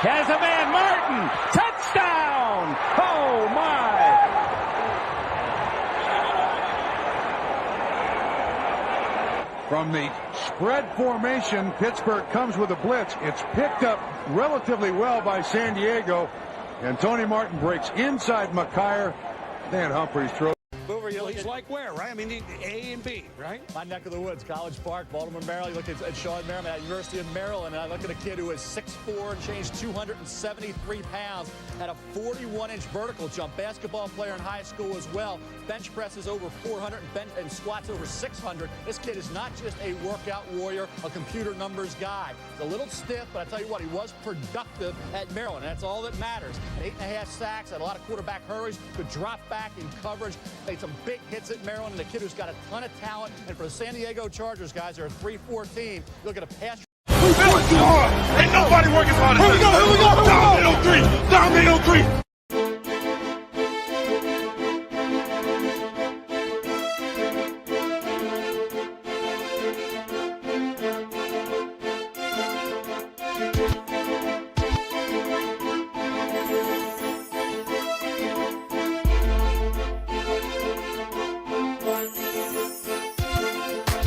Has a man, Martin. Touchdown! Oh, my. From the spread formation, Pittsburgh comes with a blitz. It's picked up relatively well by San Diego. And Tony Martin breaks inside McKyer. Dan Humphries throws. Boover, you look like where, right? I mean, A and B, right? My neck of the woods, College Park, Baltimore, Maryland. You look at Sean Merriman at University of Maryland, and I look at a kid who is 6'4" and change, 273 pounds, had a 41-inch vertical jump. Basketball player in high school as well. Bench presses over 400 and squats over 600. This kid is not just a workout warrior, a computer numbers guy. He's a little stiff, but I tell you what, he was productive at Maryland. That's all that matters. 8.5 sacks, had a lot of quarterback hurries, could drop back in coverage, made some big hits at Maryland, and a kid who's got a ton of talent. And for the San Diego Chargers, guys, they're a 3-4 team. You look at a pass. Ain't nobody working hard. Here we go, here we go. Dominate on 3. Dominate on 3.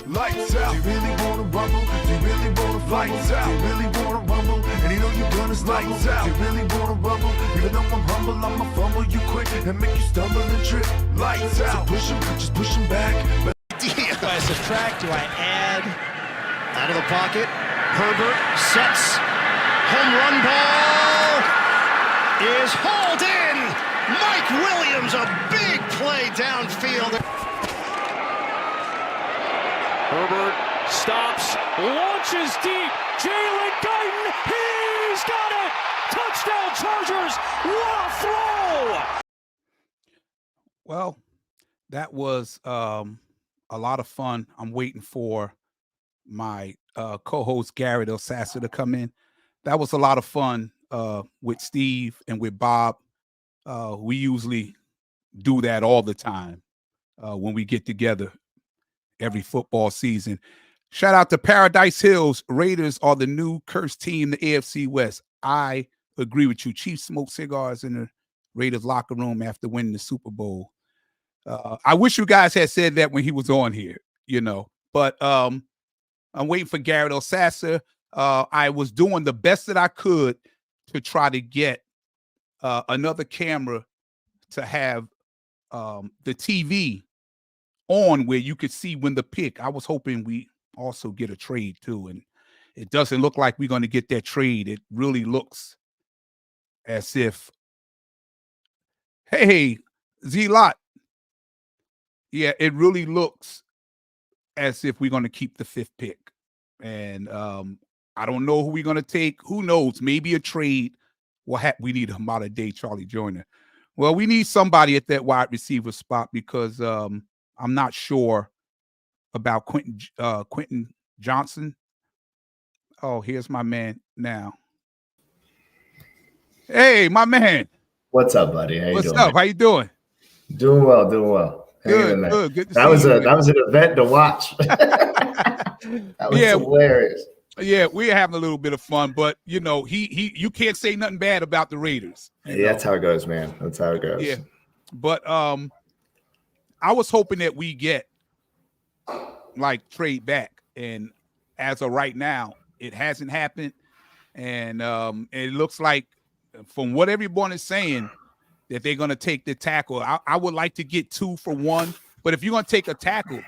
Lights out. Do you really wanna rumble? Do you really wanna fight? Do you really wanna rumble? And you know you're gonna lights out. Do you really wanna rumble? Even though I'm humble, I'ma fumble you quick and make you stumble and trip. Lights out. So push him, just push him back. Do I subtract? Do I add? Out of the pocket. Herbert sets. Home run ball is hauled in. Mike Williams, a big play downfield. Herbert stops, launches deep. Jalen Guyton, he's got it! Touchdown Chargers! What a throw! Well, that was a lot of fun. I'm waiting for my co-host Garrett Elsasser to come in. That was a lot of fun with Steve and with Bob. We usually do that all the time when we get together every football season. Shout out to Paradise Hills. Raiders are the new cursed team, the AFC West. I agree with you. Chiefs smoke cigars in the Raiders locker room after winning the Super Bowl. I wish you guys had said that when he was on here, you know, but I'm waiting for Garrett Elsasser. I was doing the best that I could to try to get another camera to have the TV on where you could see when the pick. I was hoping we also get a trade too, and it doesn't look like we're going to get that trade. It really looks as if, hey, Z-Lot. Yeah, it really looks as if we're going to keep the 5th pick. And I don't know who we're going to take. Who knows? Maybe a trade. We need a modern day Charlie Joyner. Well, we need somebody at that wide receiver spot because I'm not sure about Quentin Johnson. Oh, here's my man now. Hey, my man. What's up, buddy? How you doing? What's up? How you doing? Doing well, doing well. Good. Good to that see was you, that was an event to watch. That was hilarious. Yeah, we're having a little bit of fun, but you know, you can't say nothing bad about the Raiders. Yeah, that's how it goes, man. That's how it goes. Yeah, but I was hoping that we get like trade back, and as of right now, it hasn't happened, and it looks like from what everyone is saying that they're going to take the tackle. I would like to get 2 for 1, but if you're going to take a tackle,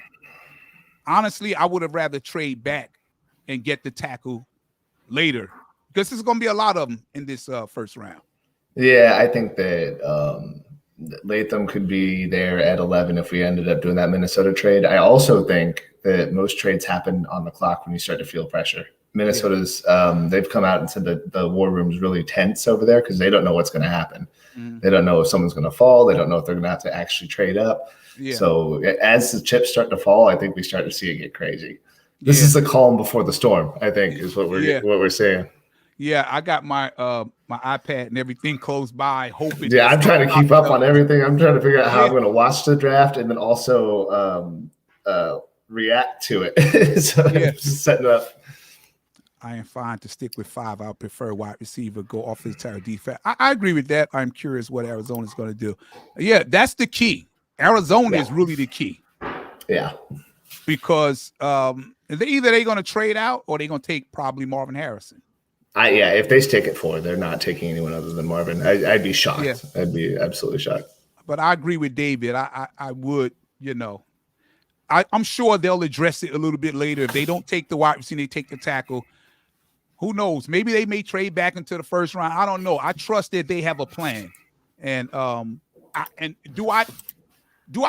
honestly, I would have rather trade back and get the tackle later because there's going to be a lot of them in this first round. Yeah, I think that Latham could be there at 11 if we ended up doing that Minnesota trade. I also think that most trades happen on the clock when you start to feel pressure. Minnesota's they've come out and said that the war room is really tense over there because they don't know what's going to happen. They don't know if someone's going to fall. They don't know if they're going to have to actually trade up. Yeah. So as the chips start to fall, I think we start to see it get crazy. This is the calm before the storm, I think, is what we're saying. Yeah, I got my my iPad and everything close by, hoping. Yeah, I'm trying to keep up on everything. I'm trying to figure out how I'm going to watch the draft and then also react to it. So I'm just setting up. I am fine to stick with 5. I would prefer wide receiver, go offensive defense. I agree with that. I'm curious what Arizona's going to do. Yeah, that's the key. Arizona is really the key. Yeah. Because either they're going to trade out or they're going to take probably Marvin Harrison. If they stick at 4, they're not taking anyone other than Marvin. I'd be shocked. Yeah. I'd be absolutely shocked. But I agree with David. I would, I'm sure they'll address it a little bit later. If they don't take the wide receiver, they take the tackle. Who knows? Maybe they may trade back into the first round. I don't know. I trust that they have a plan. And do I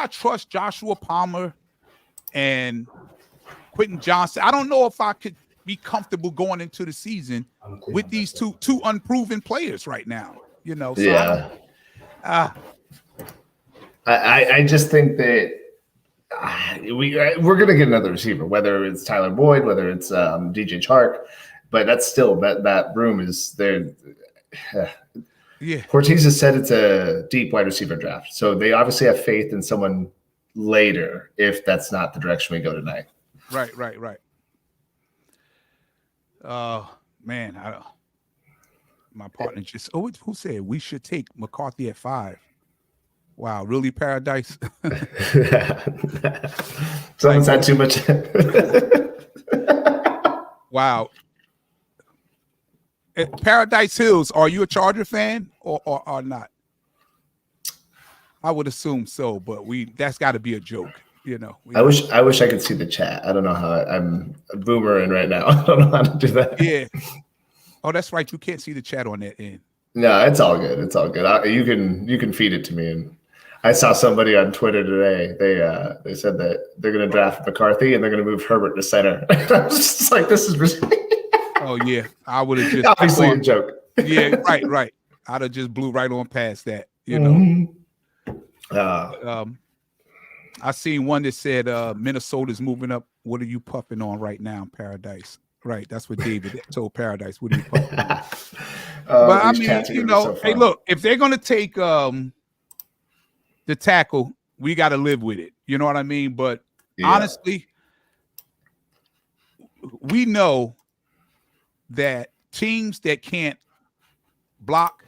trust Joshua Palmer and Quentin Johnson? I don't know if I could be comfortable going into the season with these two unproven players right now. So yeah. I just think that we're going to get another receiver, whether it's Tyler Boyd, whether it's DJ Chark, but that's still that room is there. Yeah. Ortiz has said it's a deep wide receiver draft, so they obviously have faith in someone later if that's not the direction we go tonight. Right. Man, my partner just who said we should take McCarthy at 5? Wow, really, Paradise? Someone's had too much. Wow. Paradise Hills, are you a Charger fan or not? I would assume so, but that's got to be a joke, I wish I could see the chat. I don't know how I'm boomering right now. I don't know how to do that. Yeah. Oh, that's right. You can't see the chat on that end. No, it's all good. It's all good. You can feed it to me. And I saw somebody on Twitter today. They said that they're going to draft McCarthy and they're going to move Herbert to center. I was just like, this is. Oh yeah, I would have just obviously a joke. Yeah, right. I'd have just blew right on past that. I seen one that said Minnesota's moving up. What are you puffing on right now, Paradise? Right, that's what David told Paradise. What are you puffing on? But I mean, so hey, look, if they're gonna take the tackle, we got to live with it. You know what I mean? But honestly, we know that teams that can't block,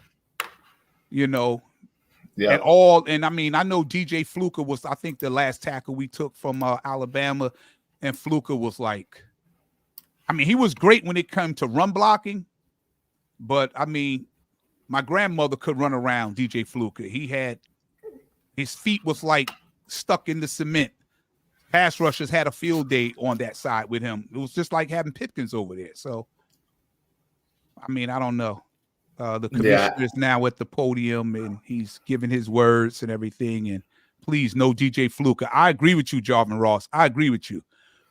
at all. And I mean, I know DJ Fluker was, I think, the last tackle we took from Alabama, and Fluker was like, I mean, he was great when it came to run blocking, but I mean, my grandmother could run around DJ Fluker. His feet was like stuck in the cement. Pass rushers had a field day on that side with him. It was just like having Pipkins over there. So, I mean, I don't know. The commissioner is now at the podium and he's giving his words and everything. And please, no DJ Fluker. I agree with you, Jarvin Ross. I agree with you.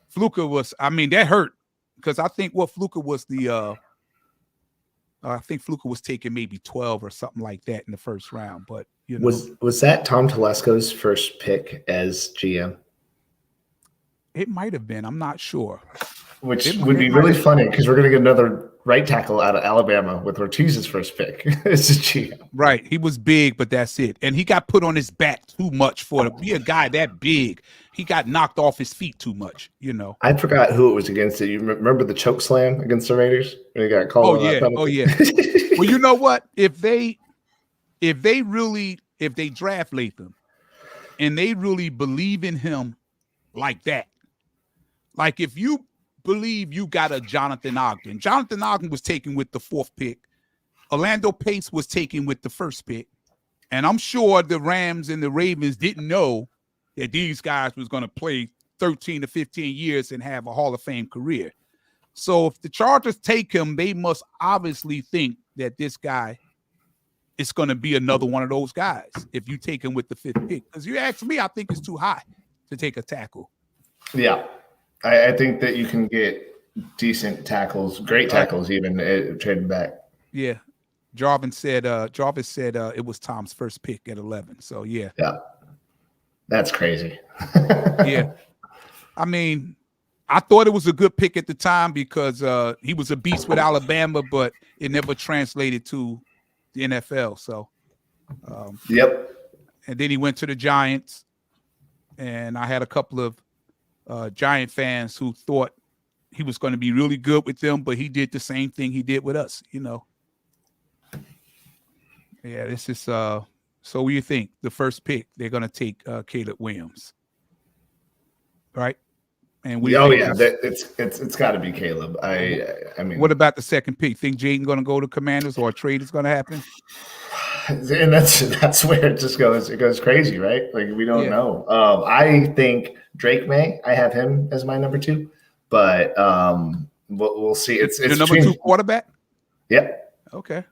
Fluker was, I mean, that hurt because I think Fluker was I think Fluker was taking maybe 12 or something like that in the first round. But, was that Tom Telesco's first pick as GM? It might have been. I'm not sure. Which would be really funny because we're going to get another right tackle out of Alabama with Ortiz's first pick. It's a GM. Right. He was big, but that's it. And he got put on his back too much to be a guy that big. He got knocked off his feet too much, I forgot who it was against. You remember the choke slam against the Raiders when he got called? Oh, yeah. Well, you know what? If they draft Latham and they really believe in him like that, like if you believe you got a Jonathan Ogden was taken with the 4th pick. Orlando Pace was taken with the 1st pick. And I'm sure the Rams and the Ravens didn't know that these guys was going to play 13 to 15 years and have a Hall of Fame career. So if the Chargers take him, they must obviously think that this guy is going to be another one of those guys if you take him with the 5th pick. Because you ask me, I think it's too high to take a tackle. Yeah. I think that you can get decent tackles, great tackles, even trading back. Yeah. Jarvis said it was Tom's first pick at 11. So, yeah. Yeah. That's crazy. Yeah. I mean, I thought it was a good pick at the time because he was a beast with Alabama, but it never translated to the NFL. So, yep. And then he went to the Giants, and I had a couple of Giant fans who thought he was going to be really good with them, but he did the same thing he did with us, you know. Yeah, this is so what do you think? The first pick, they're going to take Caleb Williams, right? And it's got to be Caleb. I mean, what about the second pick? Think Jaden going to go to Commanders, or a trade is going to happen? And that's where it just goes. It goes crazy, right? Like we don't know. I think Drake May. I have him as my number 2, but we'll see. It's the number 2 quarterback. Yep. Okay.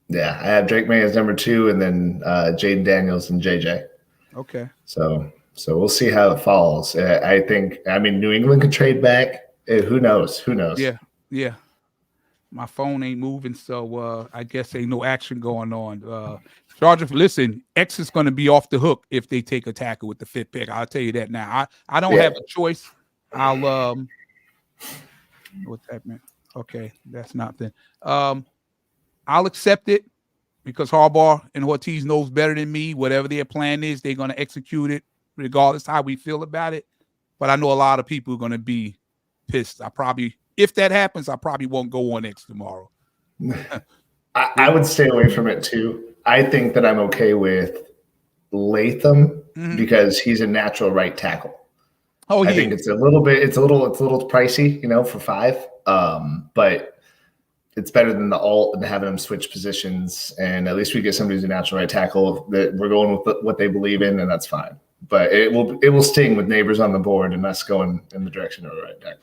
Yeah, I have Drake May as number 2, and then Jaden Daniels and JJ. Okay. So we'll see how it falls. I mean, New England could trade back. Who knows? Yeah. My phone ain't moving, so I guess ain't no action going on. Chargers, listen, X is going to be off the hook if they take a tackle with the 5th pick. I'll tell you that now. I don't have a choice. I'll what's that, man? Okay, that's nothing. I'll accept it because Harbaugh and Ortiz knows better than me. Whatever their plan is, they're going to execute it, regardless how we feel about it. But I know a lot of people are going to be pissed. If that happens, I probably won't go on X tomorrow. I would stay away from it too. I think that I'm okay with Latham because he's a natural right tackle. I think it's a little pricey, you know, for 5. But it's better than the alt and having them switch positions. And at least we get somebody who's a natural right tackle that we're going with what they believe in, and that's fine. But it will sting with Neighbors on the board and us going in the direction of the right tackle.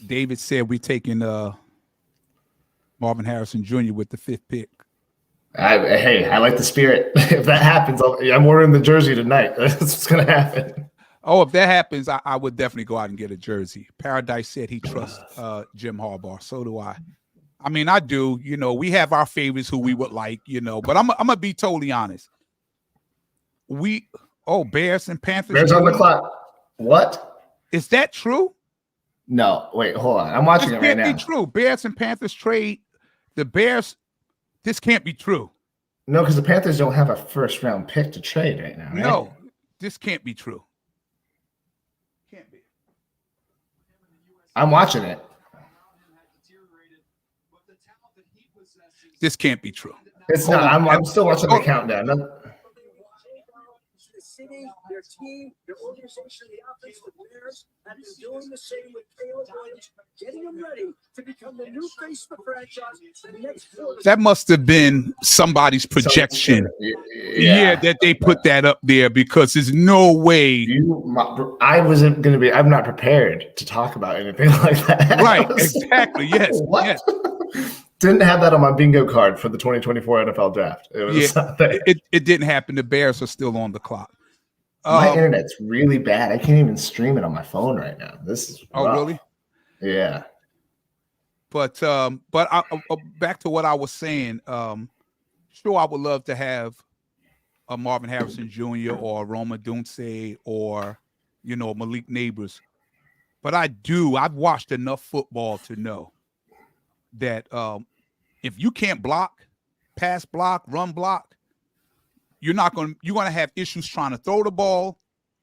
David said we're taking Marvin Harrison Jr. with the 5th pick. I like the spirit. If that happens, I'm ordering the jersey tonight. That's what's going to happen. Oh, if that happens, I would definitely go out and get a jersey. Paradise said he trusts Jim Harbaugh. So do I. I mean, I do. You know, we have our favorites who we would like, you know. But I'm going to be totally honest. Bears and Panthers. Bears on the clock. What? Is that true? No. Wait, hold on. I'm watching it right now. This can't be true. Bears and Panthers trade. The Bears, this can't be true. No, because the Panthers don't have a first-round pick to trade right now, right? No, this can't be true. Can't be. I'm watching it. This can't be true. It's not. I'm still watching the countdown. No. City, their team, their organization, the offense, the Bears have been doing the same with Caleb Williams, getting him ready to become the new face of the franchise. The next that must have been somebody's projection. That they put that up there because there's no way. I'm not prepared to talk about anything like that. Right, exactly. Yes. What? Yes. Didn't have that on my bingo card for the 2024 NFL draft. It didn't happen. The Bears are still on the clock. My internet's really bad. I can't even stream it on my phone right now. This is rough. Really? Yeah. But back to what I was saying. Sure, I would love to have a Marvin Harrison Jr. or Roma Dunce or Malik Neighbors. But I've watched enough football to know that if you can't block, pass block, run block, you're going to have issues trying to throw the ball,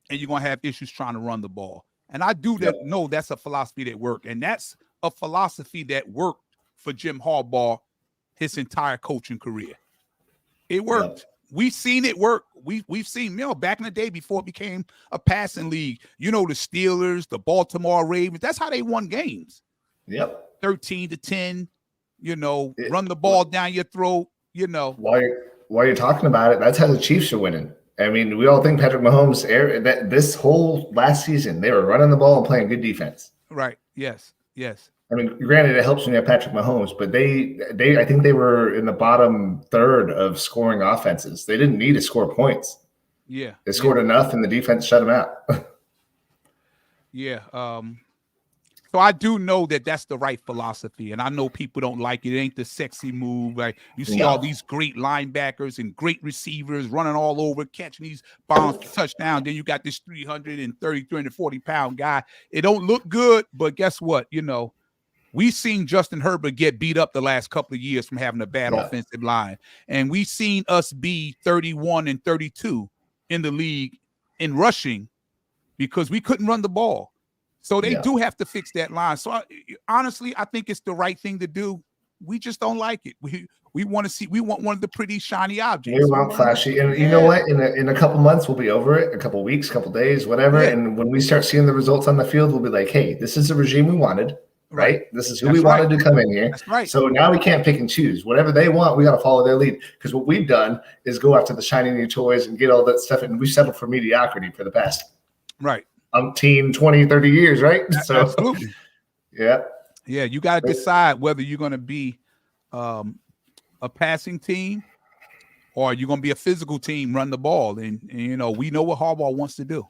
and you're going to have issues trying to run the ball. And I do know that's a philosophy that worked, and that's a philosophy that worked for Jim Harbaugh his entire coaching career. It worked. Yep. We've seen it work. We've seen, back in the day before it became a passing league, the Steelers, the Baltimore Ravens, that's how they won games. Yep. 13-10, run the ball down your throat, While you're talking about it, that's how the Chiefs are winning. I mean, we all think Patrick Mahomes, this whole last season, they were running the ball and playing good defense. Right. Yes. I mean, granted, it helps when you have Patrick Mahomes, but I think they were in the bottom third of scoring offenses. They didn't need to score points. Yeah. They scored enough, and the defense shut them out. Yeah. So I do know that that's the right philosophy, and I know people don't like it. It ain't the sexy move. Like you see all these great linebackers and great receivers running all over, catching these bombs for touchdown. Then you got this 340-pound guy. It don't look good, but guess what? We've seen Justin Herbert get beat up the last couple of years from having a bad offensive line, and we've seen us be 31-32 in the league in rushing because we couldn't run the ball. So they do have to fix that line. So honestly, I think it's the right thing to do. We just don't like it. We want to see. We want one of the pretty shiny objects. We want flashy, and you know what? In a couple months, we'll be over it. A couple weeks, couple days, whatever. Yeah. And when we start seeing the results on the field, we'll be like, "Hey, this is the regime we wanted, right? This is who we wanted to come in here. That's right. So now we can't pick and choose. Whatever they want, we got to follow their lead. Because what we've done is go after the shiny new toys and get all that stuff, and we've settled for mediocrity for the past 20, 30 years, right? So absolutely, yeah. You got to decide whether you're going to be a passing team or you're going to be a physical team, run the ball. And you know, we know what Harbaugh wants to do.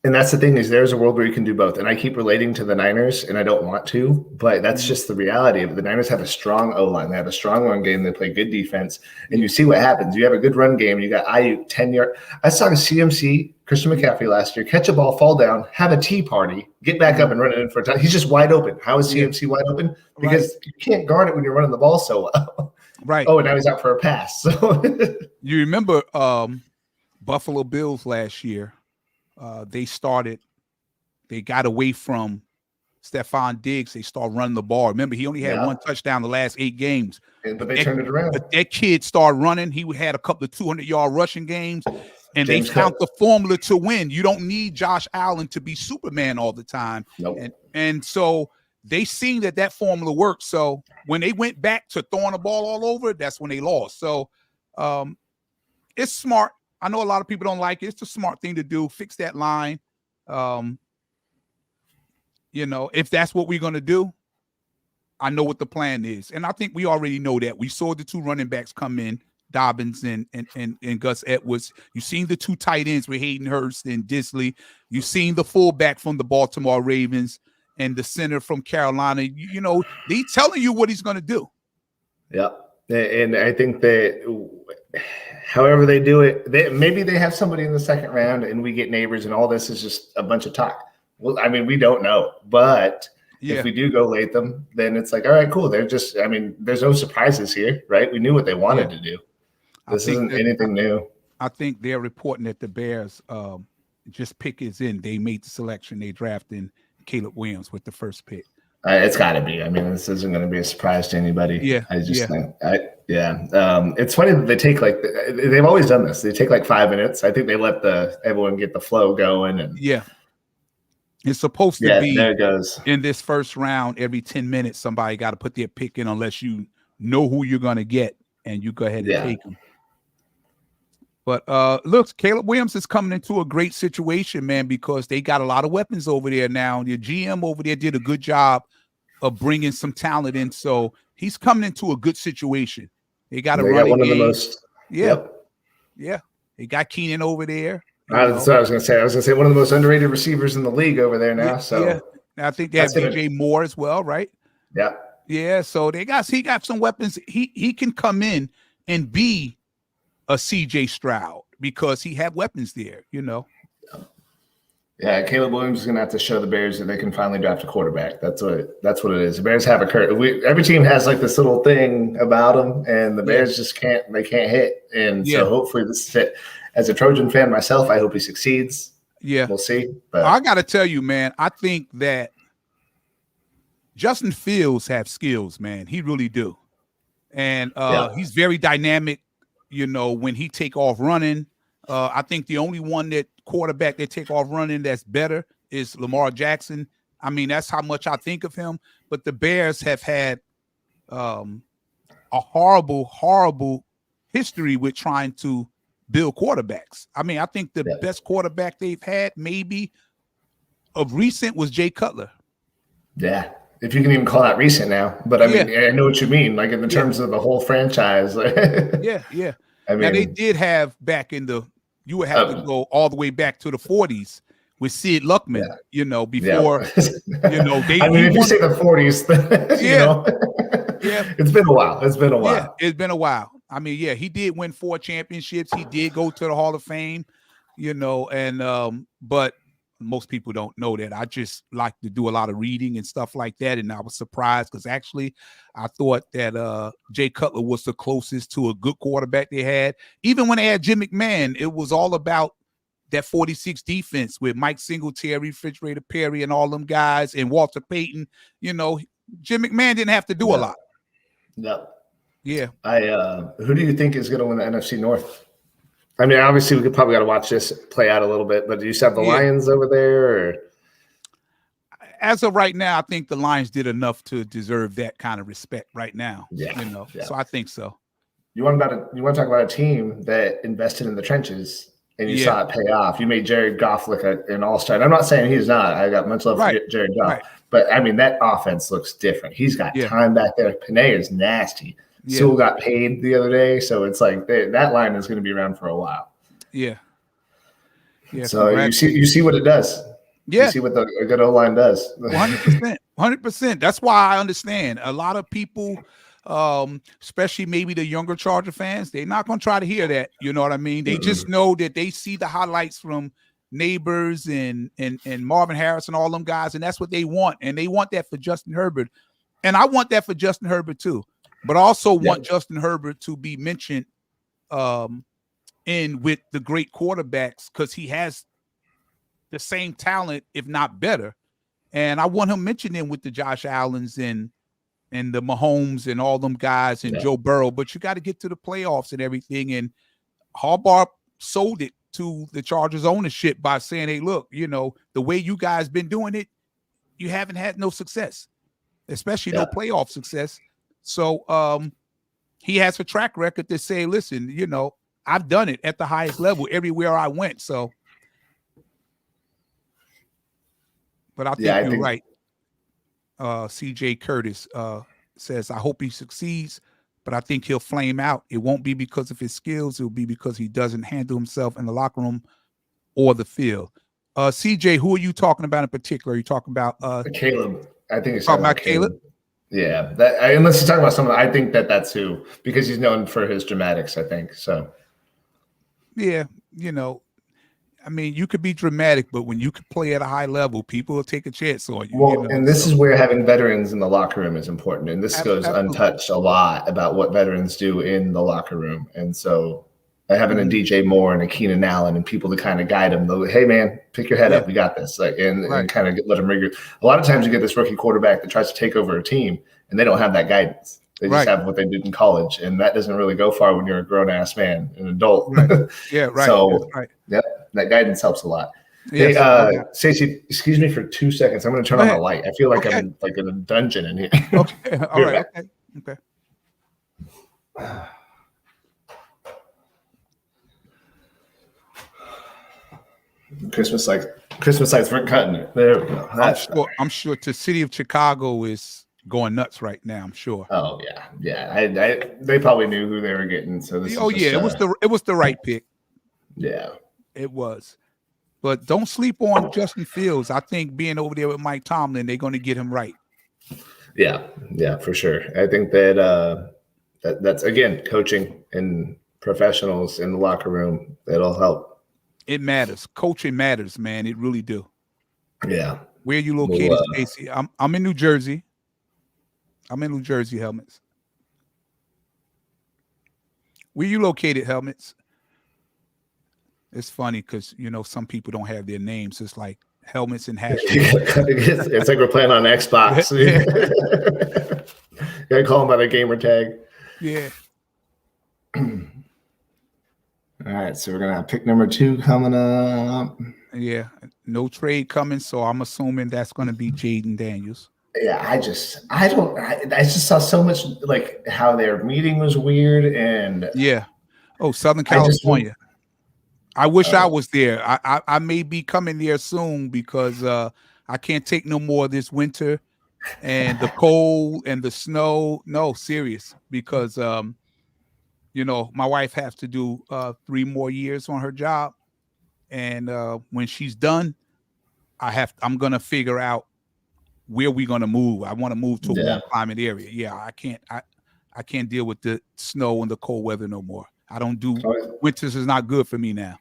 And that's the thing is there's a world where you can do both. And I keep relating to the Niners, and I don't want to, but that's just the reality of it. The Niners have a strong O-line. They have a strong run game. They play good defense. And you see what happens. You have a good run game. You got Ayuk 10-yard. I saw a CMC, Christian McCaffrey last year, catch a ball, fall down, have a tea party, get back up and run it in for a touchdown. He's just wide open. How is CMC wide open? Because you can't guard it when you're running the ball so well. Right. Oh, and now he's out for a pass. So you remember Buffalo Bills last year? They got away from Stephon Diggs. They started running the ball. Remember, he only had one touchdown the last 8 games. But they turned it around. But that kid started running. He had a couple of 200-yard rushing games, and they found the formula to win. You don't need Josh Allen to be Superman all the time. Nope. And so they seen that formula worked. So when they went back to throwing the ball all over, that's when they lost. So it's smart. I know a lot of people don't like it. It's a smart thing to do. Fix that line. You know, if that's what we're going to do, I know what the plan is. And I think we already know that. We saw the 2 running backs come in, Dobbins and Gus Edwards. You've seen the 2 tight ends with Hayden Hurst and Disley. You've seen the fullback from the Baltimore Ravens and the center from Carolina. You know, he's telling you what he's going to do. Yeah. And I think that however they do it, maybe they have somebody in the second round and we get Neighbors and all this is just a bunch of talk. Well, I mean, we don't know. But if we do go Latham, then it's like, all right, cool. They're just, I mean, there's no surprises here, right? We knew what they wanted to do. This isn't anything new. I think they're reporting that the Bears just pick is in. They made the selection. They drafted Caleb Williams with the first pick. It's got to be. I mean, this isn't going to be a surprise to anybody. Yeah. I just think, it's funny that they take they've always done this. They take 5 minutes. I think they let everyone get the flow going. And it's supposed to be there it goes. In this first round, every 10 minutes, somebody got to put their pick in unless you know who you're going to get and you go ahead and take them. But look, Caleb Williams is coming into a great situation, man, because they got a lot of weapons over there now. The GM over there did a good job of bringing some talent in. So he's coming into a good situation. They got a running one game. Of the most. Yeah. They got Keenan over there. That's what I was going to say. I was going to say one of the most underrated receivers in the league over there now. So I think they have DJ Moore as well, right? Yeah. Yeah. So he got some weapons. He can come in and be a CJ Stroud because he had weapons there, you know. Yeah, Caleb Williams is going to have to show the Bears that they can finally draft a quarterback. That's what it is. The Bears have a curve. Every team has this little thing about them, and the Bears just can't hit. And so hopefully this is it. As a Trojan fan myself, I hope he succeeds. Yeah, we'll see. But I got to tell you, man, I think that Justin Fields have skills, man. He really do, and he's very dynamic. You know, when he take off running, I think the only quarterback that take off running that's better is Lamar Jackson. I mean, that's how much I think of him. But the Bears have had a horrible, horrible history with trying to build quarterbacks. I mean, I think the best quarterback they've had maybe of recent was Jay Cutler. Yeah. If you can even call that recent now. But I mean, I know what you mean, in the terms of the whole franchise. Yeah. I mean, now they did have back in you would have to go all the way back to the 40s with Sid Luckman, you know, before, you know, I mean, if you say the 40s, you know, it's been a while. It's been a while. Yeah, it's been a while. I mean, he did win 4 championships. He did go to the Hall of Fame, you know, and but most people don't know that. I just like to do a lot of reading and stuff like that. And I was surprised because actually I thought that Jay Cutler was the closest to a good quarterback they had. Even when they had Jim McMahon, it was all about that 46 defense with Mike Singletary, Refrigerator Perry, and all them guys, and Walter Payton. You know, Jim McMahon didn't have to do a lot. No. Yeah. Who do you think is going to win the NFC North? I mean, obviously, we could probably got to watch this play out a little bit, but do you have the Lions over there? Or? As of right now, I think the Lions did enough to deserve that kind of respect right now. Yeah. You know, so I think so. You want to talk about a team that invested in the trenches and you saw it pay off. You made Jared Goff look like an all-star. And I'm not saying he's not. I got much love for Jared Goff. Right. But, I mean, that offense looks different. He's got time back there. Panay is nasty. Sewell got paid the other day. So it's like that line is going to be around for a while. Yeah. So you see what it does. Yeah. You see what a good O-line does. 100%. 100%. That's why I understand. A lot of people, especially maybe the younger Charger fans, they're not going to try to hear that. You know what I mean? They just know that they see the highlights from Neighbors and Marvin Harris and all them guys, and that's what they want. And they want that for Justin Herbert. And I want that for Justin Herbert too. But I also want Justin Herbert to be mentioned in with the great quarterbacks because he has the same talent, if not better. And I want him mentioned in with the Josh Allens and the Mahomes and all them guys and Joe Burrow. But you got to get to the playoffs and everything. And Harbaugh sold it to the Chargers ownership by saying, hey, look, you know, the way you guys been doing it, you haven't had no success, especially no playoff success. So he has a track record to say, listen, you know, I've done it at the highest level everywhere I went. So, but I think you're right. CJ Curtis says, I hope he succeeds, but I think he'll flame out. It won't be because of his skills. It'll be because he doesn't handle himself in the locker room or the field. CJ, who are you talking about in particular? Are you talking about Caleb? I think it's talking about Caleb. Yeah, unless you're talking about someone, I think that's who, because he's known for his dramatics, I think. So, yeah, you know, I mean, you could be dramatic, but when you can play at a high level, people will take a chance on you. Well, you know? And this is where having veterans in the locker room is important. And this goes untouched a lot about what veterans do in the locker room. And so having a DJ Moore and a Keenan Allen and people to kind of guide them, hey, man, pick your head up. We got this. And kind of let them rigor. A lot of times you get this rookie quarterback that tries to take over a team, and they don't have that guidance. They just have what they did in college. And that doesn't really go far when you're a grown-ass man, an adult. Yeah, right. So, that guidance helps a lot. Yes, hey, Stacey, excuse me for 2 seconds. I'm going to turn on the light. I feel like I'm like in a dungeon in here. Okay. All right. Okay. Christmas lights weren't cutting it. There we go. I'm sure the city of Chicago is going nuts right now. I'm sure. Oh yeah. They probably knew who they were getting. So this. It was the right pick. Yeah, it was. But don't sleep on Justin Fields. I think being over there with Mike Tomlin, they're going to get him right. Yeah, for sure. I think that that's again coaching and professionals in the locker room. That'll help. It matters. Coaching matters, man. It really do. Yeah. Where are you located, Stacey? I'm in New Jersey. I'm in New Jersey, Helmets. Where you located, Helmets? It's funny because, you know, some people don't have their names. It's like Helmets and hashtags. It's like we're playing on Xbox. You gotta call them by their gamer tag. Yeah. All right, so we're going to have pick number 2 coming up. Yeah, no trade coming, so I'm assuming that's going to be Jaden Daniels. Yeah, I just saw so much, like, how their meeting was weird and Southern California. I wish I was there. I may be coming there soon because I can't take no more of this winter and the cold and the snow. No, serious, because you know, my wife has to do 3 more years on her job, and when she's done, I'm gonna figure out where we're gonna move. I want to move to a warm climate area. Yeah, I can't deal with the snow and the cold weather no more. I don't do winters is not good for me now.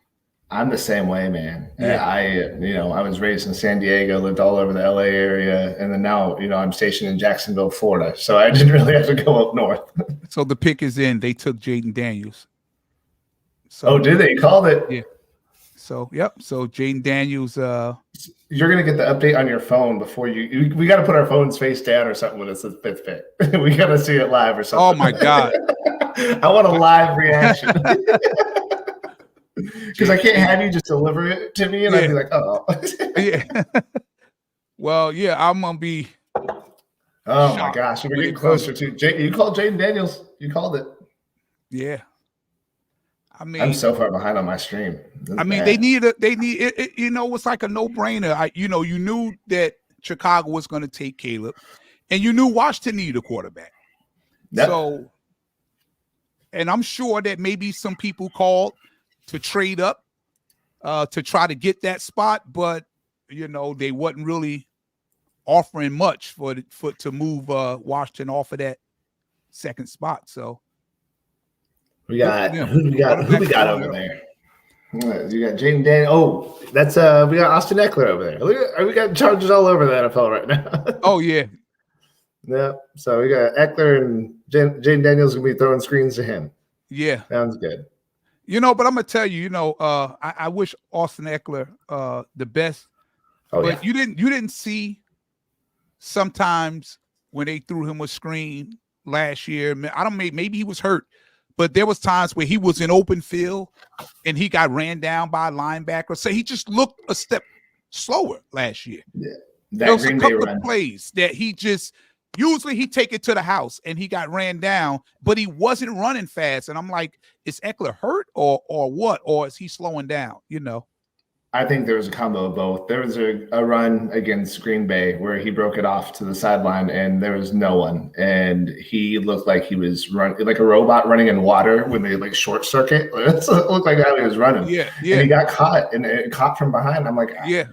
I'm the same way, man. Yeah. I was raised in San Diego, lived all over the LA area, and then now, I'm stationed in Jacksonville, Florida. So I didn't really have to go up north. So the pick is in. They took Jaden Daniels. So, did they? Called it? Yeah. So yep. So Jaden Daniels. You're gonna get the update on your phone before you. We got to put our phones face down or something when it's the fifth pick. We got to see it live or something. Oh my God! I want a live reaction because I can't have you just deliver it to me and I'd be like, oh. Yeah. Well, yeah, I'm gonna be. Oh my gosh, we're getting closer to Jay. You called Jaden Daniels. You called it. Yeah. I mean, I'm so far behind on my stream. I mean, they need it. You know, it's like a no-brainer. You knew that Chicago was going to take Caleb, and you knew Washington needed a quarterback. Yep. So, and I'm sure that maybe some people called to trade up to try to get that spot, but they wasn't really offering much to move Washington off of that second spot. So. Who we got over there? You got Jaden Daniels. Oh, that's we got Austin Eckler over there. We got Chargers all over the NFL right now. Oh yeah. Yeah. So we got Eckler and Jaden Daniels gonna be throwing screens to him. Yeah. Sounds good. But I'm gonna tell you, I wish Austin Eckler the best. Oh, but you didn't see sometimes when they threw him a screen last year. Maybe he was hurt. But there was times where he was in open field and he got ran down by a linebacker. So he just looked a step slower last year. Yeah. There was a couple of plays that usually he take it to the house and he got ran down, but he wasn't running fast. And I'm like, is Eckler hurt or what? Or is he slowing down? I think there was a combo of both. There was a run against Green Bay where he broke it off to the sideline and there was no one. And he looked like he was running like a robot running in water when they like short circuit. It looked like how he was running. Yeah. And he got caught and it caught from behind. I'm like, yeah.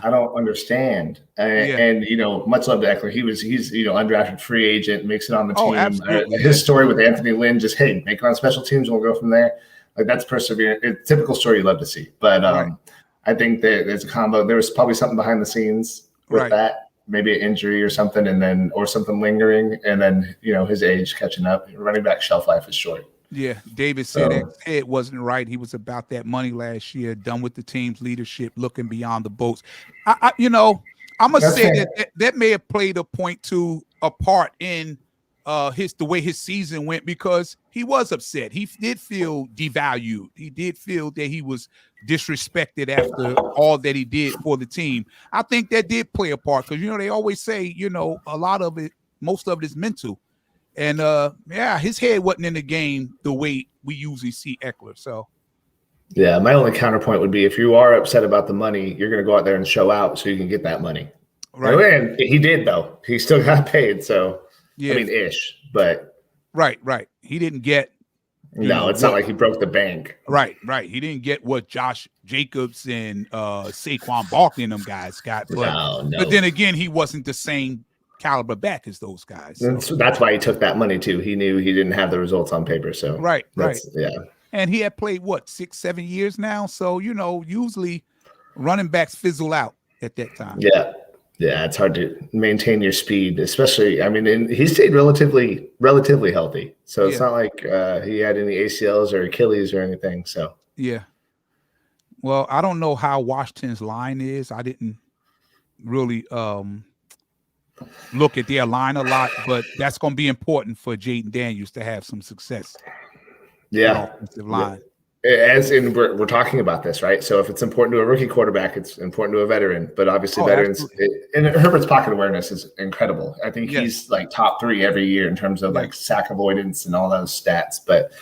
I don't understand. And much love to Eckler. He's undrafted free agent, makes it on the team. Absolutely. His story with Anthony Lynn, just make it on special teams. We'll go from there. Like that's perseverance. It's a typical story you love to see. But I think that there's a combo. There was probably something behind the scenes with that, maybe an injury or something, or something lingering, and then his age catching up. Running back shelf life is short. Yeah, David said it wasn't right. He was about that money last year, done with the team's leadership, looking beyond the boats. I'm gonna say that may have played a part in the way his season went because he was upset. He did feel devalued. He did feel that he was disrespected after all that he did for the team. I think that did play a part because they always say a lot of it, most of it is mental, and his head wasn't in the game the way we usually see Eckler. So. Yeah, my only counterpoint would be if you are upset about the money, you're going to go out there and show out so you can get that money. Right. And he did though. He still got paid. So. Yeah. I mean, ish, but right. He didn't get. It's not like he broke the bank. Right. He didn't get what Josh Jacobs and Saquon Barkley and them guys got. But, but then again, he wasn't the same caliber back as those guys. So. That's why he took that money too. He knew he didn't have the results on paper. So right. Yeah. And he had played 6-7 years now. So usually running backs fizzle out at that time. Yeah. Yeah, it's hard to maintain your speed, especially. I mean, he stayed relatively healthy, so it's not like he had any ACLs or Achilles or anything. So yeah. Well, I don't know how Washington's line is. I didn't really look at their line a lot, but that's going to be important for Jaden Daniels to have some success. Yeah, offensive line. As in, we're talking about this, right? So if it's important to a rookie quarterback, it's important to a veteran. But obviously, veterans and Herbert's pocket awareness is incredible. I think he's like top 3 every year in terms of like sack avoidance and all those stats. But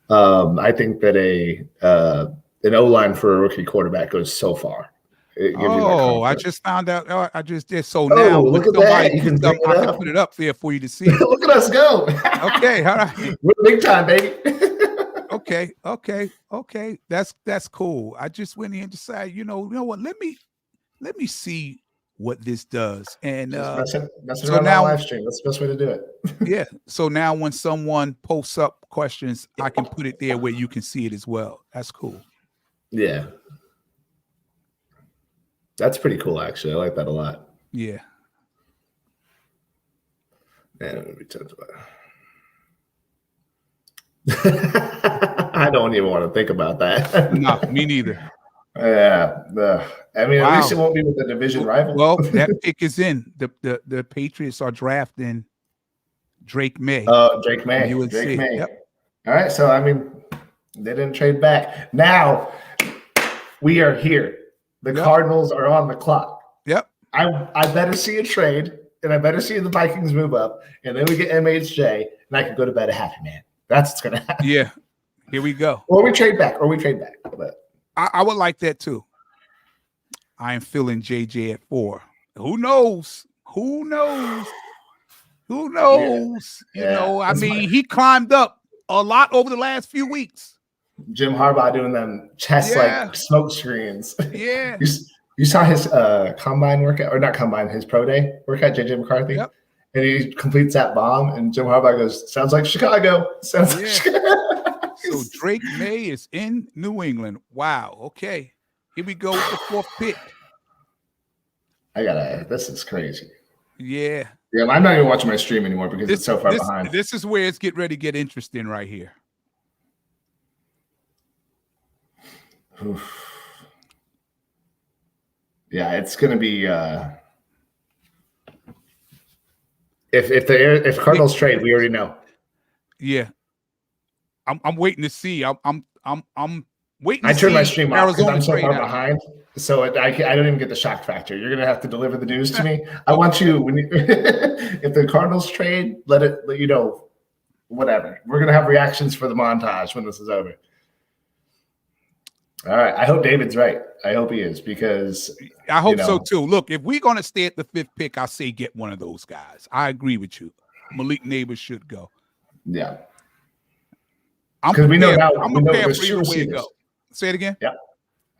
I think that an O-line for a rookie quarterback goes so far. I just found out. I just did. So now look at that. You can bring it up. I can put it up there for you to see. Look at us go. Okay, all right. We're big time, baby. Okay. That's cool. I just went in and decided, you know what? Let me see what this does. And so now live stream. That's the best way to do it. Yeah. So now when someone posts up questions, I can put it there where you can see it as well. That's cool. Yeah. That's pretty cool, actually. I like that a lot. Yeah. And we talked about I don't even want to think about that. No, me neither. Yeah. I mean, at least it Wow. won't be with a division rival. Well, that pick is in. The Patriots are drafting Drake May. Drake from May. UNC. Drake May. Yep. All right. So, I mean, they didn't trade back. Now we are here. The Yep. Cardinals are on the clock. Yep. I better see a trade, and I better see the Vikings move up, and then we get MHJ, and I can go to bed a happy man. That's what's going to happen. Yeah. Here we go. Or we trade back. But I would like that too. I am feeling JJ at 4. Who knows? Who knows? Who knows? Yeah. You know, I mean, he climbed up a lot over the last few weeks. Jim Harbaugh doing them chest like smoke screens. Yeah. You saw his combine workout, or not combine, his pro day workout, JJ McCarthy. Yep. And he completes that bomb, and Jim Harbaugh goes, "Sounds like Chicago." Sounds like Chicago. So Drake May is in New England. Wow. Okay. Here we go with the 4th pick. This is crazy. Yeah. Yeah, I'm not even watching my stream anymore because it's so far behind. This is where it's ready to get interesting right here. Oof. Yeah, it's gonna be if Cardinals trade, we already know. Yeah. I'm waiting to see. I'm waiting to I turned see my stream off because I'm so trade far out. behind. So I don't even get the shock factor. You're gonna have to deliver the news to me. I want you when you, if the Cardinals trade, let you know, whatever. We're gonna have reactions for the montage when this is over. All right. I hope David's right. I hope he is, because I hope so too. Look, if we're gonna stay at the 5th pick, I say get one of those guys. I agree with you. Malik Neighbors should go. Yeah. Because we know now. I'm we know prepared there's for two either way to receivers. go. Say it again. Yeah.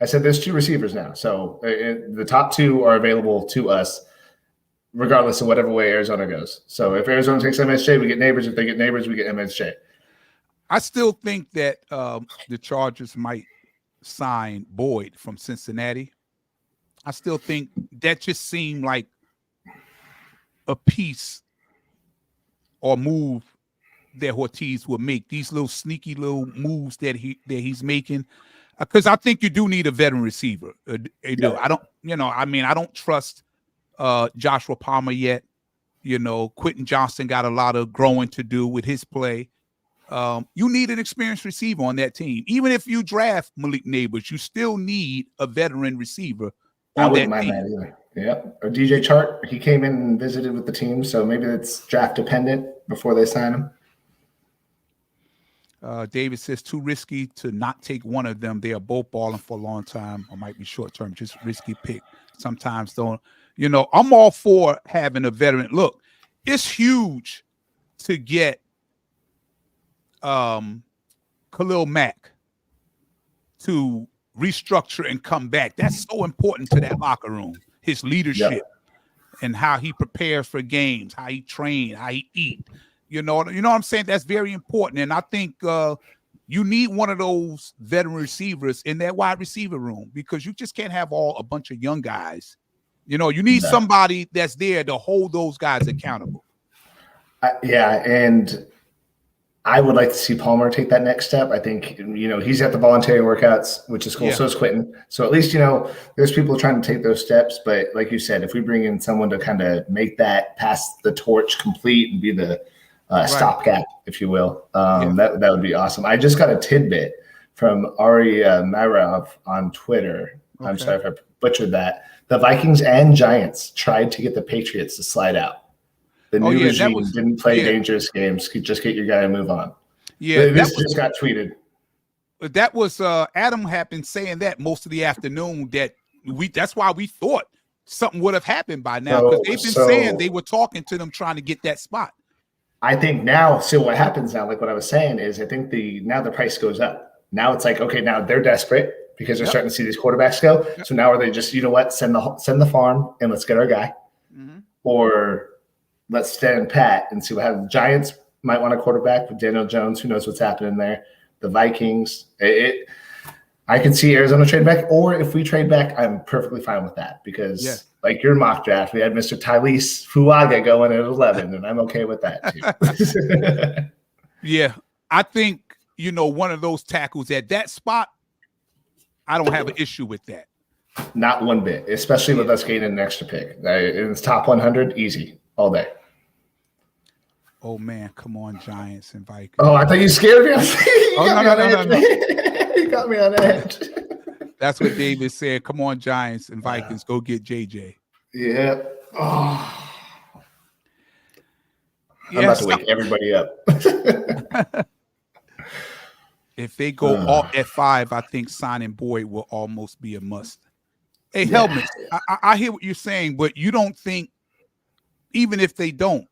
I said there's 2 receivers now. So the top 2 are available to us, regardless of whatever way Arizona goes. So if Arizona takes MSJ, we get Neighbors. If they get Neighbors, we get MSJ. I still think that the Chargers might sign Boyd from Cincinnati. I still think that just seemed like a piece or move that Ortiz will make. These little sneaky little moves that he's making, because I think you do need a veteran receiver. Yeah. I don't trust Joshua Palmer yet. You know, Quentin Johnston got a lot of growing to do with his play. You need an experienced receiver on that team. Even if you draft Malik Neighbors, you still need a veteran receiver on that team. That either. Yep. Or DJ Chart, he came in and visited with the team, so maybe it's draft dependent before they sign him. David says too risky to not take one of them. They are both balling for a long time, or might be short term, just risky pick. Sometimes don't, I'm all for having a veteran. Look, it's huge to get Khalil Mack to restructure and come back. That's so important to that locker room. His leadership and how he prepares for games, how he trains, how he eat. You know what I'm saying? That's very important. And I think you need one of those veteran receivers in that wide receiver room, because you just can't have a bunch of young guys. You need somebody that's there to hold those guys accountable. And I would like to see Palmer take that next step. I think, he's at the voluntary workouts, which is cool. Yeah. So is Quentin. So at least, there's people trying to take those steps. But like you said, if we bring in someone to kind of make that pass the torch complete and be the stopgap, if you will, that would be awesome. I just got a tidbit from Ari Marov on Twitter. Okay. I'm sorry if I butchered that. The Vikings and Giants tried to get the Patriots to slide out. The new regime didn't play dangerous games. Just get your guy and move on. Yeah, this just got tweeted. That was Adam had been saying that most of the afternoon. That's why we thought something would have happened by now, because they've been saying they were talking to them trying to get that spot. I think now. So what happens now? Like what I was saying is, I think now the price goes up. Now it's like, okay, now they're desperate because they're starting to see these quarterbacks go. So now are they just, send the farm and let's get our guy, or let's stand pat and see what happens. The Giants might want a quarterback with Daniel Jones. Who knows what's happening there? The Vikings. I can see Arizona trade back, or if we trade back, I'm perfectly fine with that, because like your mock draft, we had Mr. Tylese Fuaga going at 11, and I'm okay with that too. Yeah, I think one of those tackles at that spot. I don't have an issue with that. Not one bit, especially with us getting an extra pick. It's top 100, easy, all day. Oh, man, come on, Giants and Vikings. Oh, I thought you scared me. No. You got me on edge. That's what David said. Come on, Giants and Vikings, go get JJ. Yeah. Oh. I'm about to wake everybody up. If they go off at 5, I think signing Boyd will almost be a must. Hey, Helmets, I hear what you're saying, but you don't think, even if they don't,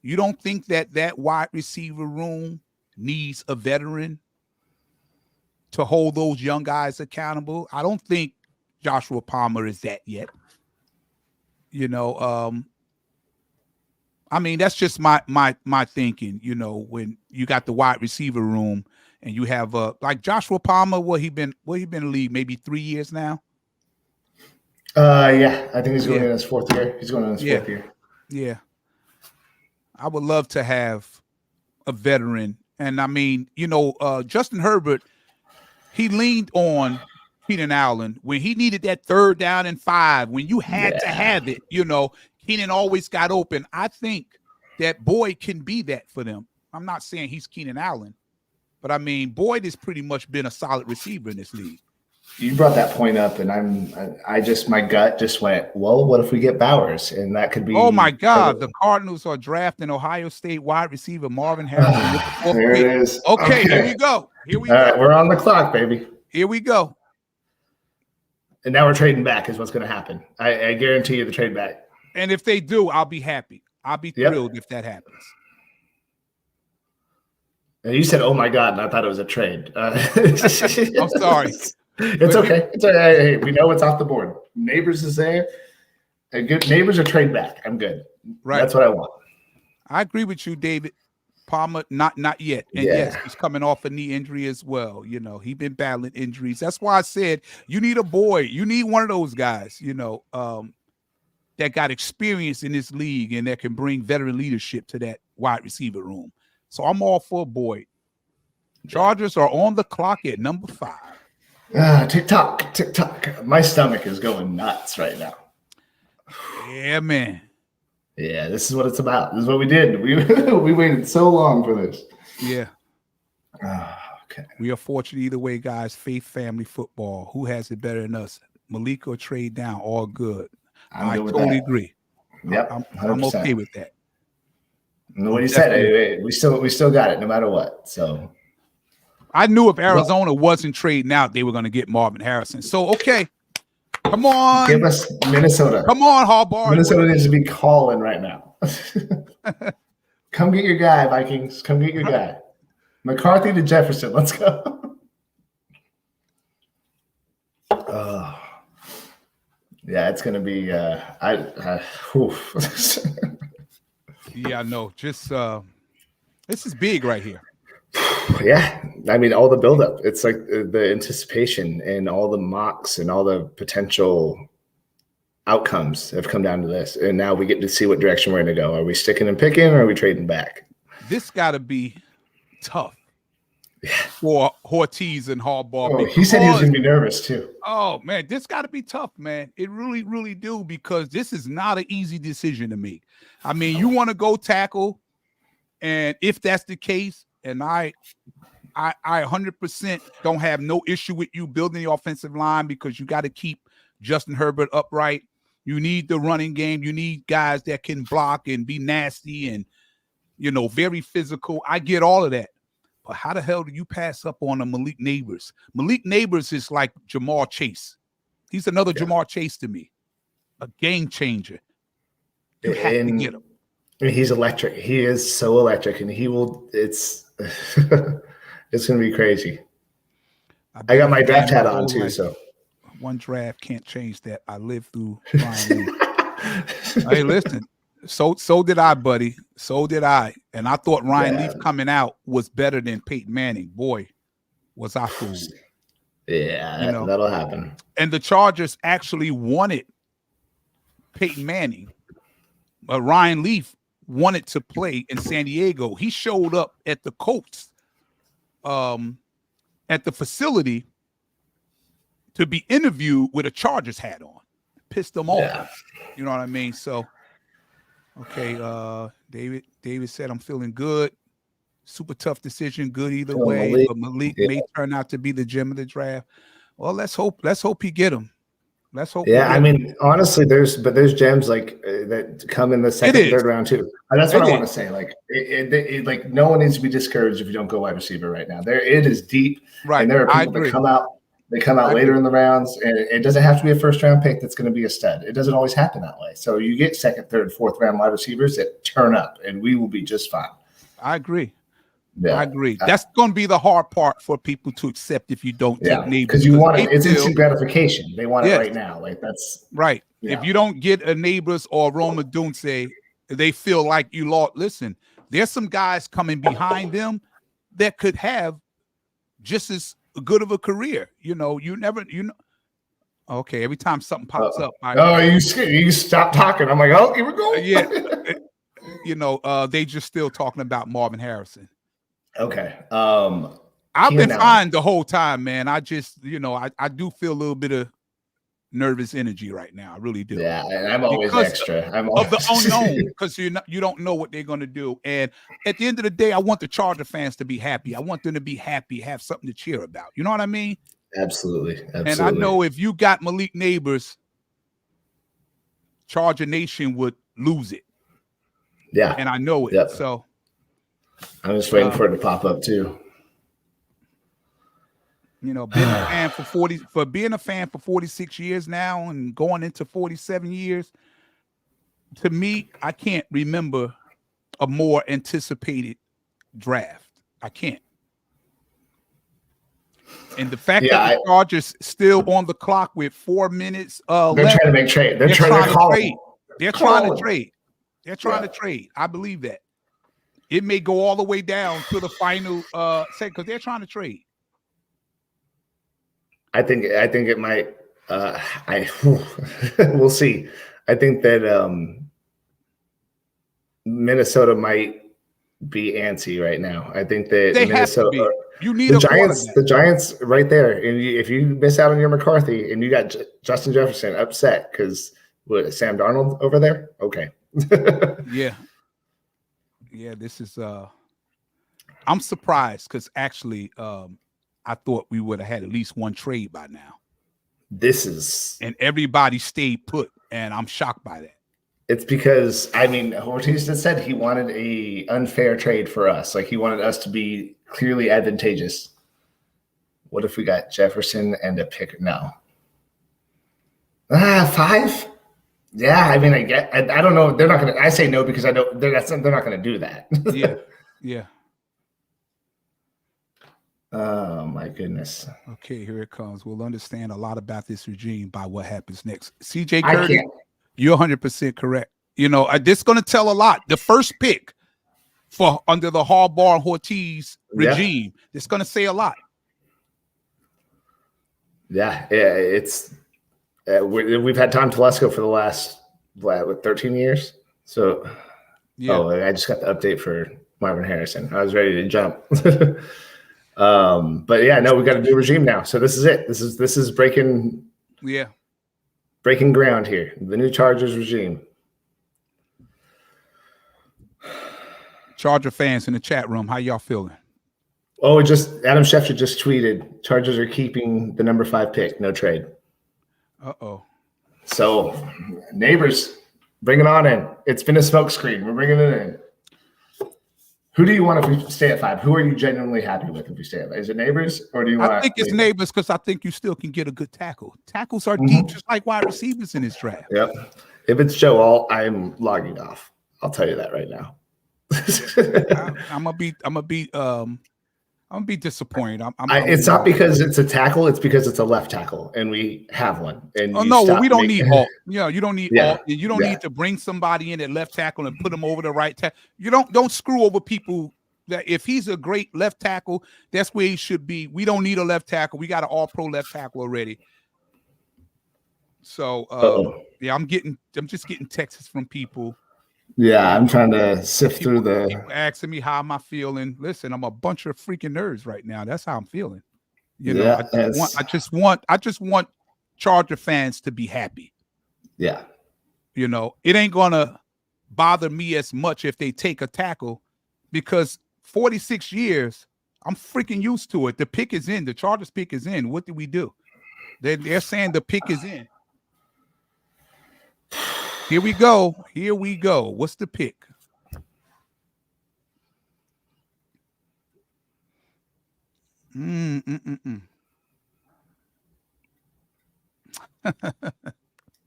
you don't think that wide receiver room needs a veteran to hold those young guys accountable? I don't think Joshua Palmer is that yet. You know, I mean, that's just my thinking, you know, when you got the wide receiver room and you have like Joshua Palmer, he been in the league maybe 3 years now. Yeah, I think he's going in his 4th year. He's going in his 4th year. Yeah. I would love to have a veteran. And I mean, you know, Justin Herbert, he leaned on Keenan Allen when he needed that 3rd down and 5, when you had to have it, you know, Keenan always got open. I think that Boyd can be that for them. I'm not saying he's Keenan Allen, but I mean, Boyd has pretty much been a solid receiver in this league. You brought that point up, and my gut just went, well, what if we get Bowers? And that could be. Oh my God, the Cardinals are drafting Ohio State wide receiver Marvin Harrison. There it is. Okay, here we go. All right, we're on the clock, baby. Here we go. And now we're trading back is what's going to happen. I guarantee you the trade back. And if they do, I'll be happy. I'll be thrilled if that happens. And you said, oh, my God, and I thought it was a trade. I'm sorry. It's okay. It's okay. Hey, we know it's off the board. Neighbors is there. Neighbors are trade back. I'm good. Right. That's what I want. I agree with you, David. Palmer, not yet. And yes, he's coming off a knee injury as well. You know, he's been battling injuries. That's why I said you need a boy. You need one of those guys, you know, that got experience in this league and that can bring veteran leadership to that wide receiver room. So I'm all for Boyd. Chargers are on the clock at number 5. Tick-tock. My stomach is going nuts right now. Yeah, man. Yeah, this is what it's about. This is what we did. We waited so long for this. Yeah. Okay. We are fortunate either way, guys. Faith family football. Who has it better than us? Malik or trade down? All good. I totally agree. Yep. I'm okay with that. What you said, we still got it no matter what. So I knew if Arizona wasn't trading out, they were going to get Marvin Harrison. So okay. Come on. Give us Minnesota. Come on, Harbaugh. Minnesota needs to be calling right now. Come get your guy, Vikings. Come get your guy. McCarthy to Jefferson. Let's go. Yeah, it's going to be Yeah, I know. Just this is big right here. Yeah, I mean, all the buildup. It's like the anticipation and all the mocks and all the potential outcomes have come down to this. And now we get to see what direction we're going to go. Are we sticking and picking or are we trading back? This got to be tough for Ortiz and Harbaugh. Oh, he said he was going to be nervous too. Oh, man, this got to be tough, man. It really, really do, because this is not an easy decision to make. I mean, you want to go tackle, and if that's the case, and I 100% don't have no issue with you building the offensive line, because you got to keep Justin Herbert upright. You need the running game. You need guys that can block and be nasty and, you know, very physical. I get all of that. But how the hell do you pass up on a Malik Neighbors? Malik Neighbors is like Jamar Chase. He's another Jamar Chase to me. A game changer. You have to get him. He's electric. He is so electric, and he will. It's it's going to be crazy. I got my draft hat on too. So one draft can't change that. I lived through. Hey, listen. So did I, buddy. So did I. And I thought Ryan Leaf coming out was better than Peyton Manning. Boy, was I fooled. Yeah, that'll happen. And the Chargers actually wanted Peyton Manning. Ryan Leaf wanted to play in San Diego. He showed up at the Colts at the facility to be interviewed with a Chargers hat on. Pissed them off. Yeah. You know what I mean? So, okay, David said, I'm feeling good. Super tough decision, good either way. But Malik may turn out to be the gem of the draft. Well, let's hope he get him. Let's hope. Yeah, I mean, honestly, there's gems like that come in the second, third round too. And that's what I want to say. Like, like no one needs to be discouraged if you don't go wide receiver right now. It is deep, right? And there are people that come out. They come out later in the rounds, and it doesn't have to be a first-round pick that's going to be a stud. It doesn't always happen that way. So you get second, third, fourth-round wide receivers that turn up, and we will be just fine. I agree. Yeah. I agree. That's going to be the hard part for people to accept if you don't take Neighbors. Because you want it. It's instant gratification. They want it right now. Like that's right. If you don't get a Neighbors or Roma Dunce, they feel like you lost. Listen, there's some guys coming behind them that could have just as good of a career. You know. Okay, every time something pops up, you stop talking. I'm like, oh, here we go. Yeah. They just still talking about Marvin Harrison. Okay. I've been fine the whole time, man. I just, I do feel a little bit of nervous energy right now. I really do. Yeah, and I'm always extra. I'm of the unknown, because you don't know what they're going to do. And at the end of the day, I want the Charger fans to be happy. I want them to be happy, have something to cheer about. You know what I mean? Absolutely. And I know if you got Malik Neighbors, Charger Nation would lose it. Yeah. And I know it. Yep. So I'm just waiting for it to pop up too. Being a fan being a fan for 46 years now and going into 47 years, to me, I can't remember a more anticipated draft. I can't. And the fact that the Chargers still on the clock with 4 minutes they're left, trying to make trade. They're trying to trade. They're trying to trade. They're trying to trade. I believe that. It may go all the way down to the final set because they're trying to trade. I think it might. We'll see. I think that Minnesota might be antsy right now. I think that they Minnesota. Have to be. You need the Giants right there. And if you miss out on your McCarthy and you got Justin Jefferson upset because Sam Darnold over there, okay. Yeah. This is. I'm surprised because actually, I thought we would have had at least one trade by now. And everybody stayed put, and I'm shocked by that. It's because Ortiz just said he wanted a unfair trade for us. Like he wanted us to be clearly advantageous. What if we got Jefferson and a pick? No. 5? Yeah, I don't know. They're not gonna. I say no because I know they're not gonna do that. Yeah. Oh my goodness. Okay, here it comes. We'll understand a lot about this regime by what happens next. CJ Curtis, you're 100% correct. This is going to tell a lot. The first pick for under the Harbaugh and Ortiz regime, it's going to say a lot. Yeah, it's we've had Tom Telesco for the last 13 years. So, I just got the update for Marvin Harrison. I was ready to jump. But we got a new regime now. So this is it. This is breaking ground here. The new Chargers regime. Charger fans in the chat room, how y'all feeling? Oh, Adam Schefter just tweeted, Chargers are keeping the number 5 pick, no trade. Uh-oh. So Neighbors, bring it on in. It's been a smokescreen. We're bringing it in. Who do you want if we stay at 5? Who are you genuinely happy with if we stay at 5? Is it Neighbors or do you want? I think it's Neighbors because I think you still can get a good tackle. Tackles are deep, just like wide receivers in this draft. Yep. If it's Joe Alt, I'm logging off. I'll tell you that right now. I'm gonna be disappointed. It's not because it's a tackle; it's because it's a left tackle, and we have one. And we don't need alt. You don't need alt. You don't need to bring somebody in at left tackle and put them over the right tackle. You don't screw over people. That if he's a great left tackle, that's where he should be. We don't need a left tackle. We got an all-pro left tackle already. So I'm just getting texts from people. Yeah, I'm trying to sift through the people asking me how am I feeling. Listen, I'm a bunch of freaking nerds right now. That's how I'm feeling. You know, I just want Charger fans to be happy. Yeah. You know, it ain't gonna bother me as much if they take a tackle, because 46 years, I'm freaking used to it. The pick is in. The Chargers pick is in. What do we do? They're saying the pick is in. Here we go. Here we go. What's the pick?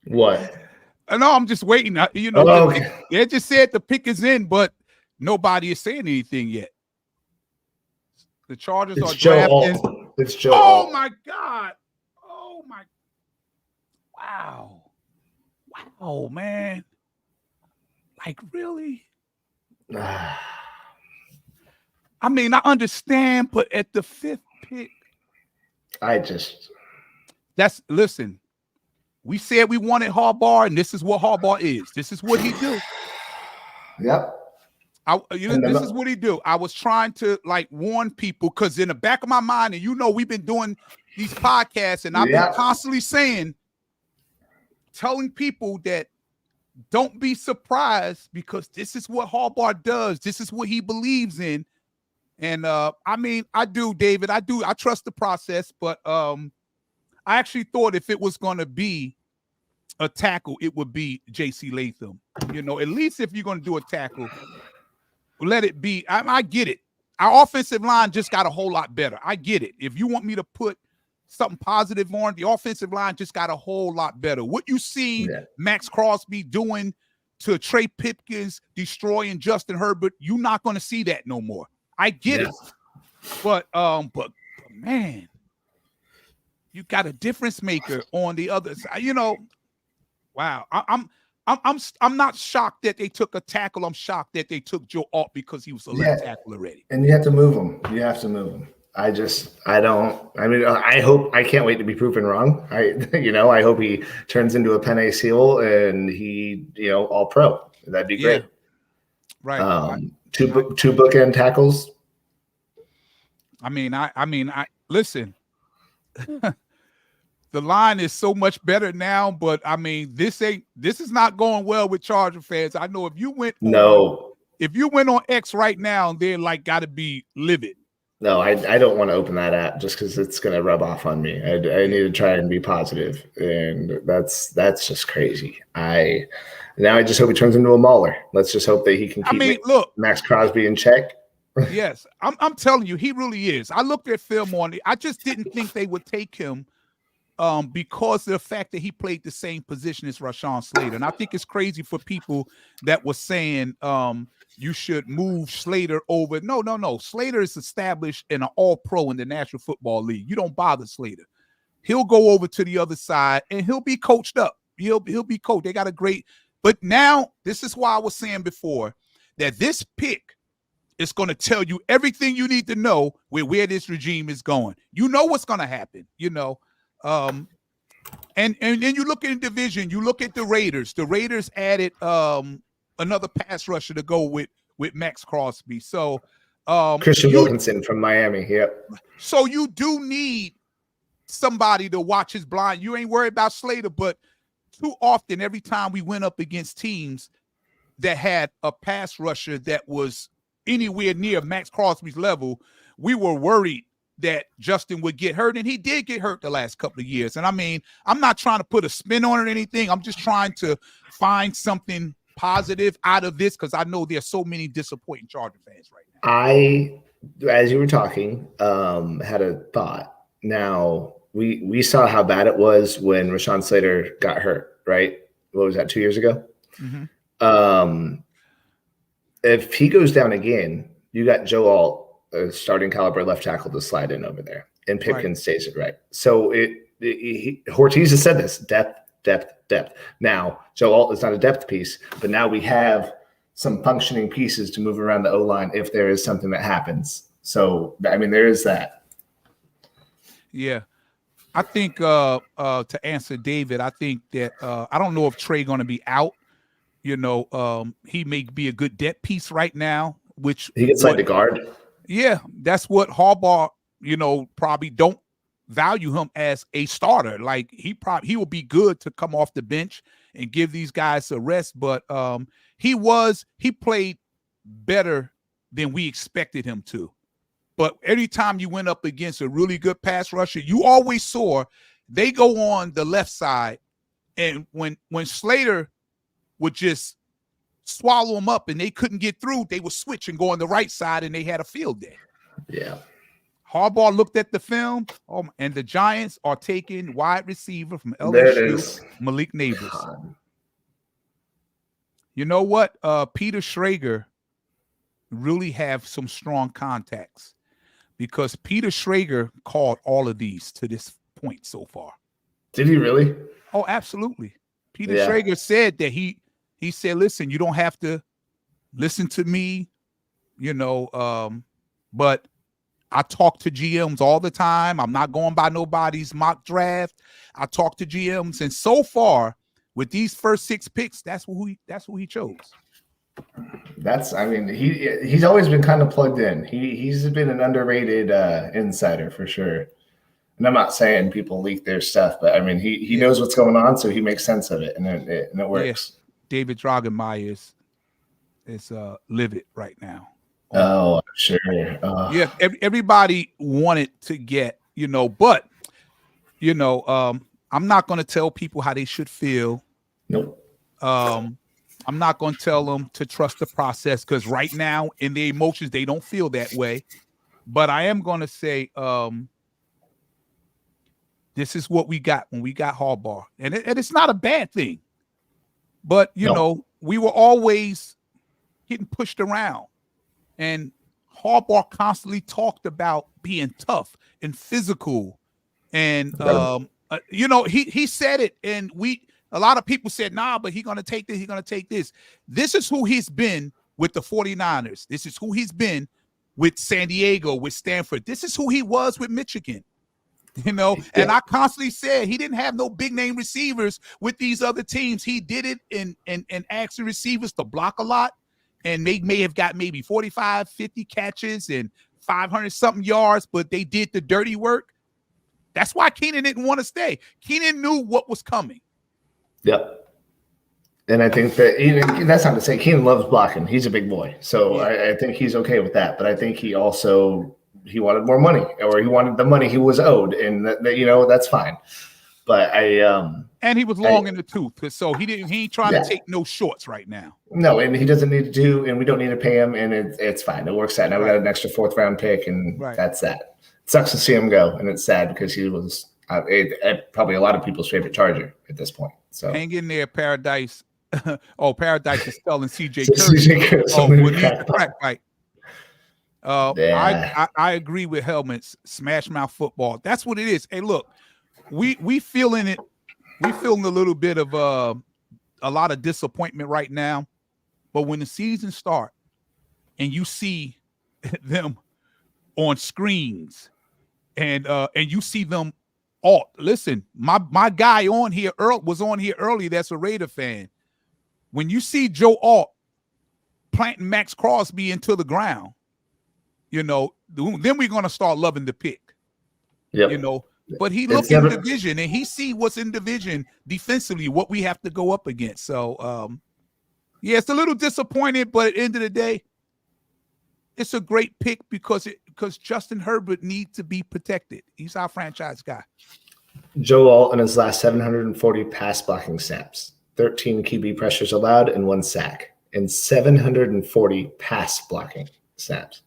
What? No, I'm just waiting. You know, they just said the pick is in, but nobody is saying anything yet. The Chargers are drafting. It's Joe. Oh my God! Oh my! Wow! Wow, man! Like, really? I mean, I understand, but at the 5th pick, listen. We said we wanted Harbaugh, and this is what Harbaugh is. This is what he do. Yep. This is what he do. I was trying to like warn people, because in the back of my mind, and you know, we've been doing these podcasts, and I've been constantly telling people that don't be surprised, because this is what Harbaugh does. This is what he believes in. And I mean, I do, David. I trust the process, but I actually thought if it was going to be a tackle, it would be J.C. Latham. You know, at least if you're going to do a tackle, let it be. I get it. Our offensive line just got a whole lot better. I get it. If you want me to put something positive on, the offensive line just got a whole lot better. What you see Max Crosby doing to Trey Pipkins, destroying Justin Herbert, you're not going to see that no more. I get it. But man, you got a difference maker on the other side. You know, wow. I'm not shocked that they took a tackle. I'm shocked that they took Joe Alt, because he was a left tackle already. And you have to move him. I can't wait to be proven wrong. I hope he turns into a Penei Sewell and he, all pro. That'd be great. Right. Two bookend tackles. I mean, listen. The line is so much better now, but I mean, this is not going well with Charger fans. I know if you went on X right now, they're like got to be livid. No, I don't want to open that app just because it's going to rub off on me. I need to try and be positive, and that's just crazy. I just hope he turns into a mauler. Let's just hope that he can keep Max Crosby in check. Yes, I'm telling you, he really is. I looked at film on it. I just didn't think they would take him because of the fact that he played the same position as Rashawn Slater. And I think it's crazy for people that were saying you should move Slater over. No. Slater is established in an all-pro in the National Football League. You don't bother Slater. He'll go over to the other side, and he'll be coached up. He'll be coached. They got a great – but now, this is why I was saying before that this pick is going to tell you everything you need to know where this regime is going. You know what's going to happen, And you look at the division, you look at the Raiders. The Raiders added another pass rusher to go with Max Crosby. So Christian Wilkinson from Miami. Yep. So you do need somebody to watch his blind. You ain't worried about Slater, but too often, every time we went up against teams that had a pass rusher that was anywhere near Max Crosby's level, we were worried that Justin would get hurt, and he did get hurt the last couple of years. And I mean, I'm not trying to put a spin on it or anything. I'm just trying to find something positive out of this, because I know there's so many disappointing Charger fans right now. I, as you were talking, had a thought. Now, we saw how bad it was when Rashawn Slater got hurt, right? What was that, 2 years ago? Mm-hmm. If he goes down again, you got Joe Alt, a starting caliber left tackle, to slide in over there, and Pipkins stays it right. So Ortiz has said this: depth. Now, Joe Alt is not a depth piece, but now we have some functioning pieces to move around the O-line if there is something that happens. So, I mean, there is that. Yeah. I think to answer David, I think that I don't know if Trey going to be out. He may be a good depth piece right now, which he gets like the guard. Yeah, that's what Harbaugh, probably don't value him as a starter. Like he will be good to come off the bench and give these guys a rest. But he played better than we expected him to. But every time you went up against a really good pass rusher, you always saw they go on the left side, and when Slater would just swallow them up and they couldn't get through, they would switch and go on the right side, and they had a field day. Yeah. Harbaugh looked at the film, and the Giants are taking wide receiver from LSU, Malik Neighbors. God. You know what? Peter Schrager really have some strong contacts, because Peter Schrager called all of these to this point so far. Did he really? Oh, absolutely. Peter Schrager said that he said, listen, you don't have to listen to me, but I talk to GMs all the time. I'm not going by nobody's mock draft. I talk to GMs, and so far with these first 6 picks, that's who he chose. He's always been kind of plugged in. He's been an underrated insider for sure. And I'm not saying people leak their stuff, but I mean he knows what's going on, so he makes sense of it, and it works. Yeah. David Drogemeyer is livid right now. Oh, sure. Yeah, everybody wanted to get, but I'm not going to tell people how they should feel. Nope. I'm not going to tell them to trust the process, because right now in their emotions, they don't feel that way. But I am going to say this is what we got when we got Harbaugh. And it's not a bad thing. But, we were always getting pushed around. And Harbaugh constantly talked about being tough and physical. And, he said it. And a lot of people said, nah, but he's going to take this. He's going to take this. This is who he's been with the 49ers. This is who he's been with San Diego, with Stanford. This is who he was with Michigan. And I constantly said he didn't have no big name receivers with these other teams. He did it and asked the receivers to block a lot. And they may have got maybe 45, 50 catches and 500 something yards, but they did the dirty work. That's why Keenan didn't want to stay. Keenan knew what was coming. Yep. And I think that that's not to say Keenan loves blocking. He's a big boy. So yeah. I think he's okay with that. But I think he wanted more money, or he wanted the money he was owed. And that's fine. But and he was long in the tooth, so he ain't trying to take no shorts right now. No, and he doesn't need to and we don't need to pay him, and it's fine. It works out. Now we got an extra 4th round pick, and that's that. It sucks to see him go, and it's sad because he was probably a lot of people's favorite Charger at this point. So hang in there, Paradise. Paradise is telling CJ Curry. We need the crack fight. I agree with Helmets. Smash mouth football. That's what it is. Hey, look. We feeling it. We feeling a little bit of a lot of disappointment right now. But when the season starts and you see them on screens and you see them all, listen, my guy on here was on here early. That's a Raider fan. When you see Joe Alt planting Max Crosby into the ground, then we're gonna start loving the pick. Yep. But he looked in division, and he see what's in division defensively, what we have to go up against. So, it's a little disappointed, but at the end of the day, it's a great pick because Justin Herbert needs to be protected. He's our franchise guy. Joe Alt in his last 740 pass blocking snaps, 13 QB pressures allowed, and 1 sack, and 740 pass blocking snaps.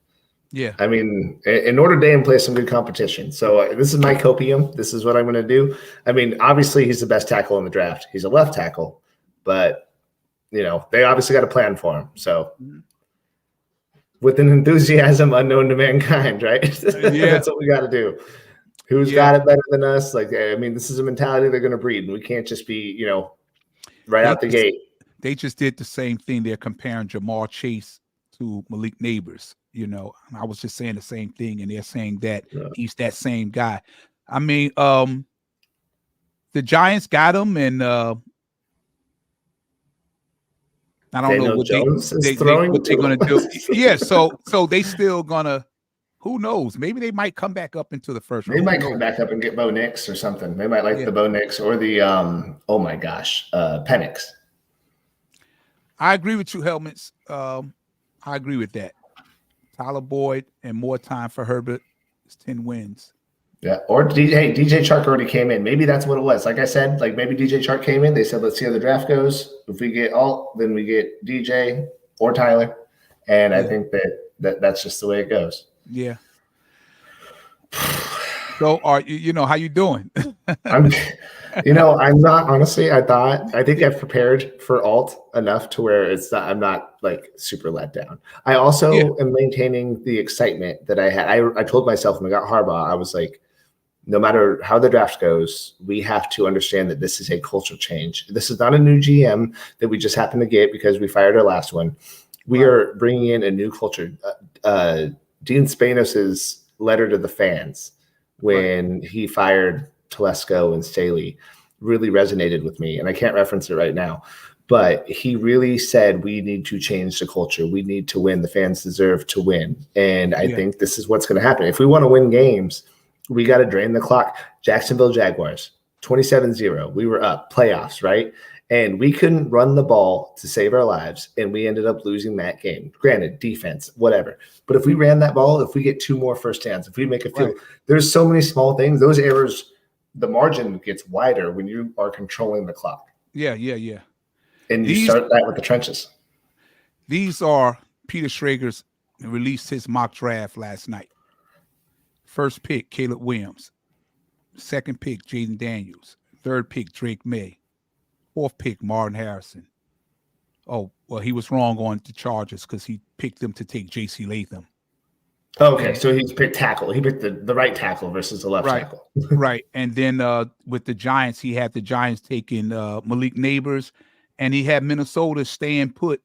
Yeah. I mean, in Notre Dame plays some good competition. So this is my copium. This is what I'm going to do. I mean, obviously he's the best tackle in the draft. He's a left tackle, but they obviously got a plan for him. So with an enthusiasm unknown to mankind, right? Yeah. That's what we got to do. Who's got it better than us? Like, I mean, this is a mentality they're going to breed, and we can't just be, right out the gate. They just did the same thing. They're comparing Jamar Chase to Malik Neighbors. And I was just saying the same thing, and they're saying that he's that same guy. I mean, the Giants got him, and I don't know what they're going to do. Yeah, so they still gonna Who knows? Maybe they might come back up into the first round. They might come back up and get Bo Nix or something. They might like the Bo Nix or the oh my gosh, Penix. I agree with you, Helmets. I agree with that. Tyler Boyd and more time for Herbert is 10 wins. Yeah, or DJ Chark already came in. Maybe that's what it was. Like I said, like maybe DJ Chark came in. They said, let's see how the draft goes. If we get Alt, then we get DJ or Tyler. And I think that's just the way it goes. Yeah. So are you know how you doing? I'm not honestly. I think I've prepared for Alt enough to where I'm not like super let down. I also am maintaining the excitement that I had. I told myself when I got Harbaugh, I was like, no matter how the draft goes, we have to understand that this is a culture change. This is not a new GM that we just happened to get because we fired our last one. We are bringing in a new culture. Dean Spanos's letter to the fans when he fired Telesco and Staley really resonated with me. And I can't reference it right now, but he really said, we need to change the culture. We need to win. The fans deserve to win. And I think this is what's going to happen. If we want to win games, we got to drain the clock. Jacksonville Jaguars, 27-0. We were up, playoffs, right? And we couldn't run the ball to save our lives, and we ended up losing that game. Granted, defense, whatever. But if we ran that ball, if we get 2 more first downs, if we make a field, there's so many small things. Those errors, the margin gets wider when you are controlling the clock. Yeah. And you start that with the trenches. These are Peter Schrager's released his mock draft last night. First pick, Caleb Williams. Second pick, Jaden Daniels. Third pick, Drake May. Fourth pick, Martin Harrison. Oh, well, he was wrong on the Chargers because he picked them to take J.C. Latham. Okay, so he picked tackle. He picked the right tackle versus the left tackle. Right. And then with the Giants, he had the Giants taking Malik Neighbors, and he had Minnesota staying put.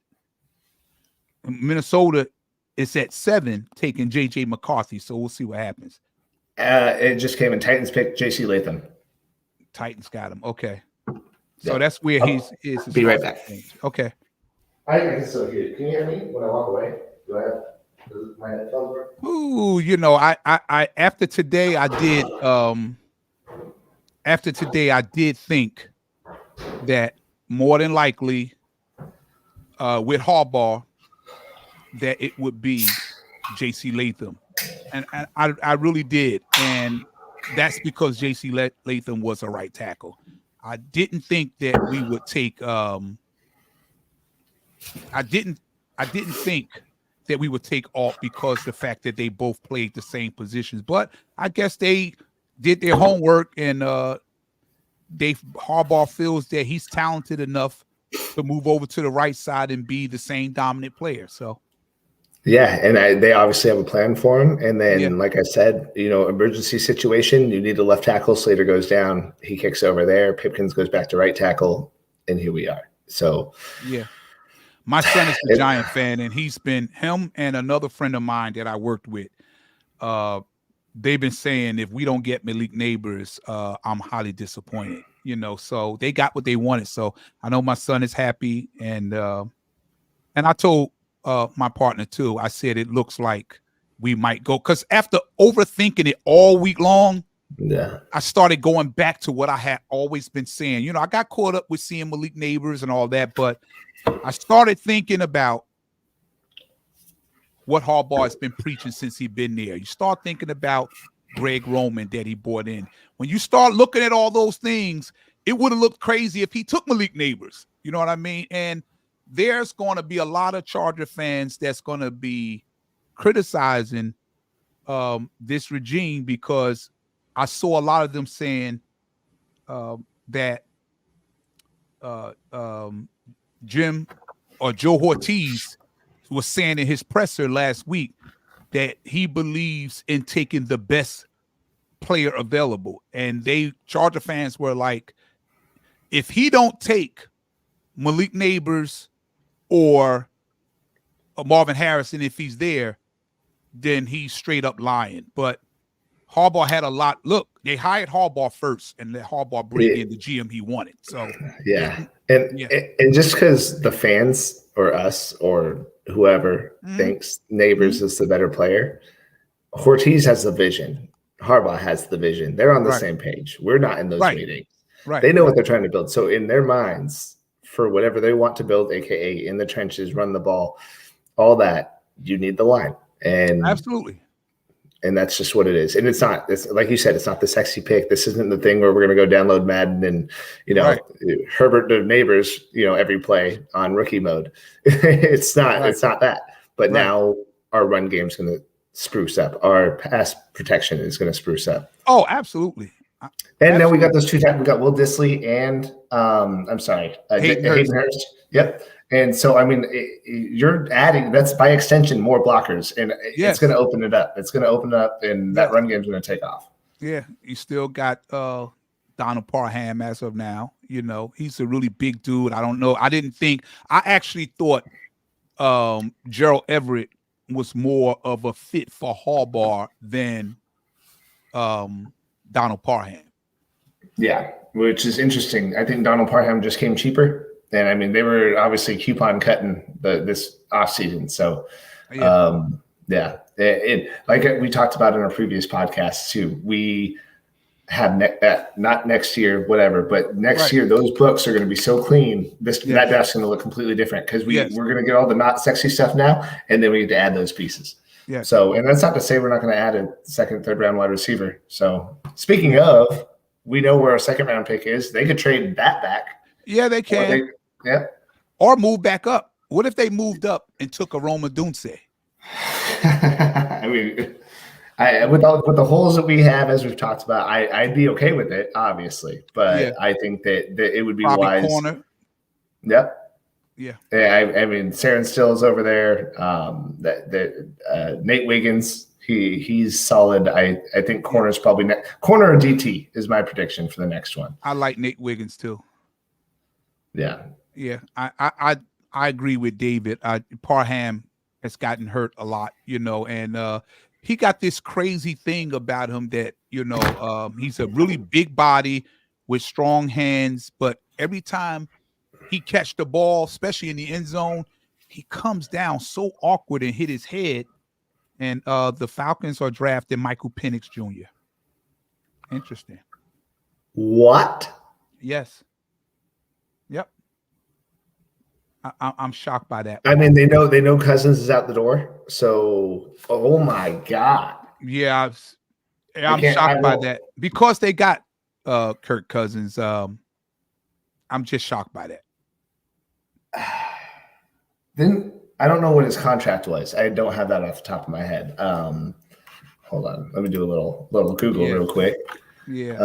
Minnesota is at 7, taking J.J. McCarthy, so we'll see what happens. It just came in. Titans picked J.C. Latham. Titans got him. Okay. So that's where he is. Be right back. Okay. I can still hear you. Can you hear me when I walk away? Do I have my headphones work? Ooh, I after today I did think that more than likely with Harbaugh that it would be J.C. Latham. And I really did. And that's because J.C. Latham was a right tackle. I didn't think that we would take I didn't think that we would take Alt because the fact that they both played the same positions. But I guess they did their homework, and Harbaugh feels that he's talented enough to move over to the right side and be the same dominant player. So yeah, and they obviously have a plan for him. And then, like I said, emergency situation, you need a left tackle. Slater goes down. He kicks over there. Pipkins goes back to right tackle, and here we are. So, yeah. My son is a Giant fan, and him and another friend of mine that I worked with, they've been saying if we don't get Malik Neighbors, I'm highly disappointed. So they got what they wanted. So I know my son is happy, and I told my partner too. I said it looks like we might go, because after overthinking it all week long, I started going back to what I had always been saying. I got caught up with seeing Malik Neighbors and all that, but I started thinking about what Harbaugh has been preaching since he's been there. You start thinking about Greg Roman that he brought in. When you start looking at all those things, it would have looked crazy if he took Malik Neighbors. You know what I mean? And there's going to be a lot of Charger fans that's going to be criticizing this regime, because I saw a lot of them saying that Jim or Joe Ortiz was saying in his presser last week that he believes in taking the best player available. And Charger fans were like, if he don't take Malik Neighbors or Marvin Harrison, if he's there, then he's straight up lying. But Harbaugh had a lot. Look, they hired Harbaugh first, and let Harbaugh bring in the GM he wanted. So and just because the fans or us or whoever thinks Neighbors is the better player, Ortiz has the vision. Harbaugh has the vision. They're on the Right. same page. We're not in those Right. meetings. Right. They know what they're trying to build. So in their minds, for whatever they want to build, aka in the trenches, run the ball, all that, you need the line. And Absolutely. And that's just what it is. And it's not, it's like you said, it's not the sexy pick. This isn't the thing where we're going to go download Madden and, Right. Herbert the neighbors, every play on rookie mode. It's not, Right. it's not that. But Right. now our run game's going to spruce up. Our pass protection is going to spruce up. Oh, absolutely. And then we got those two times. We got Will Dissly and Hayden Hurst. Yep. And so, I mean, you're adding, that's by extension, more blockers, and it's going to open it up. It's going to open up, and that run game's going to take off. Yeah. You still got Donald Parham as of now. He's a really big dude. I don't know. I actually thought Gerald Everett was more of a fit for Harbaugh than Donald Parham. Yeah, which is interesting. I think Donald Parham just came cheaper. And I mean, they were obviously coupon cutting this offseason. So, like we talked about in our previous podcast too, we have not next year, whatever, but next year, those books are going to be so clean. That draft's going to look completely different because we're going to get all the not sexy stuff now, and then we need to add those pieces. Yeah. So, and that's not to say we're not going to add a second, third round wide receiver. So, speaking of, we know where our second round pick is. They could trade that back. Yeah, they can. Or move back up. What if they moved up and took a Roma Dunce? I mean, with the holes that we have, as we've talked about, I'd be okay with it, obviously. But I think that it would be probably wise. Corner. Yep. Yeah. I mean, Saren Still's over there. Nate Wiggins, he's solid. I think corner's probably corner or DT is my prediction for the next one. I like Nate Wiggins too. Yeah. Yeah, I agree with David. Parham has gotten hurt a lot, and he got this crazy thing about him that, he's a really big body with strong hands, but every time he catch the ball, especially in the end zone, he comes down so awkward and hit his head. And the Falcons are drafting Michael Penix Jr. Interesting. What? Yes. Yep. I'm shocked by that. I mean, they know Cousins is out the door. So, oh my God. Yeah, I'm shocked by that because they got Kirk Cousins. I'm just shocked by that. Then I don't know what his contract was. I don't have that off the top of my head. Hold on, let me do a little Google real quick. Yeah.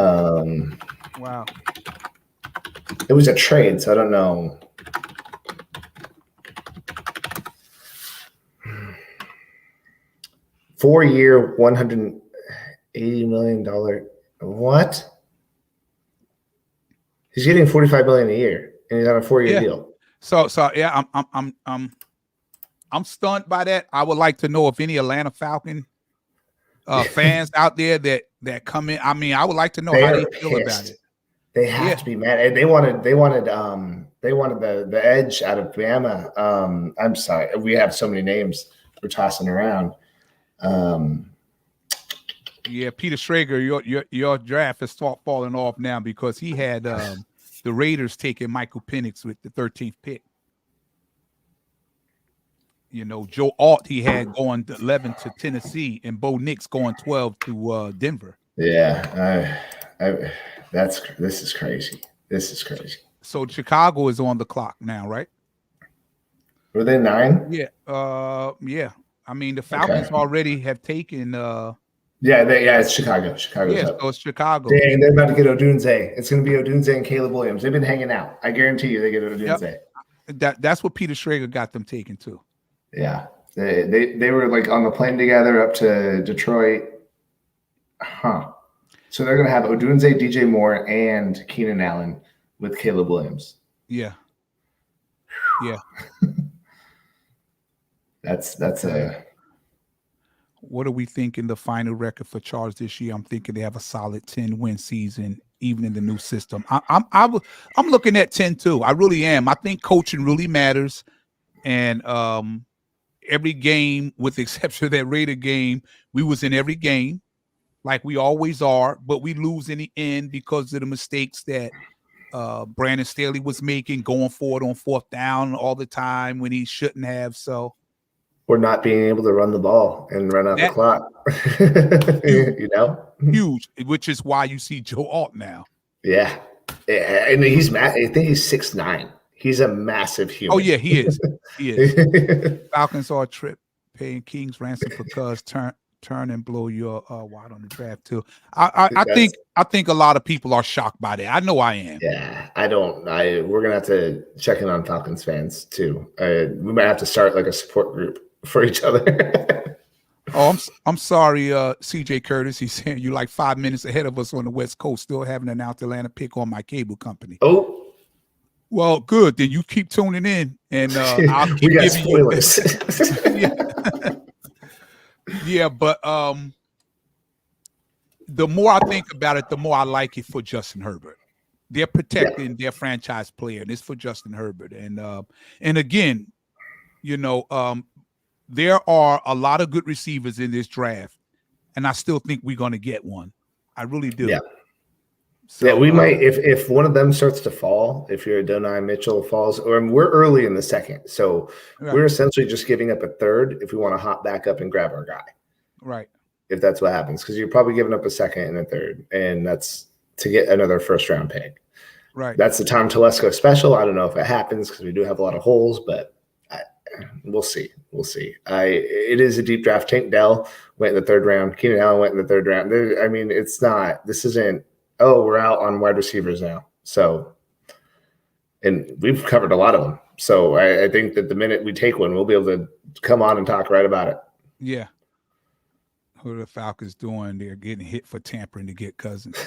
Wow. It was a trade, so I don't know. Four-year, $180 million. What? He's getting $45 million a year, and he's on a 4-year deal. So yeah, I'm stunned by that. I would like to know if any Atlanta Falcon fans out there that come in. I mean, I would like to know how they feel about it. They have to be mad. And they wanted the edge out of Bama. I'm sorry, we have so many names we're tossing around. Yeah, Peter Schrager, your draft is falling off now because he had the Raiders taking Michael Penix with the 13th pick. Joe Alt he had going 11 to Tennessee, and Bo Nix going 12 to Denver. Yeah, this is crazy. This is crazy. So Chicago is on the clock now, right? Were they 9? Yeah. Yeah. I mean, the Falcons already have taken. It's Chicago. Chicago's up. So it's Chicago. Dang, they're about to get Odunze. It's going to be Odunze and Caleb Williams. They've been hanging out. I guarantee you, they get Odunze. Yep. That's what Peter Schrager got them taken too. Yeah, they were like on the plane together up to Detroit. So they're going to have Odunze, DJ Moore, and Keenan Allen with Caleb Williams. Yeah. Yeah. That's a. What are we thinking the final record for Charge this year? I'm thinking they have a solid 10-win season, even in the new system. I'm looking at 10 too. I really am. I think coaching really matters, and every game, with the exception of that Raider game, we was in every game, like we always are, but we lose in the end because of the mistakes that Brandon Staley was making, going forward on fourth down all the time when he shouldn't have. So we're not being able to run the ball and run out the clock. Huge, which is why you see Joe Alt now. Yeah. And he's I think he's 6'9". He's a massive human. Oh yeah, he is. He is. Falcons are a trip, paying Kings ransom for cuz turn and blow your wide on the draft too. I think a lot of people are shocked by that. I know I am. Yeah, we're gonna have to check in on Falcons fans too. We might have to start like a support group for each other. I'm sorry, CJ Curtis. He's saying you're like 5 minutes ahead of us on the West Coast, still haven't announced Atlanta pick on my cable company. Oh. Well, good. Then you keep tuning in, and I'll keep we got giving spoilers. Yeah, but the more I think about it, the more I like it for Justin Herbert. They're protecting their franchise player, and it's for Justin Herbert. And again, there are a lot of good receivers in this draft, and I still think we're going to get one. I really do. Yeah. So, we might if one of them starts to fall, if your Adonai Mitchell falls, or we're early in the second, so we're essentially just giving up a third if we want to hop back up and grab our guy. Right. If that's what happens, because you're probably giving up a second and a third, and that's to get another first-round pick. Right. That's the Tom Telesco special. I don't know if it happens because we do have a lot of holes, but we'll see. We'll see. It is a deep draft. Tank Dell went in the third round. Keenan Allen went in the third round. It's not. This isn't. Oh, we're out on wide receivers now. So, and we've covered a lot of them. So I think that the minute we take one, we'll be able to come on and talk right about it. Yeah. What are the Falcons doing? They're getting hit for tampering to get Cousins.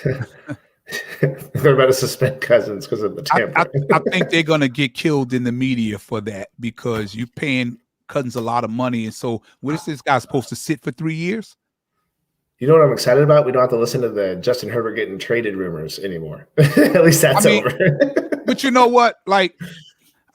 They're about to suspend Cousins because of the tampering. I think they're going to get killed in the media for that because you're paying Cousins a lot of money. And so what is this guy supposed to sit for 3 years? You know what I'm excited about? We don't have to listen to the Justin Herbert getting traded rumors anymore. At least that's over. But you know what? Like,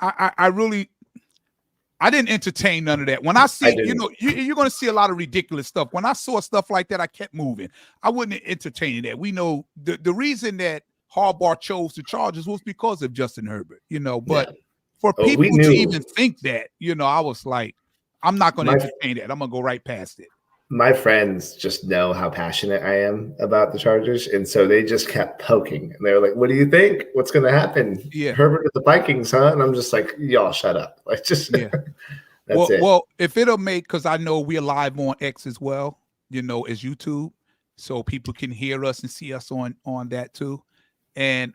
I didn't entertain none of that. When I see, you're going to see a lot of ridiculous stuff. When I saw stuff like that, I kept moving. I wasn't entertaining that. We know the reason that Harbaugh chose the Chargers was because of Justin Herbert, but for people to even think that, I was like, I'm not going to entertain that. I'm going to go right past it. My friends just know how passionate I am about the Chargers, and so they just kept poking. And they were like, "What do you think? What's going to happen? Yeah, Herbert with the Vikings, huh?" And I'm just like, "Y'all shut up!" Like, just that's it. Well, if it'll make, because I know we're live on X as well, as YouTube, so people can hear us and see us on that too, and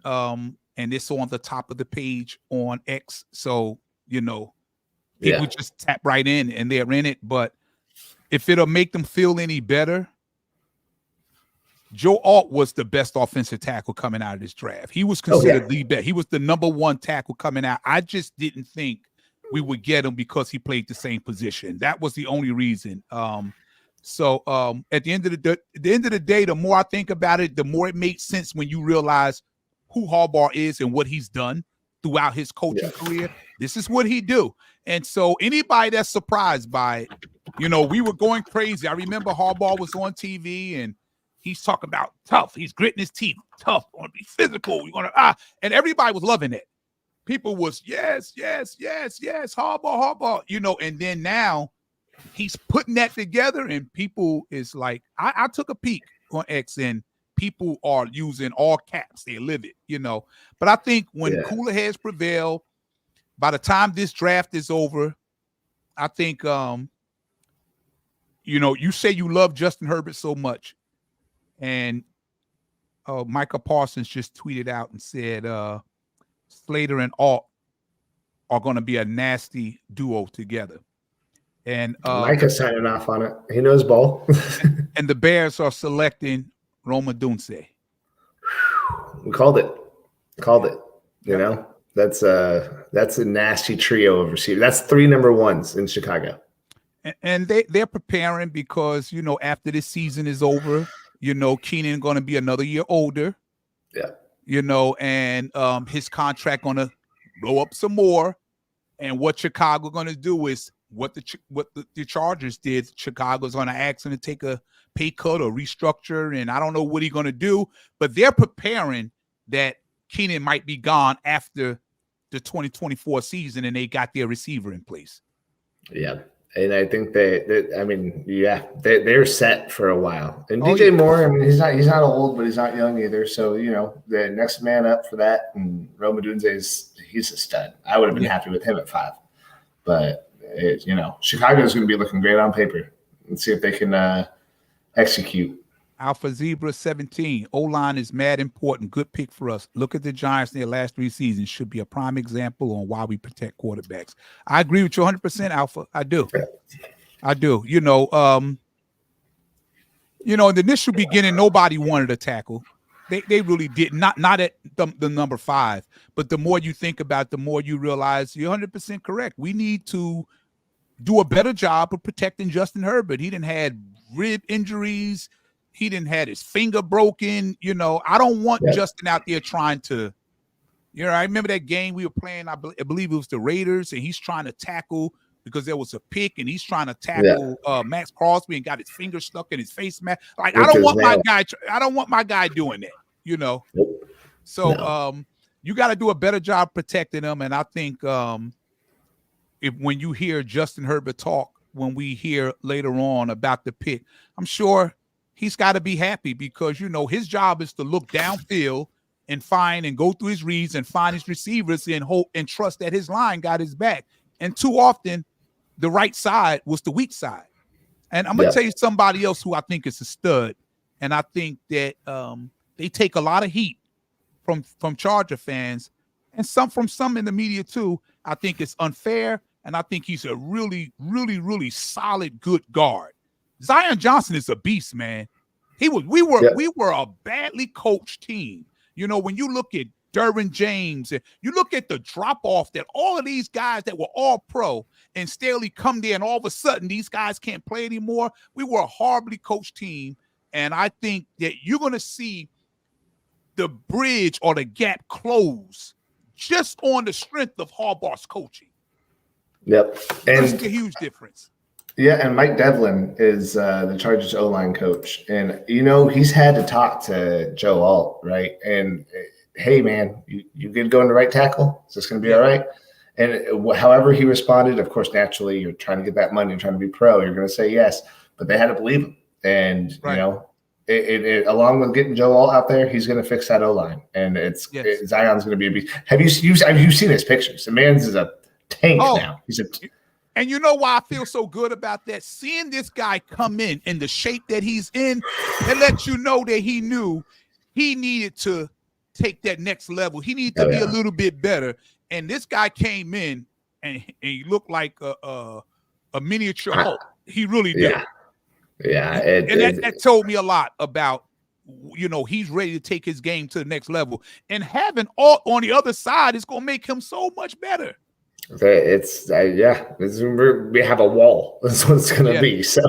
it's on the top of the page on X, so people just tap right in and they're in it, but. If it'll make them feel any better, Joe Alt was the best offensive tackle coming out of this draft. He was considered the best. He was the number one tackle coming out. I just didn't think we would get him because he played the same position. That was the only reason. So at the end of the day, the more I think about it, the more it makes sense when you realize who Harbaugh is and what he's done throughout his coaching career. This is what he do. And so anybody that's surprised by it, we were going crazy. I remember Harbaugh was on TV and he's talking about tough. He's gritting his teeth. Tough. Going to be physical. We're going to and everybody was loving it. People was yes, Harbaugh. And then now he's putting that together and people is like, I took a peek on X and people are using all caps. They live it, But I think when cooler heads prevail, by the time this draft is over, I think, you say you love Justin Herbert so much. And Micah Parsons just tweeted out and said Slater and Alt are going to be a nasty duo together. And Micah's signing off on it. He knows ball. and the Bears are selecting Roma Dunce. We called it. That's a nasty trio of receivers. That's 3 number ones in Chicago. And they're preparing because, after this season is over, Keenan going to be another year older. Yeah. And his contract going to blow up some more. And what Chicago going to do is what the Chargers did. Chicago's going to ask him to take a pay cut or restructure, and I don't know what he's going to do, but they're preparing that Keenan might be gone after the 2024 season, and they got their receiver in place. Yeah. And I think they're set for a while. And DJ Moore, I mean, he's not old, but he's not young either. So, the next man up for that, and Rome Odunze he's a stud. I would have been happy with him at 5. But, Chicago is going to be looking great on paper. Let's see if they can execute. Alpha Zebra 17. O-line is mad important. Good pick for us. Look at the Giants in their last 3 seasons. Should be a prime example on why we protect quarterbacks. I agree with you 100%, Alpha. I do. In the initial beginning, nobody wanted a tackle. They really did. Not at the number 5. But the more you think about it, the more you realize you're 100% correct. We need to do a better job of protecting Justin Herbert. He didn't had rib injuries. He didn't had his finger broken. I don't want Justin out there trying to, I remember that game we were playing, I believe it was the Raiders, and he's trying to tackle because there was a pick, and he's trying to tackle Max Crosby and got his finger stuck in his face mask. Like, I don't want my guy doing that, So you got to do a better job protecting him. And I think when you hear Justin Herbert talk, when we hear later on about the pick, I'm sure he's got to be happy because, his job is to look downfield and find and go through his reads and find his receivers and hope and trust that his line got his back. And too often, the right side was the weak side. And I'm going to tell you somebody else who I think is a stud. And I think that they take a lot of heat from Charger fans and some in the media too. I think it's unfair. And I think he's a really, really, really solid, good guard. Zion Johnson is a beast, man. We were a badly coached team. When you look at Derwin James, and you look at the drop-off that all of these guys that were all pro and Staley come there and all of a sudden these guys can't play anymore. We were a horribly coached team. And I think that you're going to see the bridge or the gap close just on the strength of Harbaugh's coaching. Yep. And that's a huge difference. Yeah, and Mike Devlin is the Chargers O-line coach. And, he's had to talk to Joe Alt, right? And, hey, man, you good going to right tackle? Is this going to be all right? And however he responded, of course, naturally, you're trying to get that money, you're trying to be pro, you're going to say yes. But they had to believe him. And, it along with getting Joe Alt out there, he's going to fix that O-line. And Zion's going to be a beast. Have you seen his pictures? The man's is a tank now. He's a And you know why I feel so good about that? Seeing this guy come in the shape that he's in, it lets you know that he knew he needed to take that next level. He needed to be a little bit better. And this guy came in and he looked like a miniature Hulk. He really did. Yeah. That told me a lot about, he's ready to take his game to the next level. And having Alt on the other side is going to make him so much better. We have a wall. That's what it's going to be. So,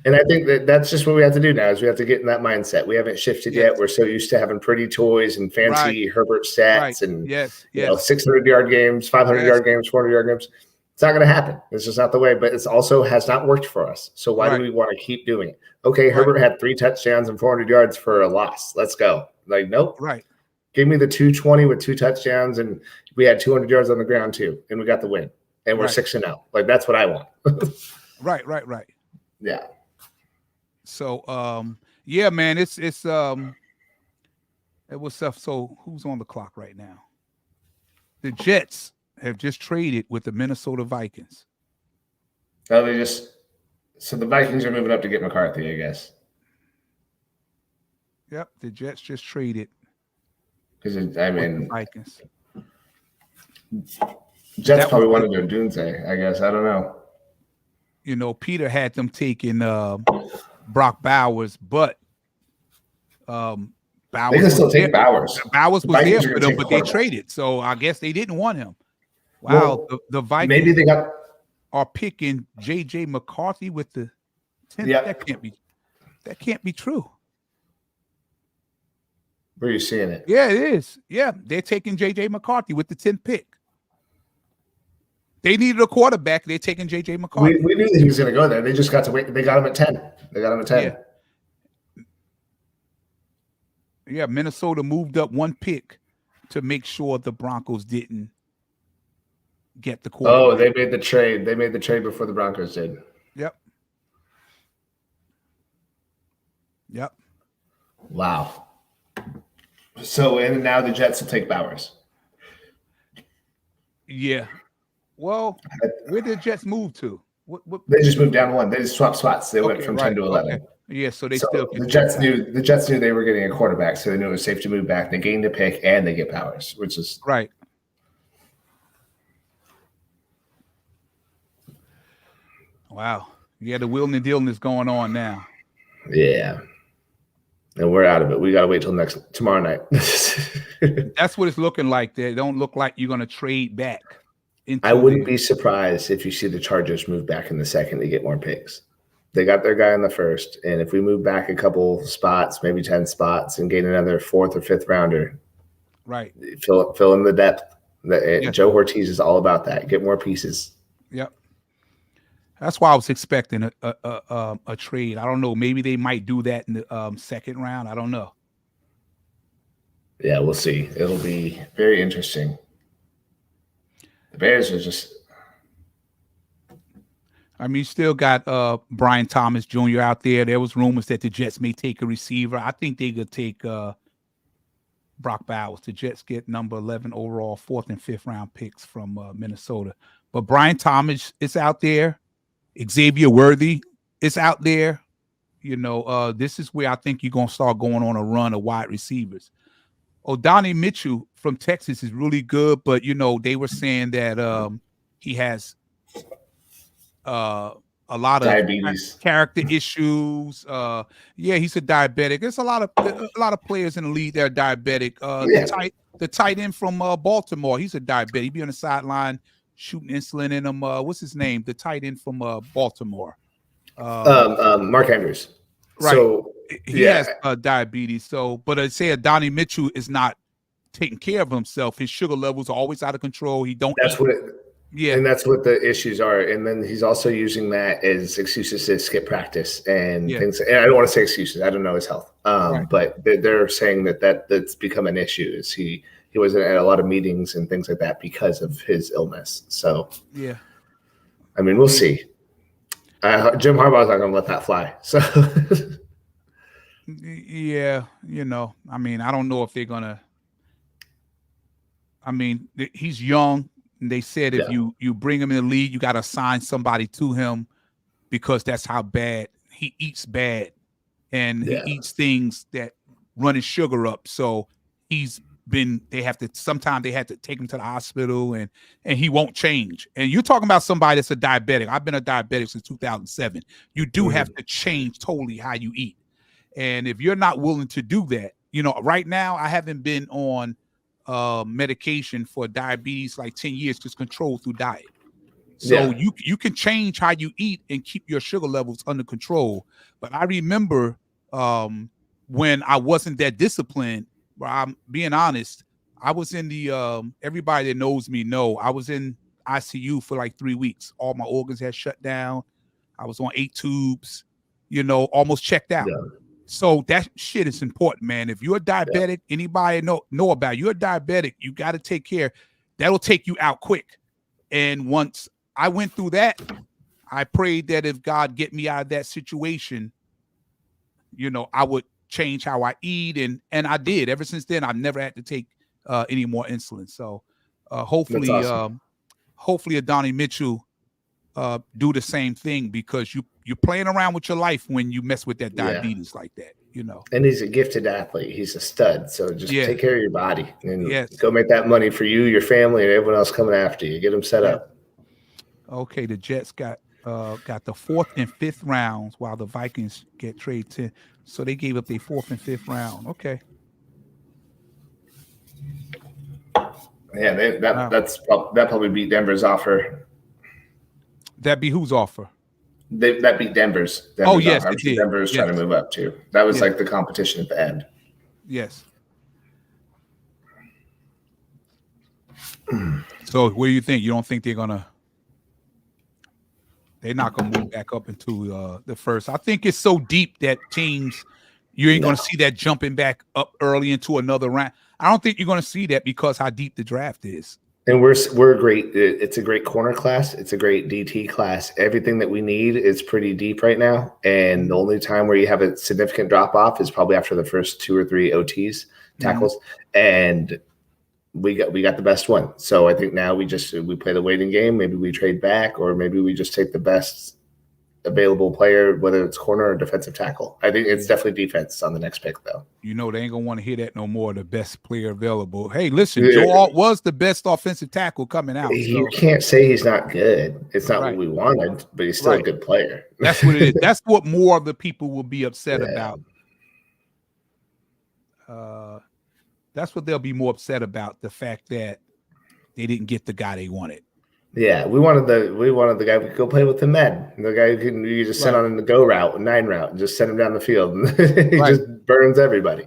and I think that's just what we have to do now is we have to get in that mindset. We haven't shifted yet. We're so used to having pretty toys and fancy Herbert stats and 600-yard games, 500-yard games, 400-yard games. It's not going to happen. It's just not the way. But it also has not worked for us. So why do we want to keep doing it? Okay, Herbert had 3 touchdowns and 400 yards for a loss. Let's go. Like, nope. Right. Give me the 220 with 2 touchdowns, and we had 200 yards on the ground too, and we got the win, and we're 6-0. Like, that's what I want. Right. Yeah. So, man, it was tough. So, who's on the clock right now? The Jets have just traded with the Minnesota Vikings. So the Vikings are moving up to get McCarthy, I guess. Yep, the Jets just traded. Vikings. Jets probably wanted their Dunze, I guess. I don't know. Peter had them taking Brock Bowers, but Bowers. They can still take Bowers. Bowers was there for them, but they traded. So I guess they didn't want him. Wow, well, the Vikings maybe are picking J.J. McCarthy with the 10th. Yeah. That can't be true. Where are you seeing it? Yeah, it is. Yeah, they're taking J.J. McCarthy with the 10th pick. they needed a quarterback. They're taking J.J. McCarthy. We knew that he was going to go there. They just got to wait. They got him at 10. They got him at 10. Yeah, Minnesota moved up one pick to make sure the Broncos didn't get the quarterback. Oh, they made the trade. They made the trade before the Broncos did. Yep. Wow. So, and now the Jets will take Bowers. Yeah. Well, where did the Jets move to? What? They just moved down one. They just swapped spots. They went from 10 to 11. Okay. Yeah, so they still the Jets knew they were getting a quarterback, so they knew it was safe to move back. They gained a pick and they get Powers, which is right. Wow. Yeah, the wheeling and dealing is going on now. Yeah. And we're out of it. We got to wait till tomorrow night. That's what it's looking like. They don't look like you're going to trade back. I wouldn't be surprised if you see the Chargers move back in the second to get more picks. They got their guy in the first, and if we move back a couple spots, maybe 10 spots, and gain another 4th or 5th rounder, right? Fill in the depth. Joe Ortiz is all about that. Get more pieces. Yep. That's why I was expecting a trade. I don't know. Maybe they might do that in the second round. I don't know. Yeah, we'll see. It'll be very interesting. The Bears are just. I mean, you still got Brian Thomas Jr. out there. There was rumors that the Jets may take a receiver. I think they could take Brock Bowers. The Jets get number 11 overall, 4th and 5th round picks from Minnesota. But Brian Thomas is out there. Xavier Worthy is out there. You know, this is where I think you're going to start going on a run of wide receivers. O'Donnell Mitchell from Texas is really good, but, you know, they were saying that he has a lot of diabetes, character issues. Yeah, he's a diabetic. There's a lot of players in the league that are diabetic. The tight end from Baltimore, he's a diabetic. He be on the sideline shooting insulin in him. What's his name? The tight end from Baltimore. Mark Andrews. Right. So he has diabetes. So, but I say Donnie Mitchell is not taking care of himself. His sugar levels are always out of control. He don't. That's what. And that's what the issues are. And then he's also using that as excuses to skip practice and things. And I don't want to say excuses. I don't know his health. But they're saying that's become an issue. Is he wasn't at a lot of meetings and things like that because of his illness. So yeah, I mean, we'll see. Jim Harbaugh's not going to let that fly. So yeah, you know, I mean, I don't know if they're gonna. I mean, he's young. And they said if you bring him in the league, you got to assign somebody to him because that's how bad he eats bad, and he eats things that run his sugar up. So sometimes they had to take him to the hospital, and he won't change. And you're talking about somebody that's a diabetic. I've been a diabetic since 2007. You do have to change totally how you eat. And if you're not willing to do that, you know, right now I haven't been on medication for diabetes like 10 years, just controlled through diet. So you can change how you eat and keep your sugar levels under control. But I remember when I wasn't that disciplined, but I'm being honest, I was in the everybody that knows me I was in ICU for like 3 weeks. All my organs had shut down. I was on 8 tubes, you know, almost checked out. So that shit is important, man. If you're diabetic, anybody know about it, you're diabetic, you got to take care. That'll take you out quick. And once I went through that, I prayed that if God get me out of that situation, you know, I would change how I eat. And I did. Ever since then, I've never had to take any more insulin. So hopefully, awesome. Hopefully Adonai Mitchell do the same thing, because you're playing around with your life when you mess with that diabetes like that, you know. And he's a gifted athlete. He's a stud. So just take care of your body and go make that money for you, your family, and everyone else coming after you. Get them set up. Okay, the Jets got the 4th and 5th rounds, while the Vikings get trade 10. So they gave up their 4th and 5th round. Okay. Yeah, that probably beat Denver's offer. That be whose offer? That beat Denver's. Oh, yes, I'm sure Denver's trying to move up too. That was like the competition at the end. Yes. So what do you think? You don't think they're gonna They're not going to move back up into the first. I think it's so deep that teams, you ain't going to see that jumping back up early into another round. I don't think you're going to see that because how deep the draft is. And we're great. It's a great corner class. It's a great DT class. Everything that we need is pretty deep right now. And the only time where you have a significant drop off is probably after the first 2 or 3 OTs tackles. And we got the best one. So I think now we play the waiting game. Maybe we trade back, or maybe we just take the best available player, whether it's corner or defensive tackle. I think it's definitely defense on the next pick, though. You know, they ain't gonna want to hear that no more. The best player available. Hey, listen, Joe Alt was the best offensive tackle coming out. You can't say he's not good. It's not what we wanted, but he's still a good player. That's what it is. That's what more of the people will be upset about. That's what they'll be more upset about, the fact that they didn't get the guy they wanted. Yeah, we wanted the guy who could go play with the men. The guy who you just send on in the go route, 9 route, and just send him down the field. And he just burns everybody.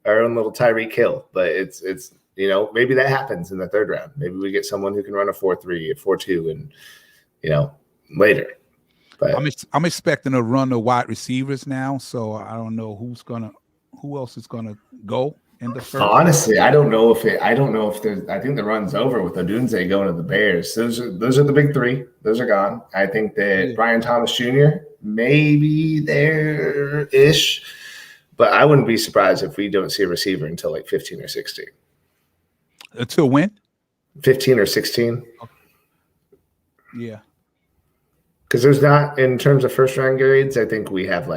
Our own little Tyreek Hill. But it's maybe that happens in the 3rd round. Maybe we get someone who can run a 4-3, a 4-2, and later. But I'm expecting to run the wide receivers now, so I don't know who else is gonna go. Honestly, I don't know if there's. I think the run's over with Odunze going to the Bears. Those are the big 3. Those are gone. I think that Brian Thomas Jr. maybe there-ish, but I wouldn't be surprised if we don't see a receiver until like 15 or 16. Until when? 15 or 16. Yeah. Because there's not, in terms of first round grades, I think we have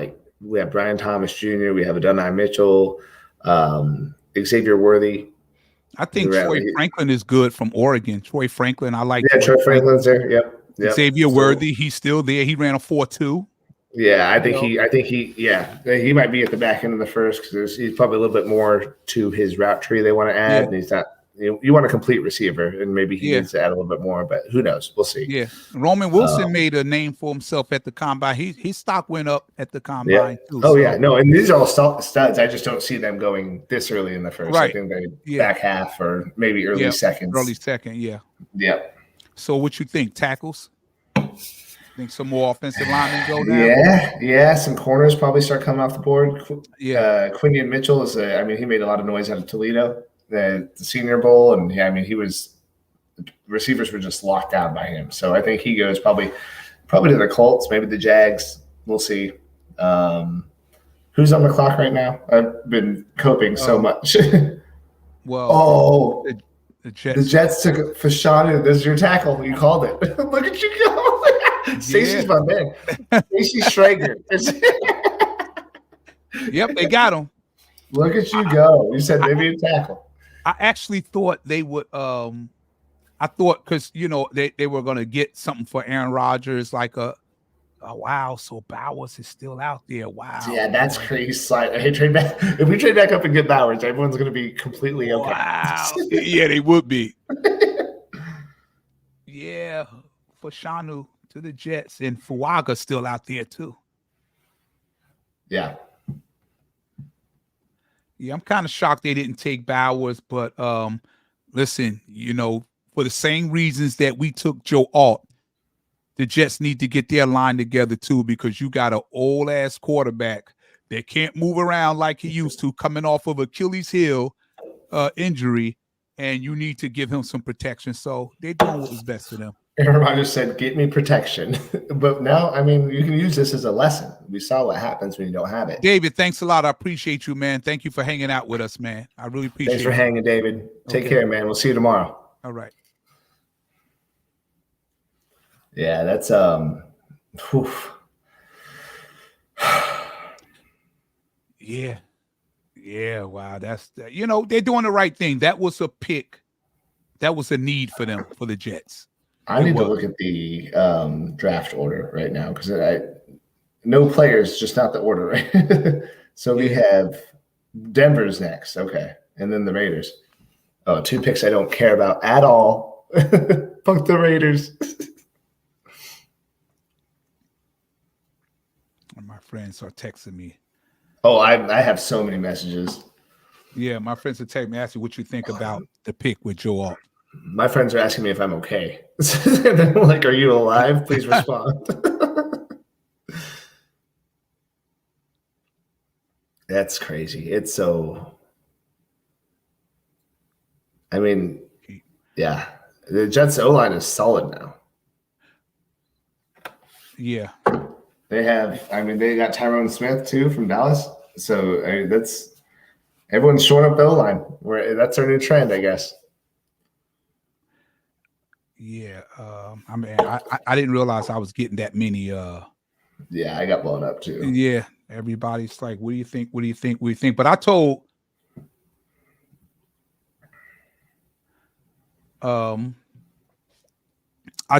Brian Thomas Jr., we have Adonai Mitchell, Xavier Worthy. I think Troy Franklin is good from Oregon. Troy Franklin, I like. Yeah, Troy Franklin's there. Yep. Xavier Worthy, he's still there. He ran a 4.2. Yeah, I think he might be at the back end of the first because he's probably a little bit more to his route tree they want to add, and he's not. You want a complete receiver, and maybe he needs to add a little bit more, but who knows? We'll see. Yeah, Roman Wilson made a name for himself at the combine. His stock went up at the combine too. Oh yeah, no, and these are all studs. I just don't see them going this early in the first. Right. I think they back half or maybe early seconds. Early second, yeah. Yep. So what you think? Tackles? Think some more offensive linemen go now? Yeah. Some corners probably start coming off the board. Yeah. Quinion Mitchell is he made a lot of noise out of Toledo. The Senior Bowl, and receivers were just locked down by him. So I think he goes probably to the Colts, maybe the Jags. We'll see. Who's on the clock right now? I've been coping so much. The Jets. The Jets took it for Fashanu. This is your tackle. You called it. Look at you go. Stacey's my man. Stacey Schrager. Yep, they got him. Look at you go. You said maybe a tackle. I actually thought they would. I thought because they were going to get something for Aaron Rodgers, like wow. So Bowers is still out there. Wow. Yeah, that's crazy. Hey, trade back. If we trade back up and get Bowers, everyone's going to be completely okay. Wow. Yeah, they would be. Yeah, for Shanu to the Jets, and Fuaga's still out there too. Yeah. Yeah, I'm kind of shocked they didn't take Bowers, but listen, for the same reasons that we took Joe Alt, the Jets need to get their line together too, because you got an old ass quarterback that can't move around like he used to, coming off of Achilles heel injury, and you need to give him some protection. So they're doing what was best for them. Aaron Rodgers said, "Get me protection." But now, you can use this as a lesson. We saw what happens when you don't have it. David, thanks a lot. I appreciate you, man. Thank you for hanging out with us, man. I really appreciate it. Thanks for hanging, David. Take care, man. We'll see you tomorrow. All right. Yeah, that's Yeah, wow. That's they're doing the right thing. That was a pick. That was a need for them, for the Jets. I need to look at the draft order right now because no players, just not the order, right? So we have Denver's next, okay, and then the Raiders. Oh, 2 picks I don't care about at all. Fuck the Raiders. My friends are texting me. Oh, I have so many messages. Yeah, my friends are texting me, asking what you think about the pick with Joe Alt. My friends are asking me if I'm okay. Like, are you alive? Please respond. That's crazy. It's so. I mean, yeah, the Jets O-line is solid now. Yeah. They have. I mean, they got Tyrone Smith too from Dallas. So I mean, that's everyone's showing up the O-line. That's our new trend, I guess. Yeah. I mean, I didn't realize I was getting that many. Yeah, I got blown up too. Yeah. Everybody's like, "What do you think? What do you think? What do you think?" But I told. I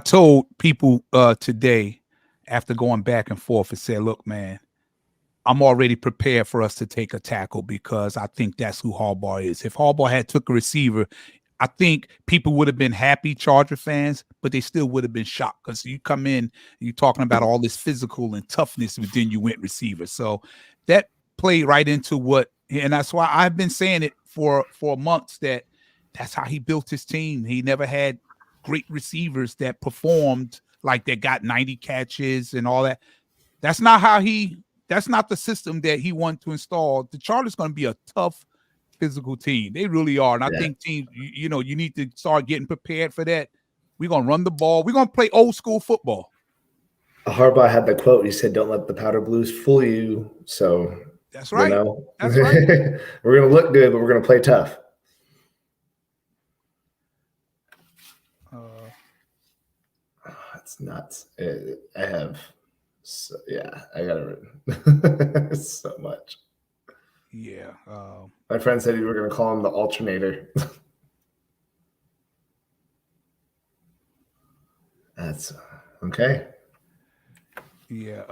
told people today, after going back and forth, and said, "Look, man, I'm already prepared for us to take a tackle because I think that's who Harbaugh is. If Harbaugh had took a receiver, I think people would have been happy, Charger fans, but they still would have been shocked because you come in, you're talking about all this physical and toughness, but then you went receiver. So that played right into what, and that's why I've been saying it for months that that's how he built his team. He never had great receivers that performed like that got 90 catches and all that. That's not how that's not the system that he wanted to install. The Chargers going to be a tough physical team. They really are. And I think teams, you need to start getting prepared for that. We're going to run the ball. We're going to play old school football. Harbaugh had the quote. He said, "Don't let the powder blues fool you." So that's right. That's right. We're going to look good, but we're going to play tough. It's nuts. I have, I got it written. So much. Yeah. My friend said you were going to call him the alternator. That's okay. Yeah.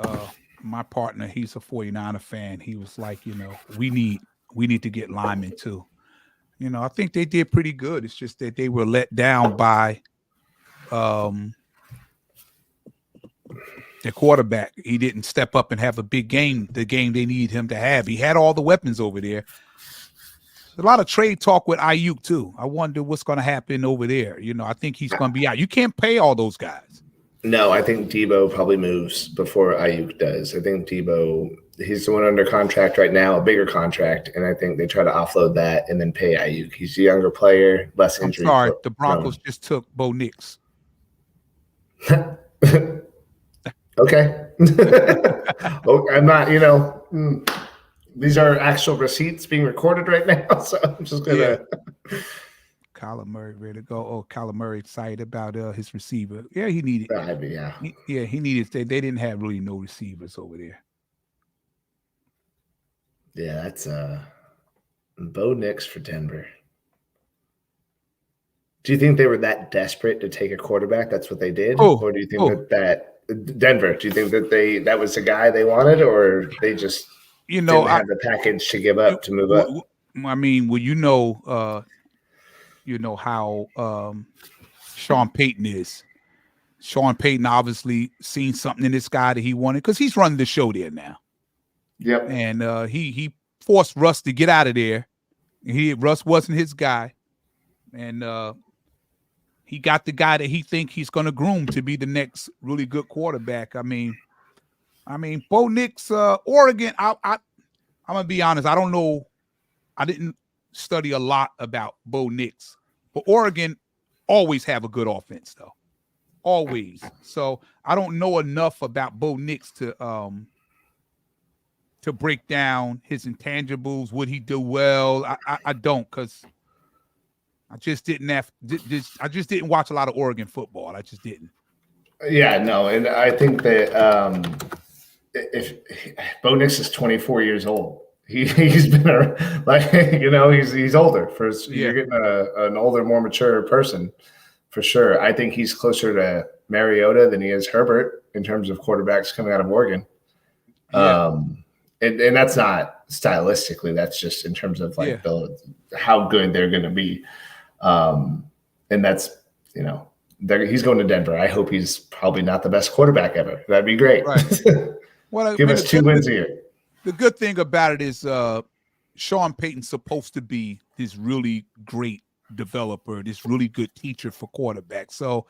My partner, he's a 49er fan. He was like, we need to get linemen too. I think they did pretty good. It's just that they were let down by their quarterback. He didn't step up and have a big game, the game they need him to have. He had all the weapons over there. A lot of trade talk with Ayuk too. I wonder what's going to happen over there. I think he's going to be out. You can't pay all those guys. No, I think Debo probably moves before Ayuk does. I think Debo, he's the one under contract right now, a bigger contract, and I think they try to offload that and then pay Ayuk. He's a younger player, less injury. Sorry, the Broncos just took Bo Nix. Okay. I'm not, these are actual receipts being recorded right now, so I'm just going to. Kyler Murray ready to go. Oh, Kyler Murray excited about his receiver. Yeah, he needed. He needed. They didn't have really no receivers over there. Yeah, that's Bo Nix for Denver. Do you think they were that desperate to take a quarterback? That's what they did? Or do you think that Denver, do you think that that was the guy they wanted, or they just didn't have the package to give up to move up? I mean, how Sean Payton is. Sean Payton obviously seen something in this guy that he wanted because he's running the show there now. Yep. And he forced Russ to get out of there. Russ wasn't his guy. And he got the guy that he think he's going to groom to be the next really good quarterback. I mean, Bo Nix, Oregon. I'm gonna be honest. I don't know. I didn't study a lot about Bo Nix, but Oregon always have a good offense, though. Always. So I don't know enough about Bo Nix to break down his intangibles. Would he do well? I don't, because I just didn't I just didn't watch a lot of Oregon football. I just didn't. Yeah, no, and I think that if Bo Nix is 24 years old, he's been he's older. You're getting an older, more mature person for sure. I think he's closer to Mariota than he is Herbert in terms of quarterbacks coming out of Oregon. Yeah. And that's not stylistically. That's just in terms of how good they're going to be. And that's, he's going to Denver. I hope he's probably not the best quarterback ever. That'd be great. Right. Well, give us 2 wins a year. The good thing about it is Sean Payton's supposed to be this really great developer, this really good teacher for quarterbacks. So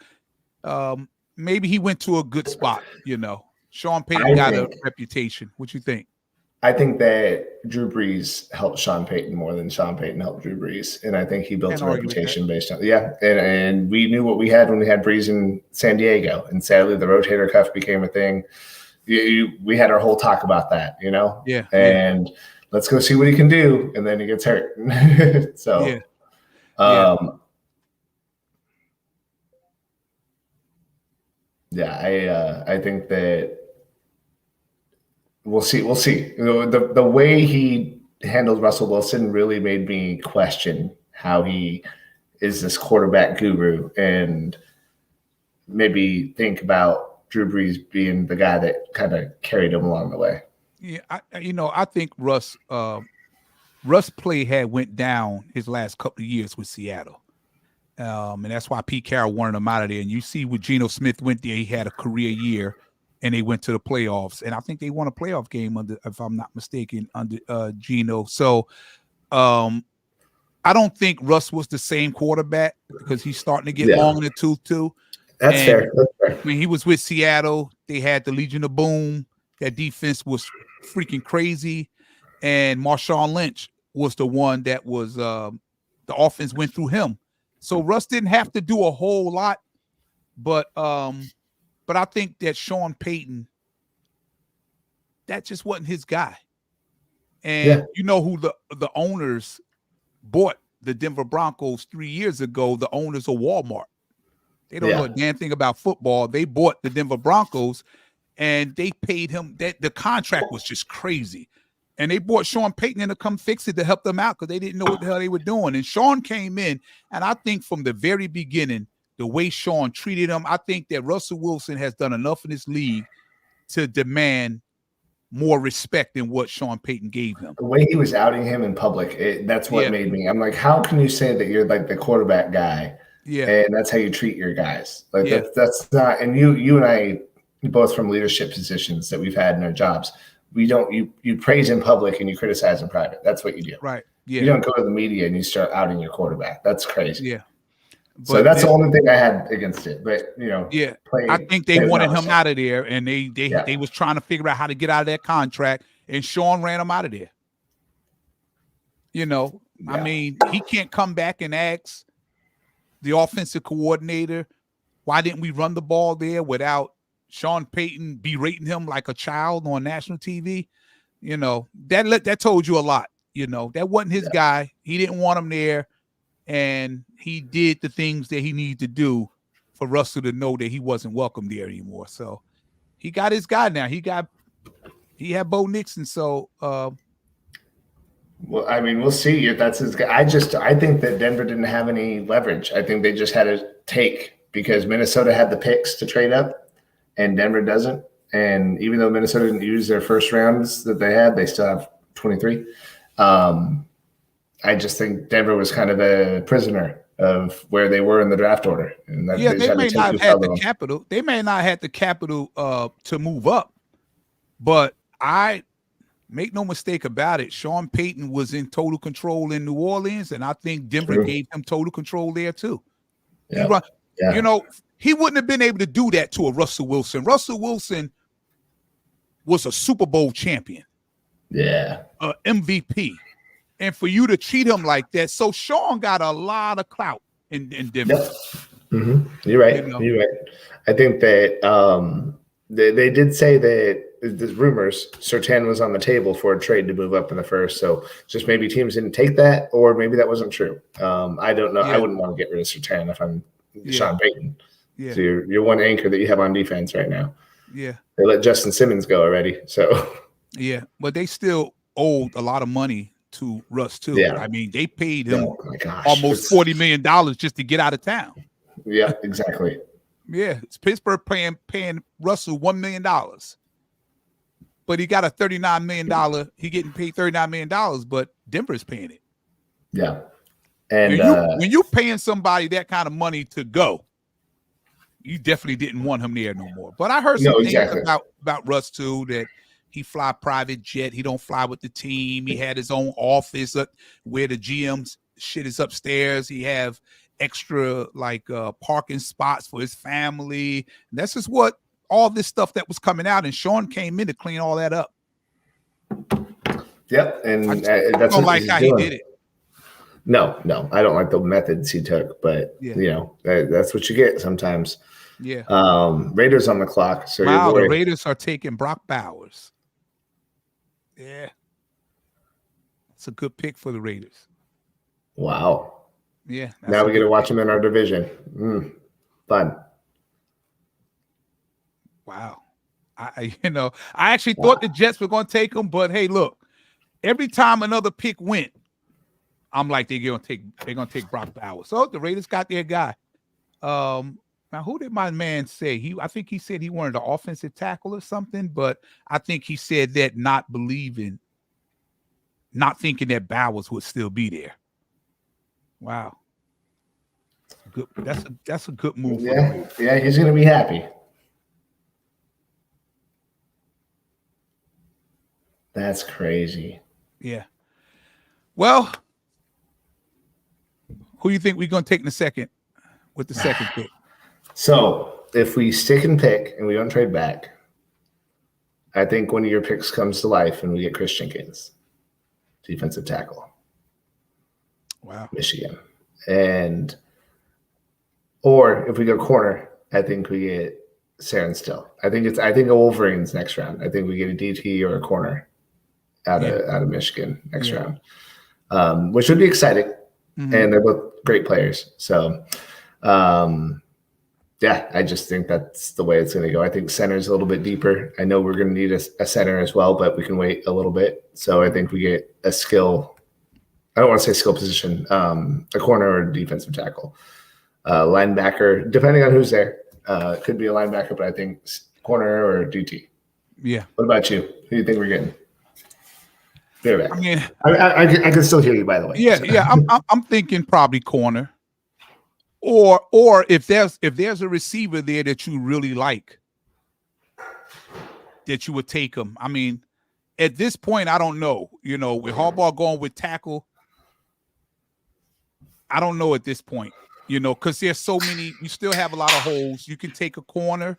maybe he went to a good spot, Sean Payton got a reputation. What you think? I think that Drew Brees helped Sean Payton more than Sean Payton helped Drew Brees. And I think he built a reputation based on And we knew what we had when we had Brees in San Diego. And sadly, the rotator cuff became a thing. We had our whole talk about that, Yeah. And let's go see what he can do. And then he gets hurt. So, I think that we'll see. The way he handled Russell Wilson really made me question how he is this quarterback guru and maybe think about Drew Brees being the guy that kind of carried him along the way. Yeah, I think Russ play had went down his last couple of years with Seattle. And that's why Pete Carroll wanted him out of there. And you see when Geno Smith went there, he had a career year and they went to the playoffs. And I think they won a playoff game under, if I'm not mistaken, under Geno. So I don't think Russ was the same quarterback because he's starting to get long in the tooth too. That's fair. When he was with Seattle, they had the Legion of Boom. That defense was freaking crazy. And Marshawn Lynch was the one that was the offense went through him. So Russ didn't have to do a whole lot, but I think that Sean Payton, that just wasn't his guy. And you know who the owners bought the Denver Broncos 3 years ago? The owners of Walmart. They don't know a damn thing about football. They bought the Denver Broncos, and they paid him. That the contract was just crazy. And they brought Sean Payton in to come fix it to help them out because they didn't know what the hell they were doing. And Sean came in, and I think from the very beginning, the way Sean treated him, I think that Russell Wilson has done enough in this league to demand more respect than what Sean Payton gave him. The way he was outing him in public, that's what made me. I'm like, how can you say that you're like the quarterback guy? Yeah. And that's how you treat your guys. Like that's not. And you and I, both from leadership positions that we've had in our jobs. We don't you praise in public and you criticize in private. That's what you do. Right. Yeah. You don't go to the media and you start outing your quarterback. That's crazy. Yeah. So that's the only thing I had against it. But I think they wanted him out of there, and they was trying to figure out how to get out of that contract, and Sean ran him out of there. I mean, he can't come back and ask the offensive coordinator, why didn't we run the ball there without Sean Payton berating him like a child on national TV? That told you a lot. That wasn't his guy. He didn't want him there, and he did the things that he needed to do for Russell to know that he wasn't welcome there anymore. So he got his guy now. He had Bo Nixon. So well, I mean, we'll see if that's his guy. I think that Denver didn't have any leverage. I think they just had to take because Minnesota had the picks to trade up. And Denver doesn't. And even though Minnesota didn't use their first rounds that they had, they still have 23. I just think Denver was kind of a prisoner of where they were in the draft order. And they may not have had the capital. They may not have had the capital to move up. But I make no mistake about it. Sean Payton was in total control in New Orleans, and I think Denver gave him total control there too. Yeah. He wouldn't have been able to do that to a Russell Wilson. Russell Wilson was a Super Bowl champion. Yeah. MVP. And for you to treat him like that. So Sean got a lot of clout in Denver. Yep. Mm-hmm. You're right. You're right. I think that they did say that the rumors, Surtain was on the table for a trade to move up in the first. So just maybe teams didn't take that, or maybe that wasn't true. I don't know. Yeah. I wouldn't want to get rid of Surtain if I'm Sean Payton. Yeah. So you're one anchor that you have on defense right now. Yeah. They let Justin Simmons go already. So yeah, but they still owed a lot of money to Russ too. Yeah. I mean, they paid him almost $40 million just to get out of town. Yeah, exactly. Yeah. It's Pittsburgh paying Russell $1 million. But he got a $39 million. He getting paid $39 million, but Denver's paying it. Yeah. And when you paying somebody that kind of money to go, you definitely didn't want him there no more. But I heard some things about Russ too, that he fly private jet. He don't fly with the team. He had his own office where the GM's shit is upstairs. He have extra parking spots for his family. And that's just what all this stuff that was coming out. And Sean came in to clean all that up. Yep, and I that's don't what like he's how doing. he did it. No, I don't like the methods he took, but Yeah. that's what you get sometimes. Yeah. Raiders on the clock. So your Wow, boy, the Raiders are taking Brock Bowers. Yeah. It's a good pick for the Raiders. wow. Yeah. Now we get to watch him in our division. Fun. Wow. I actually thought the Jets were going to take him, but hey, look, every time another pick went, I'm like, they're gonna take Brock Bowers. So the Raiders got their guy. Now who did my man say? I think he said he wanted an offensive tackle or something, but I think he said that not thinking that Bowers would still be there. Wow. Good. That's a good move. Yeah, he's gonna be happy. That's crazy. Yeah. Well, who do you think we're going to take in the second with the second pick? So if we stick and pick and we don't trade back, I think one of your picks comes to life and we get Chris Jenkins, defensive tackle. Wow. Michigan. Or if we go corner, I think we get Saren Still. I think a Wolverines next round. I think we get a DT or a corner out of Michigan next round, which would be exciting. And they're both great players. So, I just think that's the way it's going to go. I think center's a little bit deeper. I know we're going to need a center as well, but we can wait a little bit. So I think we get a skill. I don't want to say skill position, a corner or a defensive tackle, linebacker, depending on who's there. It could be a linebacker, but I think corner or DT. Yeah. What about you? Who do you think we're getting? I mean, I can still hear you, by the way. Yeah. I'm thinking probably corner, or if there's a receiver there that you really like, that you would take him. I mean, at this point, I don't know. With Harbaugh going with tackle, I don't know at this point. Because there's so many. You still have a lot of holes. You can take a corner.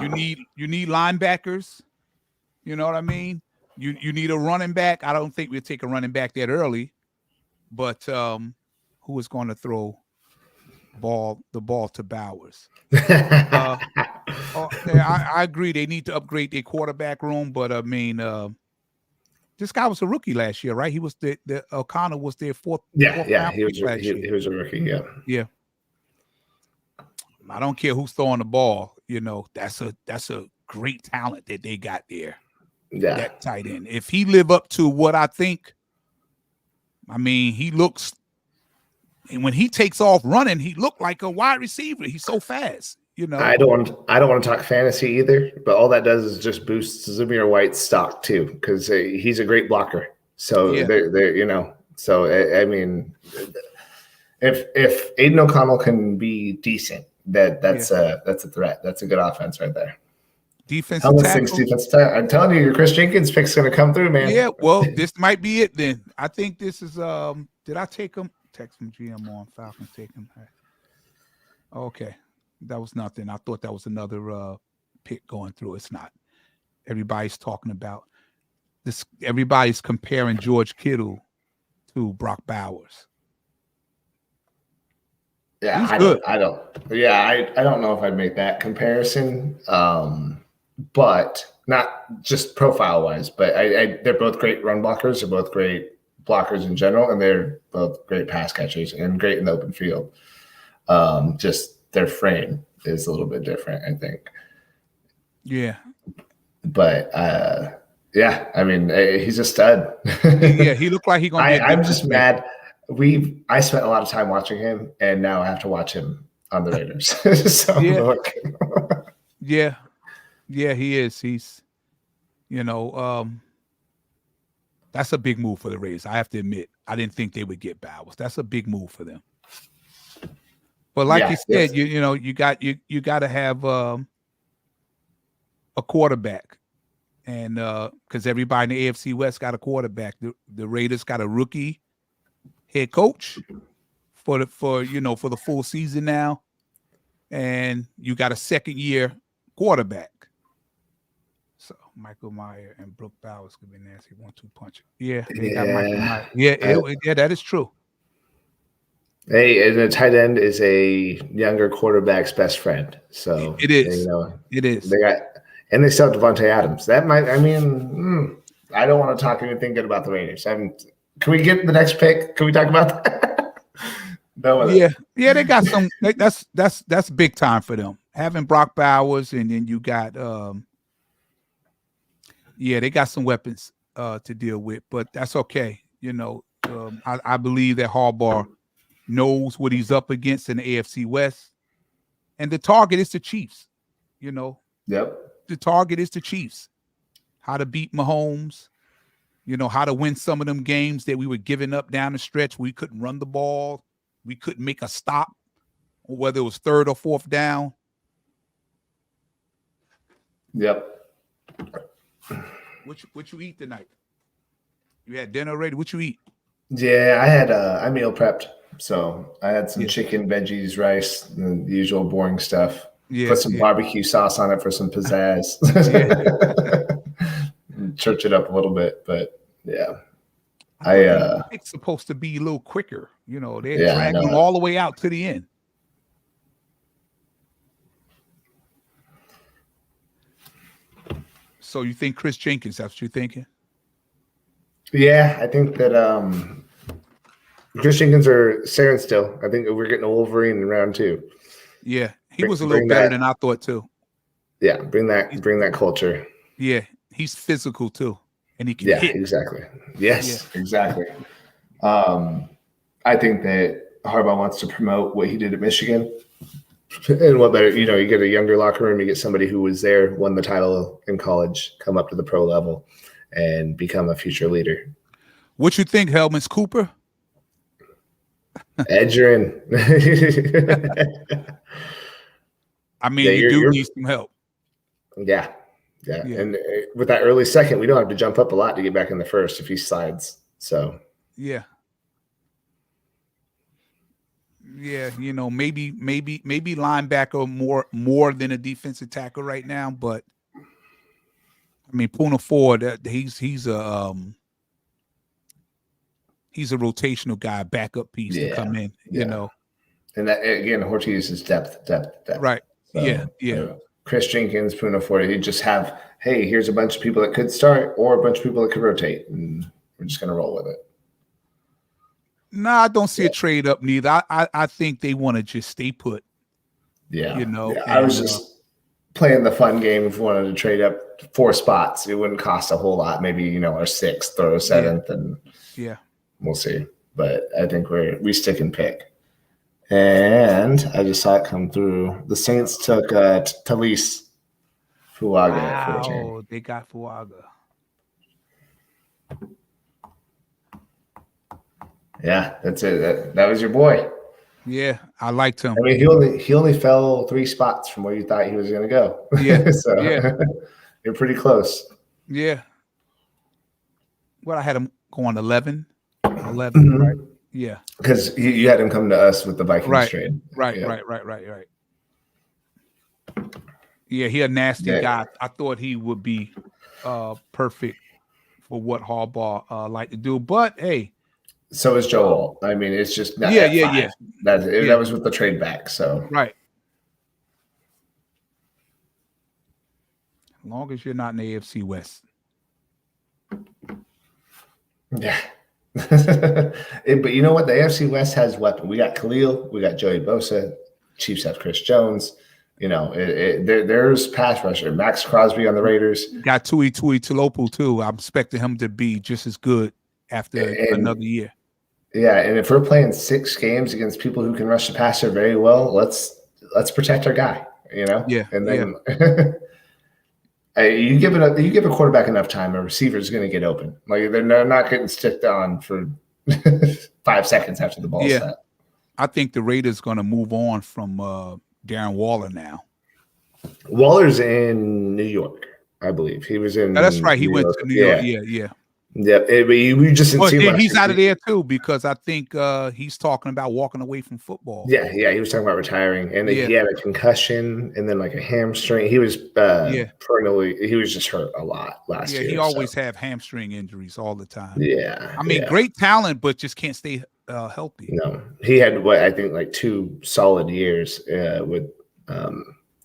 You need linebackers. You know what I mean? You need a running back. I don't think we'll take a running back that early, but who is going to throw the ball to Bowers? I agree. They need to upgrade their quarterback room, but I mean, this guy was a rookie last year, right? He was the O'Connor was their fourth. He was a rookie. Yeah. I don't care who's throwing the ball. That's a great talent that they got there. Yeah, that tight end. If he live up to what I think, I mean, he looks, and when he takes off running, he looked like a wide receiver. He's so fast. I don't want to talk fantasy either, but all that does is just boost Zamir White's stock too, because he's a great blocker. So So I mean, if Aiden O'Connell can be decent, that's a threat. That's a good offense right there. Defensive tackle. I'm telling you, your Chris Jenkins pick's going to come through, man. Yeah, well, this might be it then. I think this is did I take him? Text from GM on Falcons, take him. Okay. That was nothing. I thought that was another pick going through. It's not. Everybody's talking about this. Everybody's comparing George Kittle to Brock Bowers. Yeah, I don't know if I'd make that comparison. But not just profile wise, but they're both great run blockers. They're both great blockers in general, and they're both great pass catchers and great in the open field. Just their frame is a little bit different, I think. Yeah. But I mean, he's a stud. Yeah, he looked like he gonna. I'm just mad. I spent a lot of time watching him, and now I have to watch him on the Raiders. So Yeah, he is. He's, that's a big move for the Raiders. I have to admit, I didn't think they would get Bowers. That's a big move for them. But like you said, you got to have a quarterback, and because everybody in the AFC West got a quarterback. The Raiders got a rookie head coach for the full season now, and you got a second year quarterback. So Michael Meyer and Brooke Bowers could be nasty 1-2 punch. Yeah, they got Michael Meyer. Yeah, that is true. Hey, and a tight end is a younger quarterback's best friend. So it is. It is. They still have Devontae Adams. That might. I mean, I don't want to talk anything good about the Raiders. Can we get the next pick? Can we talk about that? No. Yeah. They got some. That's big time for them. Having Brock Bowers, and then you got they got some weapons to deal with, but that's okay. I believe that Harbaugh knows what he's up against in the AFC West, and the target is the Chiefs. Yep. The target is the Chiefs. How to beat Mahomes, how to win some of them games that we were giving up down the stretch. We couldn't run the ball. We couldn't make a stop, or whether it was third or fourth down. Yep. What you eat tonight? You had dinner already? What you eat? Yeah, I meal prepped. So I had some chicken, veggies, rice, the usual boring stuff. Put some barbecue sauce on it for some pizzazz. Church it up a little bit, but yeah. It's supposed to be a little quicker. They're dragging you all the way out to the end. So you think Chris Jenkins, that's what you're thinking? Yeah, I think that Chris Jenkins or Saren still. I think we're getting a Wolverine in round 2. Yeah, he was a little better than I thought too. Yeah, bring that culture. Yeah, he's physical too, and he can hit. Exactly. Yes, exactly. I think that Harbaugh wants to promote what he did at Michigan. And what better, you get a younger locker room, you get somebody who was there, won the title in college, come up to the pro level, and become a future leader. What you think, Helmans Cooper? Edgerrin. I mean, you do need some help. Yeah. And with that early second, we don't have to jump up a lot to get back in the first if he slides. So yeah, maybe linebacker more than a defensive tackle right now, but I mean, Poona Ford, he's a rotational guy, backup piece to come in, And that again, Ortiz is depth. Right. So, Chris Jenkins, Poona Ford, you just have, hey, here's a bunch of people that could start or a bunch of people that could rotate, and we're just gonna roll with it. No, I don't see a trade up neither. I think they want to just stay put. Yeah. I was just playing the fun game. If we wanted to trade up 4 spots, it wouldn't cost a whole lot. Maybe, our 6th or 7th, and we'll see. But I think we stick and pick. And I just saw it come through. The Saints took Talise Fuaga at 14. Oh, they got Fuaga. Yeah, that's it. That was your boy. Yeah, I liked him. I mean, he only fell 3 spots from where you thought he was going to go. Yeah, so you're pretty close. Yeah. Well, I had him going 11, right? Yeah. Because you had him come to us with the Vikings trade. Right. Yeah, he a nasty guy. I thought he would be perfect for what Harbaugh like to do. But hey. So is Joel. I mean, it's just not yeah. That was with the trade back. So right. As long as you're not in the AFC West. Yeah. But you know what? The AFC West has weapons. We got Khalil. We got Joey Bosa. Chiefs have Chris Jones. There's pass rusher. Max Crosby on the Raiders. Got Tui Tulopu too. I'm expecting him to be just as good after another year. Yeah, and if we're playing 6 games against people who can rush the passer very well, let's protect our guy. Yeah. And then you give a quarterback enough time, a receiver is going to get open. Like they're not getting sticked on for 5 seconds after the ball's set. I think the Raiders going to move on from Darren Waller now. Waller's in New York, I believe. He was in. That's right. He went to New York. Yeah. Yeah, we just didn't But see then much. he's out of there too because I think he's talking about walking away from football. Yeah, he was talking about retiring, and Yeah. he had a concussion and then like a hamstring. He was he was just hurt a lot last year. Yeah, he always have hamstring injuries all the time. Yeah, I mean, great talent, but just can't stay healthy. No, he had what I think like 2 solid years with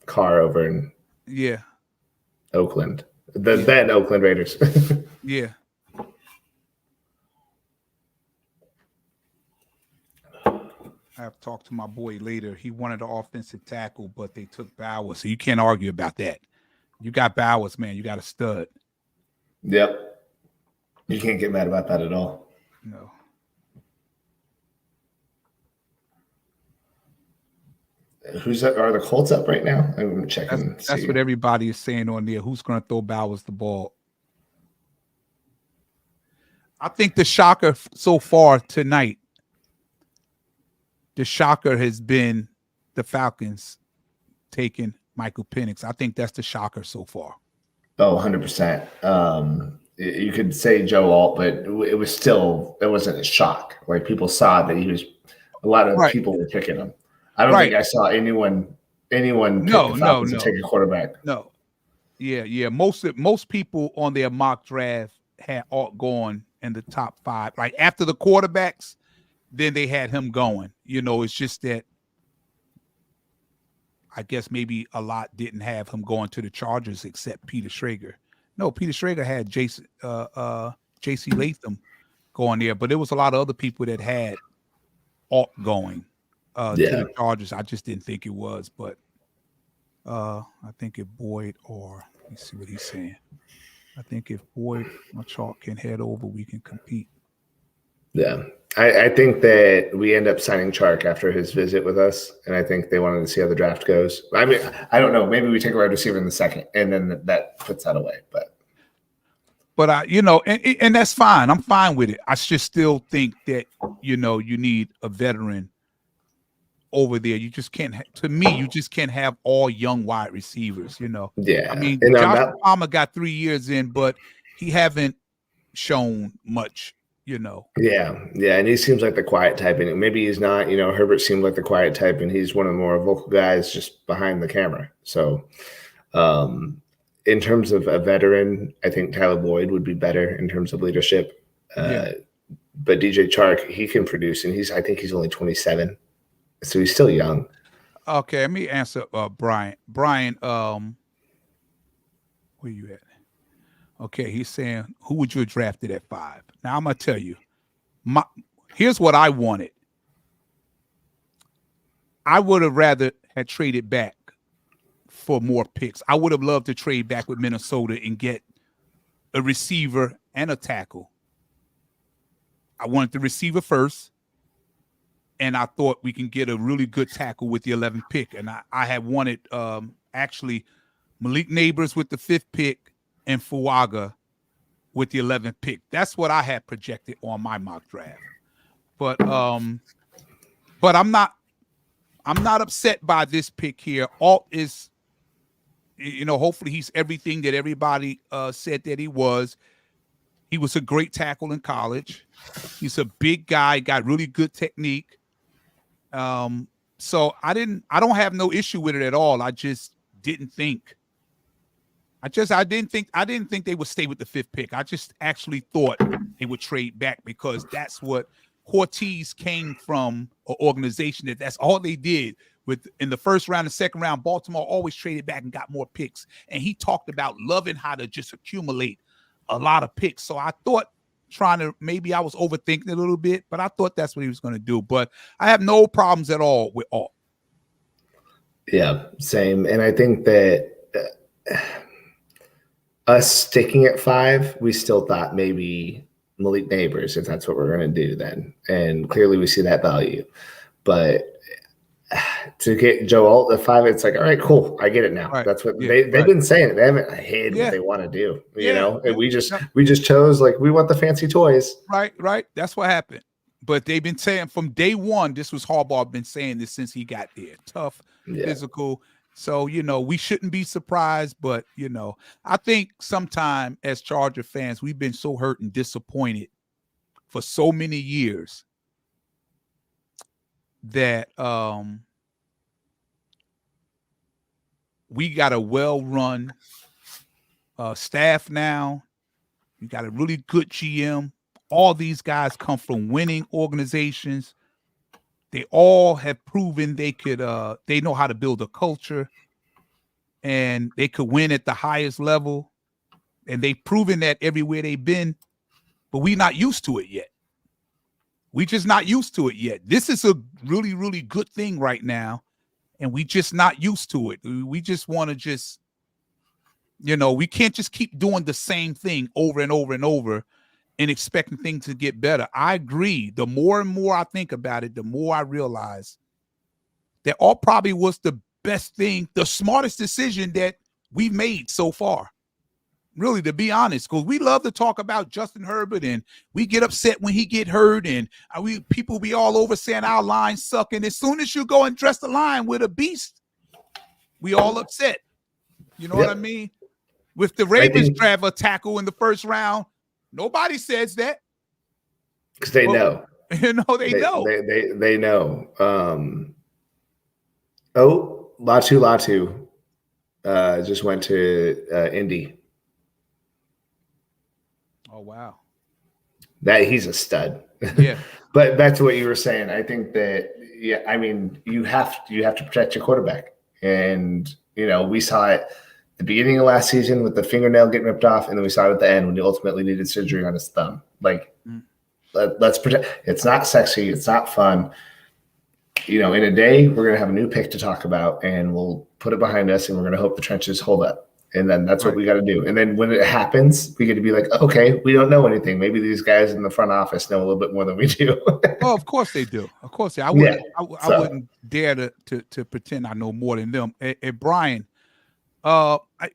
Carr over in Oakland, then Oakland Raiders. Yeah. I have talked to my boy later. He wanted an offensive tackle, but they took Bowers. So you can't argue about that. You got Bowers, man. You got a stud. Yep. You can't get mad about that at all. No. Are the Colts up right now? I'm checking. That's what everybody is saying on there. Who's going to throw Bowers the ball? I think the shocker so far tonight, the shocker has been the Falcons taking Michael Penix. I think that's the shocker so far. Oh, 100%. You could say Joe Alt, but it wasn't a shock. Like people saw that a lot of people were picking him. I don't think I saw anyone pick the Falcons to take a quarterback. No. Yeah. Most people on their mock draft had Alt going in the top 5. Like after the quarterbacks, then they had him going. It's just that I guess maybe a lot didn't have him going to the Chargers except Peter Schrager. No, Peter Schrager had J.C. Latham going there, but there was a lot of other people that had Alt going to the Chargers. I just didn't think it was, but I think if Boyd let me see what he's saying. I think if Boyd or Chalk can head over, we can compete. Yeah. I think that we end up signing Chark after his visit with us, and I think they wanted to see how the draft goes. I mean, I don't know. Maybe we take a wide receiver in the second, and then that puts that away. But and that's fine. I'm fine with it. I just still think that you need a veteran over there. You just can't. To me, you just can't have all young wide receivers. Yeah. I mean, Josh Palmer got 3 years in, but he haven't shown much. Yeah, and he seems like the quiet type, and maybe he's not. Herbert seemed like the quiet type, and he's one of the more vocal guys just behind the camera. So, in terms of a veteran, I think Tyler Boyd would be better in terms of leadership. But DJ Chark, he can produce, and I think he's only 27, so he's still young. Okay, let me answer Brian. Brian, where you at? Okay, he's saying, who would you have drafted at 5? Now, I'm going to tell you, here's what I wanted. I would have rather had traded back for more picks. I would have loved to trade back with Minnesota and get a receiver and a tackle. I wanted the receiver first, and I thought we can get a really good tackle with the 11th pick. And I had wanted actually Malik Neighbors with the 5th pick, and Fuaga with the 11th pick. That's what I had projected on my mock draft. But I'm not upset by this pick here. Alt is, hopefully he's everything that everybody said that he was. He was a great tackle in college. He's a big guy, got really good technique. So I don't have no issue with it at all. I just didn't think. I didn't think they would stay with the 5th pick. I just actually thought they would trade back because that's what Ortiz came from, an organization that's all they did in the first round and second round. Baltimore always traded back and got more picks. And he talked about loving how to just accumulate a lot of picks. So I thought maybe I was overthinking it a little bit, but I thought that's what he was going to do. But I have no problems at all with Alt. Yeah, same. And I think that us sticking at 5, we still thought maybe Malik Neighbors, if that's what we're going to do then. And clearly we see that value. But to get Joe Alt at 5, it's like, all right, cool. I get it now. Right. That's what they've been saying. They haven't hid what they want to do, and we just chose, like, we want the fancy toys. Right. That's what happened. But they've been saying from day one, this was Harbaugh been saying this since he got there. Tough, physical, So, we shouldn't be surprised, but, I think sometime as Charger fans, we've been so hurt and disappointed for so many years that we got a well-run staff now. You got a really good GM. All these guys come from winning organizations. They all have proven they know how to build a culture, and they could win at the highest level. And they've proven that everywhere they've been, but we're not used to it yet. We just not used to it yet. This is a really, really good thing right now, and we just not used to it. We just want to we can't just keep doing the same thing over and over and over and expecting things to get better. I agree. The more and more I think about it, the more I realize that all probably was the best thing, the smartest decision that we've made so far. Really, to be honest, because we love to talk about Justin Herbert, and we get upset when he get hurt, and people be all over saying our line suck. And as soon as you go and dress the line with a beast, we all upset. You know what I mean? With the Ravens draft a tackle in the first round, nobody says that because they know. They know. They know. Latu just went to Indy. Oh wow, that he's a stud. Yeah, but back to what you were saying. I think that you have to protect your quarterback, and we saw it. The beginning of last season with the fingernail getting ripped off, and then we saw it at the end when he ultimately needed surgery on his thumb. Let's protect. It's not sexy. It's not fun. In a day, we're going to have a new pick to talk about, and we'll put it behind us, and we're going to hope the trenches hold up. And then that's what we got to do. And then when it happens, we get to be like, okay, we don't know anything. Maybe these guys in the front office know a little bit more than we do. Oh, of course they do. Of course, I wouldn't dare to pretend I know more than them. Hey, Brian.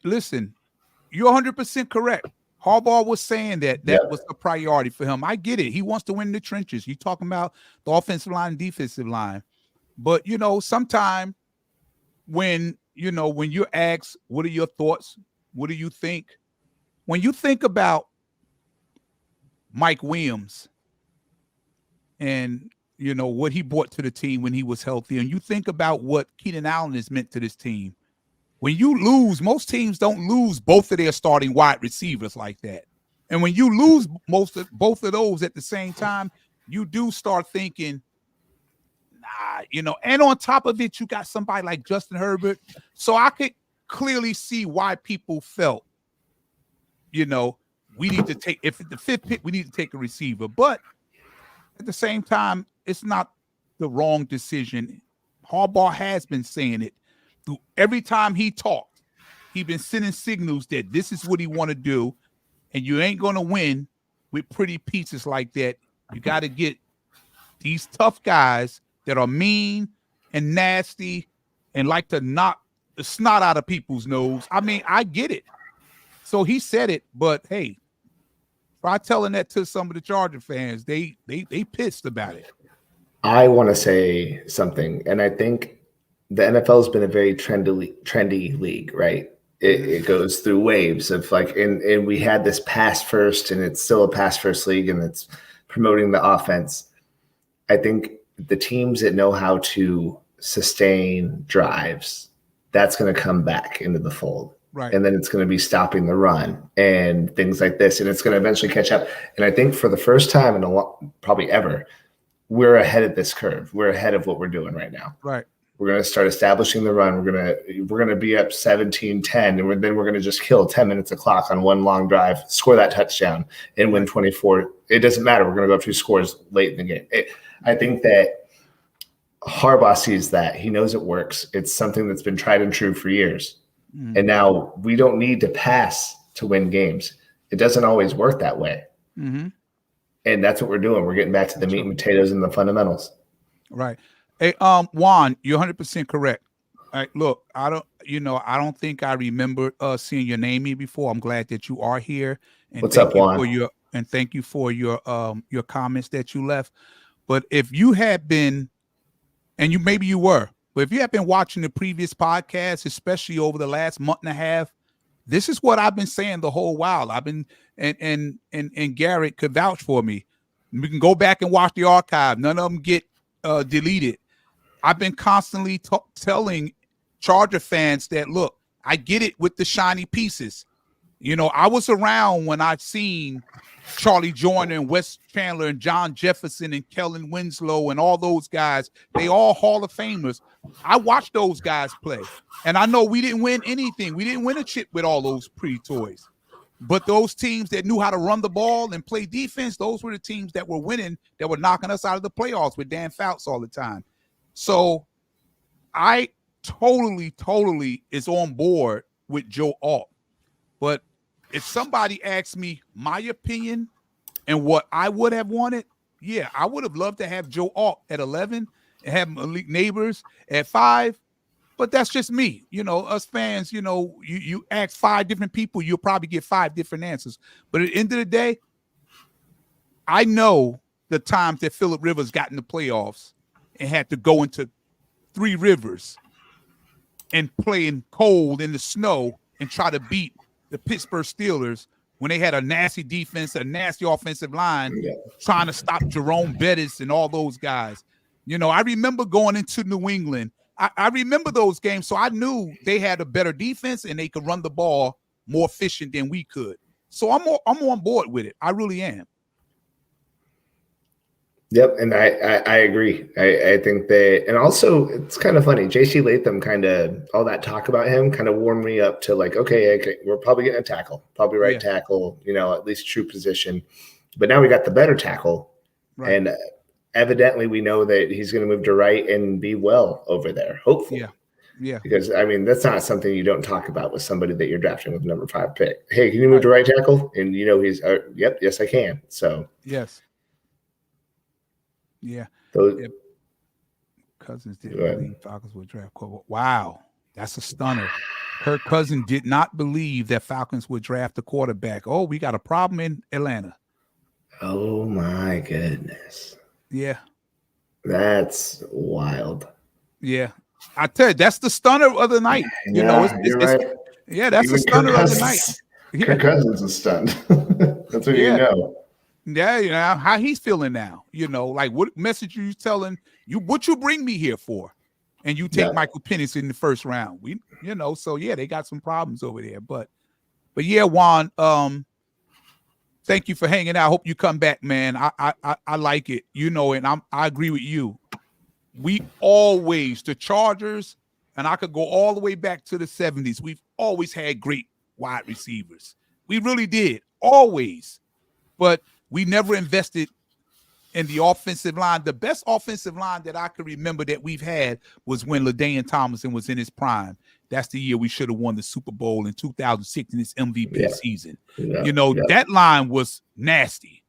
Listen, you're 100% correct. Harbaugh was saying that was a priority for him. I get it. He wants to win the trenches. You're talking about the offensive line and defensive line. But, sometime when you're asked, what are your thoughts? What do you think? When you think about Mike Williams and, what he brought to the team when he was healthy, and you think about what Keenan Allen has meant to this team, when you lose, most teams don't lose both of their starting wide receivers like that. And when you lose both of those at the same time, you do start thinking, and on top of it, you got somebody like Justin Herbert. So I could clearly see why people felt, we need to take, if the fifth pick, we need to take a receiver. But at the same time, it's not the wrong decision. Harbaugh has been saying it. Every time he talked, he's been sending signals that this is what he want to do, and you ain't going to win with pretty pieces like that. You got to get these tough guys that are mean and nasty and like to knock the snot out of people's nose. I mean, I get it. So he said it, but hey, by telling that to some of the Charger fans, they pissed about it. I want to say something, and I think the NFL has been a very trendy league, right? It goes through waves of and we had this pass first, and it's still a pass first league, and it's promoting the offense. I think the teams that know how to sustain drives, that's going to come back into the fold. Right. And then it's going to be stopping the run and things like this, and it's going to eventually catch up. And I think for the first time in probably ever, we're ahead of this curve. We're ahead of what we're doing right now. Right. We're going to start establishing the run. We're going to be up 17-10, and then we're going to just kill 10 minutes of clock on one long drive, score that touchdown, and win 24. It doesn't matter. We're going to go up 2 scores late in the game. I think that Harbaugh sees that. He knows it works. It's something that's been tried and true for years. Mm-hmm. And now we don't need to pass to win games. It doesn't always work that way. Mm-hmm. And that's what we're doing. We're getting back to the meat and potatoes and the fundamentals. Right. Hey, Juan, you're 100% correct. All right, look, I don't think I remember seeing your name here before. I'm glad that you are here. And what's up, Juan? Thank you for your comments that you left. But if you had been, and maybe you were, But if you have been watching the previous podcasts, especially over the last month and a half, this is what I've been saying the whole while. I've been and Garrett could vouch for me. We can go back and watch the archive. None of them get deleted. I've been constantly telling Charger fans that, look, I get it with the shiny pieces. You know, I was around when I've seen Charlie Joyner and Wes Chandler and John Jefferson and Kellen Winslow and all those guys. They all Hall of Famers. I watched those guys play. And I know we didn't win anything. We didn't win a chip with all those pretty toys. But those teams that knew how to run the ball and play defense, those were the teams that were winning, that were knocking us out of the playoffs with Dan Fouts all the time. So I totally is on board with Joe Alt. But if somebody asks me my opinion and what I would have wanted, yeah, I would have loved to have Joe Alt at 11 and have Malik Neighbors at 5. But that's just me. You know, us fans, you know, you ask 5 different people, you'll probably get 5 different answers. But at the end of the day, I know the times that Phillip Rivers got in the playoffs and had to go into 3 rivers and play in cold in the snow and try to beat the Pittsburgh Steelers when they had a nasty defense, a nasty offensive line, trying to stop Jerome Bettis and all those guys. You know, I remember going into New England. I remember those games, so I knew they had a better defense and they could run the ball more efficient than we could. So I'm on board with it. I really am. Yep, and I agree. I think that, and also it's kind of funny. J.C. Latham kind of, all that talk about him kind of warmed me up to like, okay, we're probably getting a tackle, probably right tackle, you know, at least true position. But now we got the better tackle, and evidently we know that he's going to move to right and be well over there, hopefully. Yeah. Because, I mean, that's not something you don't talk about with somebody that you're drafting with number 5 pick. Hey, can you move to right tackle? And, you know, he's, yep, yes, I can. So, yes. Yeah. Cousins didn't believe Falcons would draft Corvo. Wow. That's a stunner. Kirk Cousins did not believe that Falcons would draft a quarterback. Oh, we got a problem in Atlanta. Oh, my goodness. Yeah. That's wild. Yeah. I tell you, that's the stunner of the night. You know, it's right. Yeah, that's the stunner of the night. Kirk Cousins is stunned. That's what you know. Yeah, you know, how he's feeling now. You know, like what message are you telling you, what you bring me here for? And you take Michael Penix in the first round. We, you know, so yeah, they got some problems over there. But yeah, Juan, thank you for hanging out. I hope you come back, man. I like it, you know, and I agree with you. We always, the Chargers, and I could go all the way back to the 70s. We've always had great wide receivers. We really did, always. But we never invested in the offensive line. The best offensive line that I can remember that we've had was when LaDainian Tomlinson was in his prime. That's the year we should have won the Super Bowl in 2006 in this MVP season. You know, that line was nasty.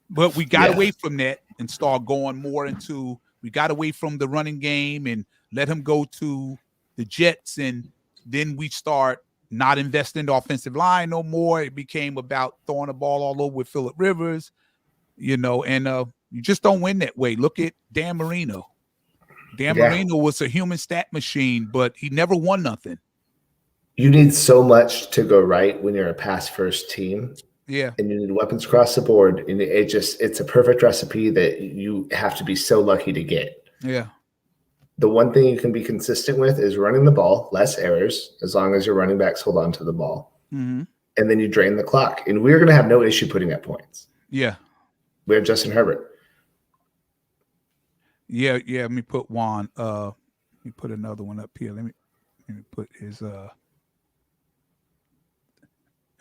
But we got away from that and start going more into, we got away from the running game and let him go to the Jets. And then we start not investing in the offensive line no more. It became about throwing the ball all over with Phillip Rivers, you know, and you just don't win that way. Look at Dan Marino. Dan Marino was a human stat machine, but he never won nothing. You need so much to go right when you're a pass-first team. Yeah. And you need weapons across the board. And it's a perfect recipe that you have to be so lucky to get. Yeah. The one thing you can be consistent with is running the ball, less errors, as long as your running backs hold on to the ball. Mm-hmm. And then you drain the clock. And we're going to have no issue putting up points. Yeah. We have Justin Herbert. Yeah. Let me put Juan. Let me put another one up here. Let me put his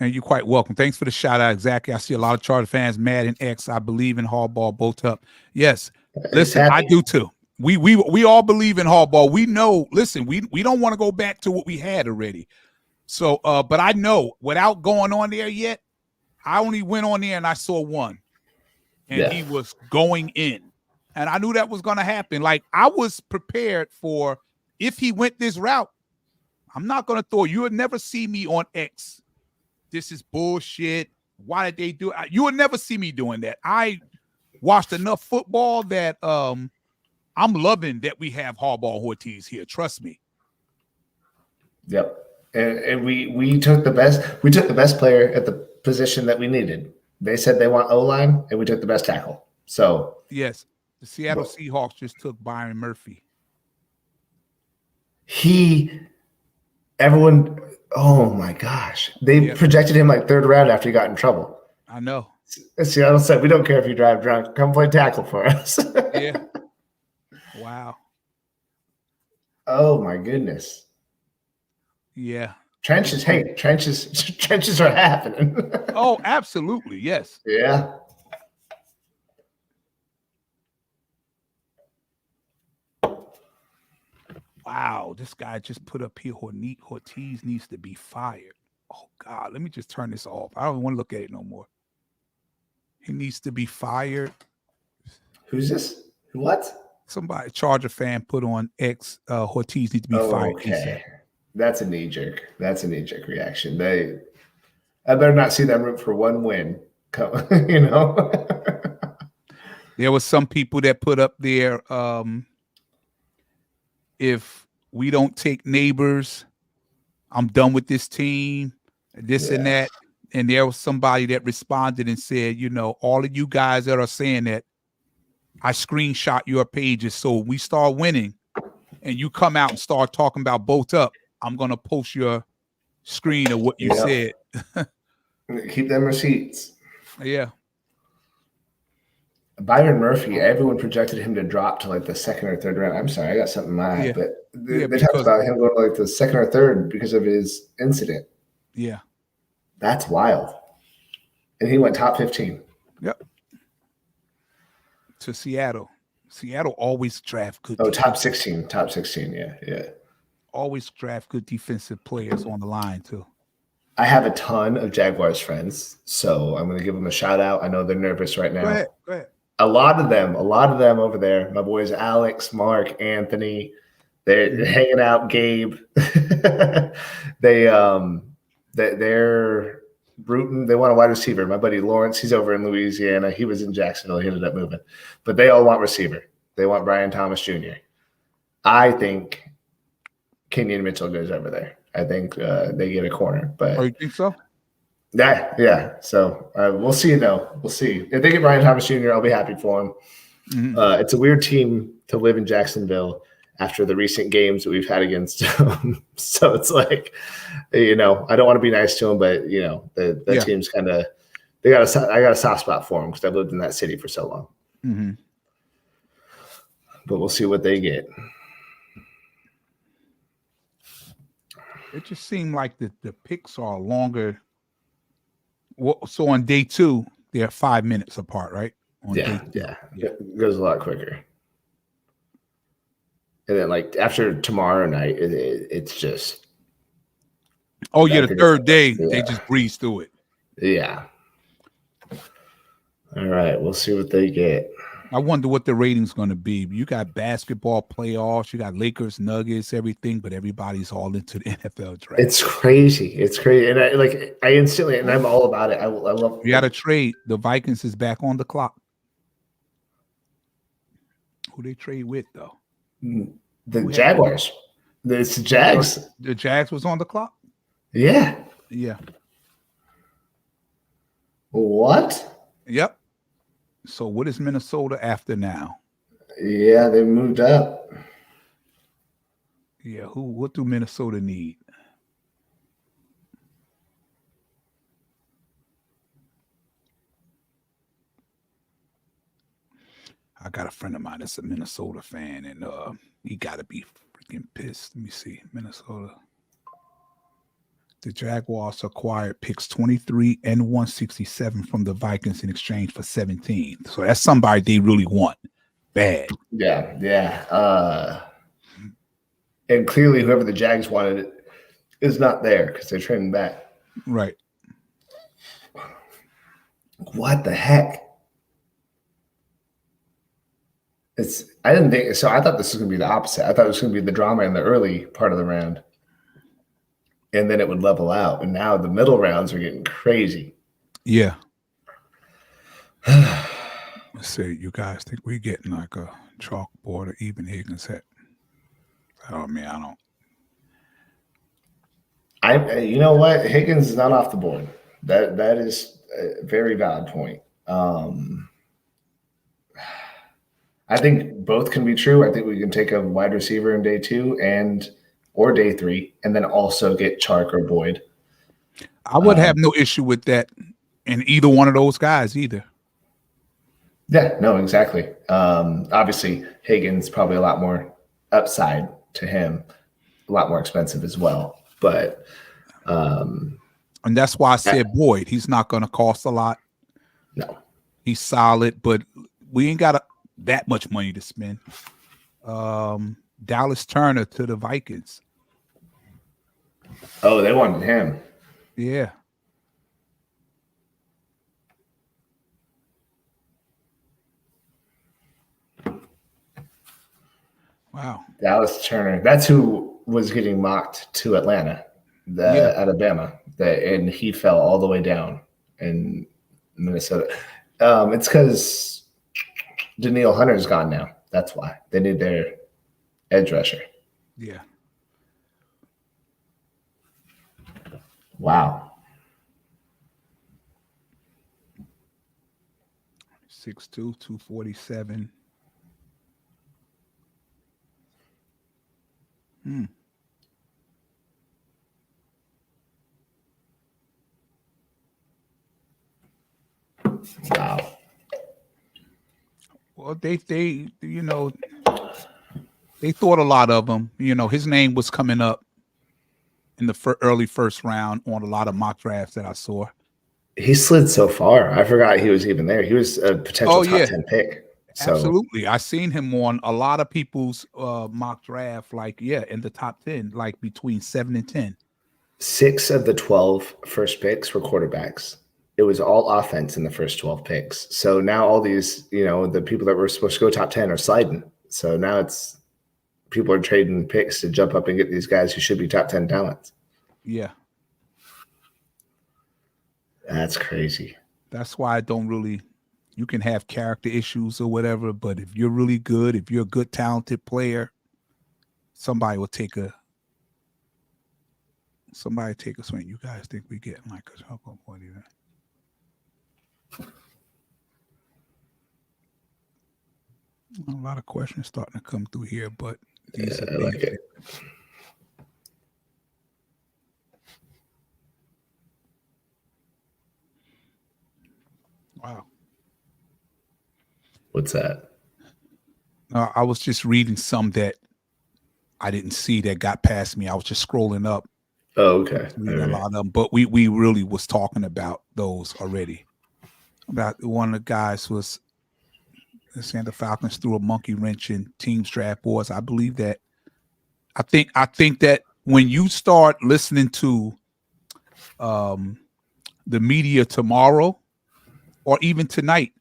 and you're quite welcome. Thanks for the shout out. Exactly. I see a lot of Charger fans mad in X. I believe in Harbaugh, both up. Yes. Listen, I do too. We all believe in Harbaugh. We know, listen, we don't want to go back to what we had already. So, but I know without going on there yet, I only went on there and I saw one. And he was going in. And I knew that was going to happen. Like, I was prepared for, if he went this route, I'm not going to throw, you would never see me on X. This is bullshit. Why did they do it? You would never see me doing that. I watched enough football that I'm I'm loving that we have Harbaugh Ortiz here. Trust me. Yep. And we took the best player at the position that we needed. They said they want O-line, and we took the best tackle. So yes, the Seattle Seahawks just took Byron Murphy. Oh my gosh. They projected him like 3rd round after he got in trouble. I know. Seattle said, we don't care if you drive drunk. Come play tackle for us. Yeah. Wow. Oh my goodness. Yeah. Trenches are happening. Oh, absolutely. Yes. Yeah. Wow. This guy just put up here, Ortiz needs to be fired. Oh, God. Let me just turn this off. I don't want to look at it no more. He needs to be fired. Who's this? What? Somebody, Charger fan, put on X. Ortiz needs to be fired. Okay. That's a knee jerk. That's a knee jerk reaction. I better not see them root for one win. You know. There was some people that put up there. If we don't take Neighbors, I'm done with this team. This and that. And there was somebody that responded and said, you know, all of you guys that are saying that, I screenshot your pages. So we start winning and you come out and start talking about both up, I'm going to post your screen of what you said. Keep them receipts. Yeah. Byron Murphy, everyone projected him to drop to like the 2nd or 3rd round. I'm sorry, I got something in my eye, but they talked about him going to like the 2nd or 3rd because of his incident. Yeah. That's wild. And he went top 15. Yep. To Seattle. Seattle always draft good. Oh, top 16. Top 16. Yeah. Always draft good defensive players on the line, too. I have a ton of Jaguars friends, so I'm going to give them a shout out. I know they're nervous right now. Go ahead. A lot of them over there. My boys Alex, Mark, Anthony, they're hanging out. Gabe, they're rooting. They want a wide receiver. My buddy Lawrence, he's over in Louisiana. He was in Jacksonville. He ended up moving, but they all want receiver. They want Brian Thomas Jr. I think Kenyon Mitchell goes over there. I think they get a corner. But you think so? Yeah. So we'll see, though. We'll see. If they get Brian Thomas Jr., I'll be happy for him. Mm-hmm. It's a weird team to live in Jacksonville after the recent games that we've had against them. So it's like, you know, I don't want to be nice to them, but, you know, the team's kind of – I got a soft spot for them because I've lived in that city for so long. Mm-hmm. But we'll see what they get. It just seemed like the picks are longer. So on day 2, they're 5 minutes apart, right? Yeah. It goes a lot quicker. And then, like, after tomorrow night, it's just. Oh, yeah, the 3rd day, they just breeze through it. Yeah. All right, we'll see what they get. I wonder what the rating's going to be. You got basketball playoffs, you got Lakers, Nuggets, everything, but everybody's all into the NFL draft. It's crazy. And I instantly, and I'm all about it. I love. You got to trade. The Vikings is back on the clock. Who they trade with, though? The Jaguars. It's the Jags. The Jags was on the clock? Yeah. What? Yep. So what is Minnesota after now? Yeah, they moved up. Yeah, what do Minnesota need? I got a friend of mine that's a Minnesota fan, and he got to be freaking pissed. Let me see. Minnesota. The Jaguars acquired picks 23 and 167 from the Vikings in exchange for 17. So that's somebody they really want. Bad. Yeah. And clearly whoever the Jags wanted is not there because they're trading back. Right. What the heck? I didn't think so. I thought this was going to be the opposite. I thought it was going to be the drama in the early part of the round. And then it would level out. And now the middle rounds are getting crazy. Yeah. Let's see. You guys think we're getting like a Chalkboard or even Higgins hit. Oh man, I don't. You know what? Higgins is not off the board. That is a very valid point. I think both can be true. I think we can take a wide receiver in day 2 or day 3, and then also get Chark or Boyd. I would have no issue with that in either one of those guys either. Yeah, no, exactly. Obviously, Higgins probably a lot more upside to him, a lot more expensive as well. But and that's why I said Boyd. He's not going to cost a lot. No, he's solid, but we ain't got that much money to spend. Dallas Turner to the Vikings. Oh, they wanted him. Yeah. Wow. Dallas Turner. That's who was getting mocked to Atlanta, Alabama. And he fell all the way down in Minnesota. It's because Danielle Hunter's gone now. That's why. They need their edge rusher. Yeah. Wow. 6'2", 247. Wow. Well, they you know, they thought a lot of him. You know, his name was coming up in the early first round on a lot of mock drafts that I saw. He slid so far. I forgot he was even there. He was a potential top 10 pick. So. Absolutely. I seen him on a lot of people's mock draft, like, in the top 10, like between 7 and 10. 6 of the 12 first picks were quarterbacks. It was all offense in the first 12 picks. So now all these, the people that were supposed to go top 10 are sliding. So now it's people are trading picks to jump up and get these guys who should be top 10 talents. Yeah. That's crazy. That's why I don't really, you can have character issues or whatever, but if you're really good, if you're a good, talented player, somebody will take a swing. You guys think we get like a chocolate point even? A lot of questions starting to come through here, but these are things. Like it. Wow. What's that? I was just reading some that I didn't see that got past me. I was just scrolling up. Oh, okay. Reading a lot of them, but we really was talking about those already. About one of the guys was saying the Falcons threw a monkey wrench in teams draft boards. I believe that. I think that when you start listening to the media tomorrow or even tonight,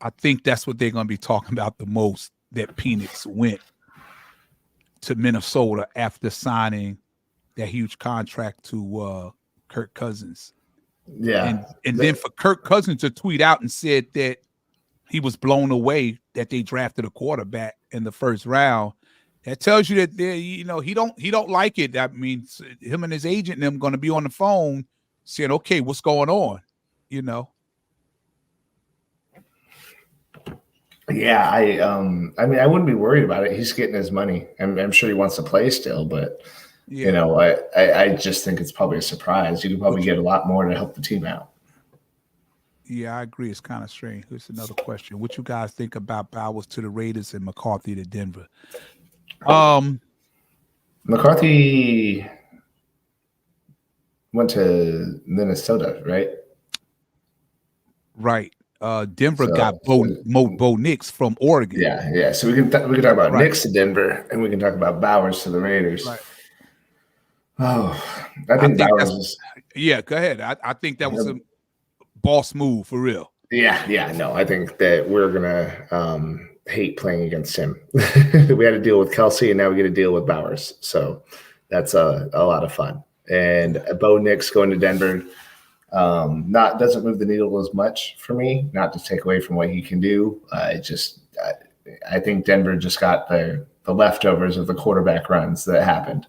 I think that's what they're going to be talking about the most, that Penix went to Minnesota after signing that huge contract to Kirk Cousins. Yeah. And then for Kirk Cousins to tweet out and said that he was blown away that they drafted a quarterback in the first round, that tells you that he don't like it. That means him and his agent and them going to be on the phone saying, okay, what's going on? Yeah, I mean, I wouldn't be worried about it. He's getting his money. I'm sure he wants to play still, but I just think it's probably a surprise. You could probably get a lot more to help the team out. Yeah, I agree. It's kind of strange. Here's another question. What you guys think about Bowers to the Raiders and McCarthy to Denver? McCarthy went to Minnesota, right? Right. Denver got Bo Nix from Oregon. Yeah. So we can talk about Nix to Denver, and we can talk about Bowers to the Raiders. Right. Oh, I think Bowers is. Yeah, go ahead. I think that was a boss move for real. Yeah. No, I think that we're gonna hate playing against him. We had to deal with Kelsey, and now we get to deal with Bowers. So that's a lot of fun. And Bo Nix going to Denver. Doesn't move the needle as much for me. Not to take away from what he can do. I think Denver just got the leftovers of the quarterback runs that happened.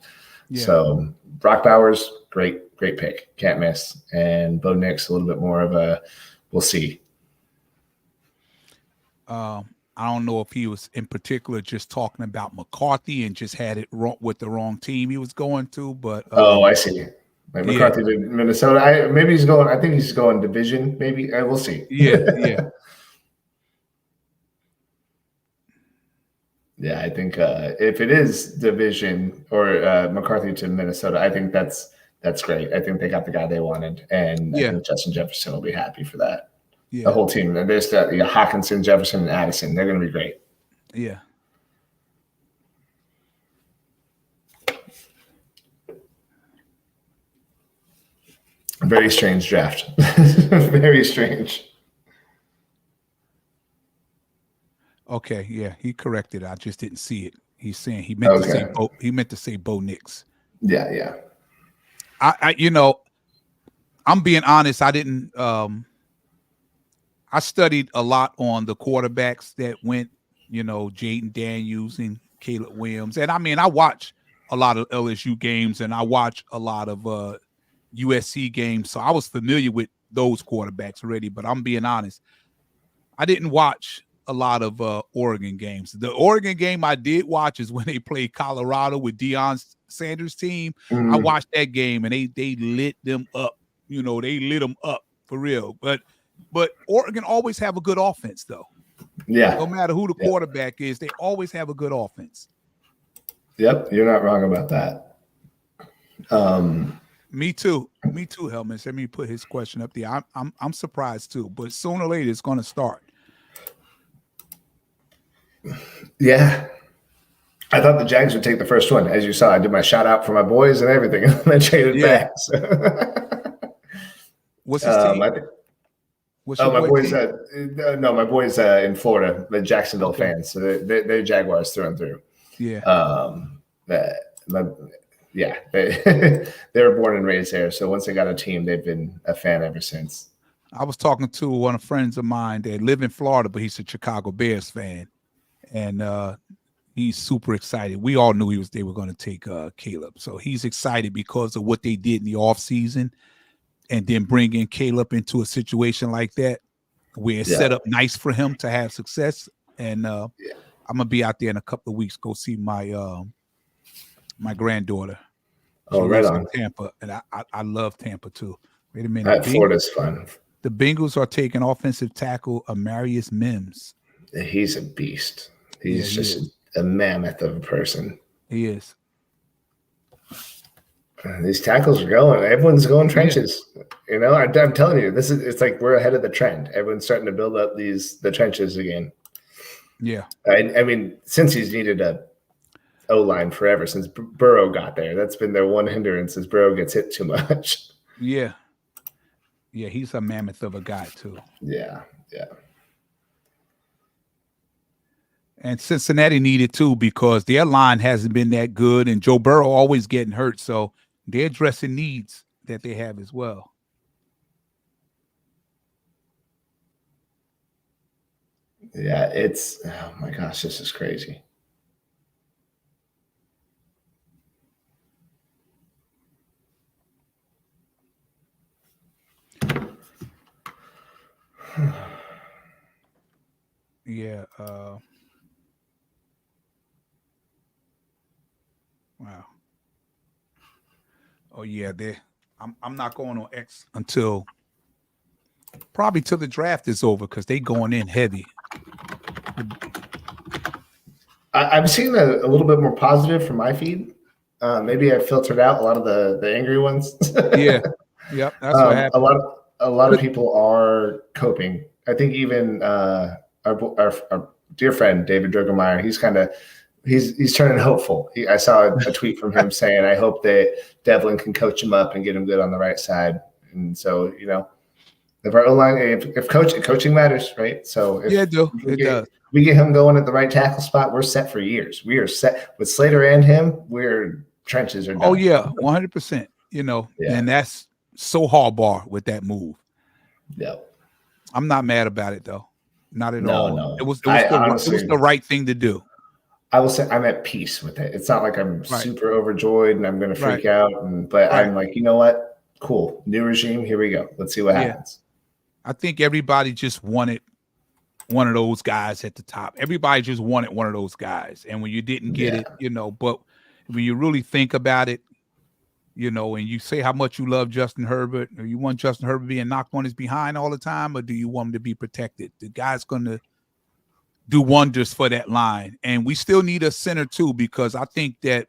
Yeah. So Brock Bowers, great pick, can't miss. And Bo Nix, a little bit more of a we'll see. I don't know if he was in particular just talking about McCarthy and just had it wrong with the wrong team he was going to, but I see. Like McCarthy to Minnesota. I think he's going division. Maybe we'll see. Yeah. Yeah, I think if it is division or McCarthy to Minnesota, I think that's great. I think they got the guy they wanted, and I think Justin Jefferson will be happy for that. Yeah. The whole team. And there's Hawkinson, Jefferson, and Addison. They're going to be great. Yeah. Very strange draft. Very strange. Okay, yeah, he corrected it. I just didn't see it. He's saying he meant to say Bo Nix. Yeah. I I'm being honest, I didn't I studied a lot on the quarterbacks that went, Jaden Daniels and Caleb Williams. And I watch a lot of LSU games and I watch a lot of USC games. So I was familiar with those quarterbacks already, but I'm being honest. I didn't watch a lot of Oregon games. The Oregon game I did watch is when they played Colorado with Deion Sanders' team. I watched that game and they lit them up. They lit them up for real. But Oregon always have a good offense, though. Yeah. No matter who the quarterback is, they always have a good offense. Yep, you're not wrong about that. Me too, Helmets. Let me put his question up there. I'm surprised too, but sooner or later it's going to start. Yeah. I thought the Jags would take the first one. As you saw, I did my shout out for my boys and everything, and then traded back. So. What's his team? My boys in Florida, the Jacksonville fans. So they're Jaguars through and through. Yeah. They were born and raised there. So once they got a team, they've been a fan ever since. I was talking to one of friends of mine that live in Florida, but he's a Chicago Bears fan. And he's super excited. We all knew they were going to take Caleb. So he's excited because of what they did in the offseason and then bringing Caleb into a situation like that where it's set up nice for him to have success. And I'm going to be out there in a couple of weeks, go see my my granddaughter. She right lives on. in Tampa, and I love Tampa too. Wait a minute. Florida's fun. The Bengals are taking offensive tackle Amarius Mims. He's a beast. He's just a mammoth of a person. He is. These tackles are going. Everyone's going trenches. I'm telling you, it's like we're ahead of the trend. Everyone's starting to build up the trenches again. Yeah. I mean, since he's needed a O-line forever, since Burrow got there, that's been their one hindrance is Burrow gets hit too much. Yeah. Yeah, he's a mammoth of a guy too. Yeah. And Cincinnati needed too because their line hasn't been that good, and Joe Burrow always getting hurt. So they're addressing needs that they have as well. Yeah, oh my gosh, this is crazy. Yeah. Wow. Oh yeah, I'm not going on X until probably till the draft is over because they going in heavy. I'm seeing a little bit more positive from my feed. Maybe I filtered out a lot of the angry ones. Yeah. Yep. That's what happened. A lot of people are coping. I think even our dear friend David Drogemeyer, he's turning hopeful. I saw a tweet from him saying, "I hope that Devlin can coach him up and get him good on the right side." And so, if our O-line, if coaching matters, right? So it does. We get him going at the right tackle spot, we're set for years. We are set with Slater and him. Trenches are done. Oh yeah, 100%. And that's so Harbaugh with that move. Yeah. I'm not mad about it though. Not at all. No. It was Honestly, the right thing to do. I will say I'm at peace with it. It's not like I'm super overjoyed and I'm going to freak out. But I'm like, you know what? Cool. New regime. Here we go. Let's see what happens. I think everybody just wanted one of those guys at the top. Everybody just wanted one of those guys. And when you didn't get it, but when you really think about it, and you say how much you love Justin Herbert, or you want Justin Herbert being knocked on his behind all the time, or do you want him to be protected? The guy's going to do wonders for that line. And we still need a center too, because I think that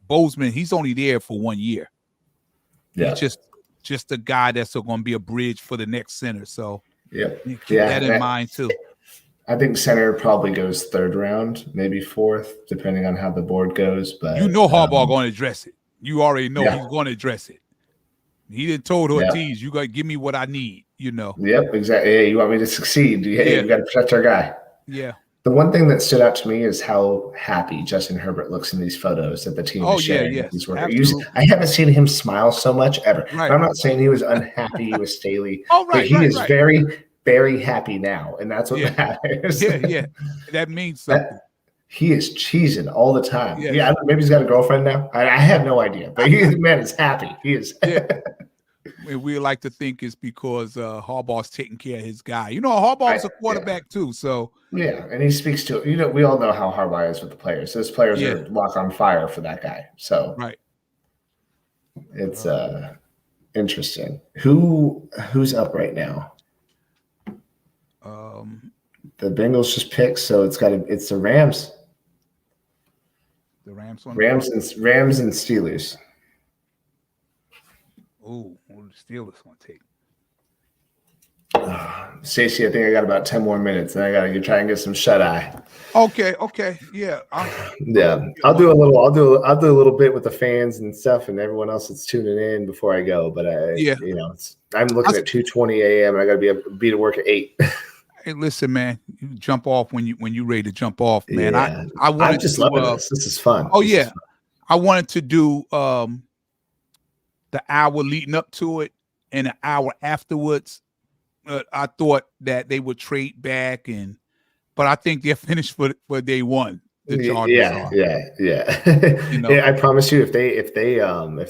Bozeman, he's only there for 1 year. Yeah. He's just a guy that's going to be a bridge for the next center. So keep that in mind too. I think center probably goes 3rd round, maybe 4th, depending on how the board goes. But Harbaugh going to address it. You already know he's going to address it. He didn't told Ortiz, you got to give me what I need, Yep, exactly. Hey, you want me to succeed? You got to protect our guy. Yeah. The one thing that stood out to me is how happy Justin Herbert looks in these photos that the team is sharing. I haven't seen him smile so much ever. Right. I'm not saying he was unhappy with Staley, but he is very, very happy now, and that's what matters. Yeah. That means something. He is cheesing all the time. Yeah, maybe he's got a girlfriend now. I have no idea, but man is happy. He is. We like to think it's because Harbaugh's taking care of his guy. Harbaugh's a quarterback too, so and he speaks to we all know how Harbaugh is with the players. Those players are lock on fire for that guy. So it's interesting. Who's up right now? The Bengals just picked, so it's the Rams. The Rams and Steelers. Oh, what are the Steelers going to take? Stacey, I think I got about 10 more minutes, and I got to try and get some shut eye. Okay, yeah. I'll do a little bit with the fans and stuff, and everyone else that's tuning in before I go. But I'm looking at 2:20 a.m. and I got to be to work at 8. Hey, listen, man. You jump off when you ready to jump off, man. Yeah. I'm just loving this. This is fun. Oh yeah, I wanted to do the hour leading up to it and an hour afterwards. I thought that they would trade back, but I think they're finished for day one. The Chargers Yeah. I promise you, if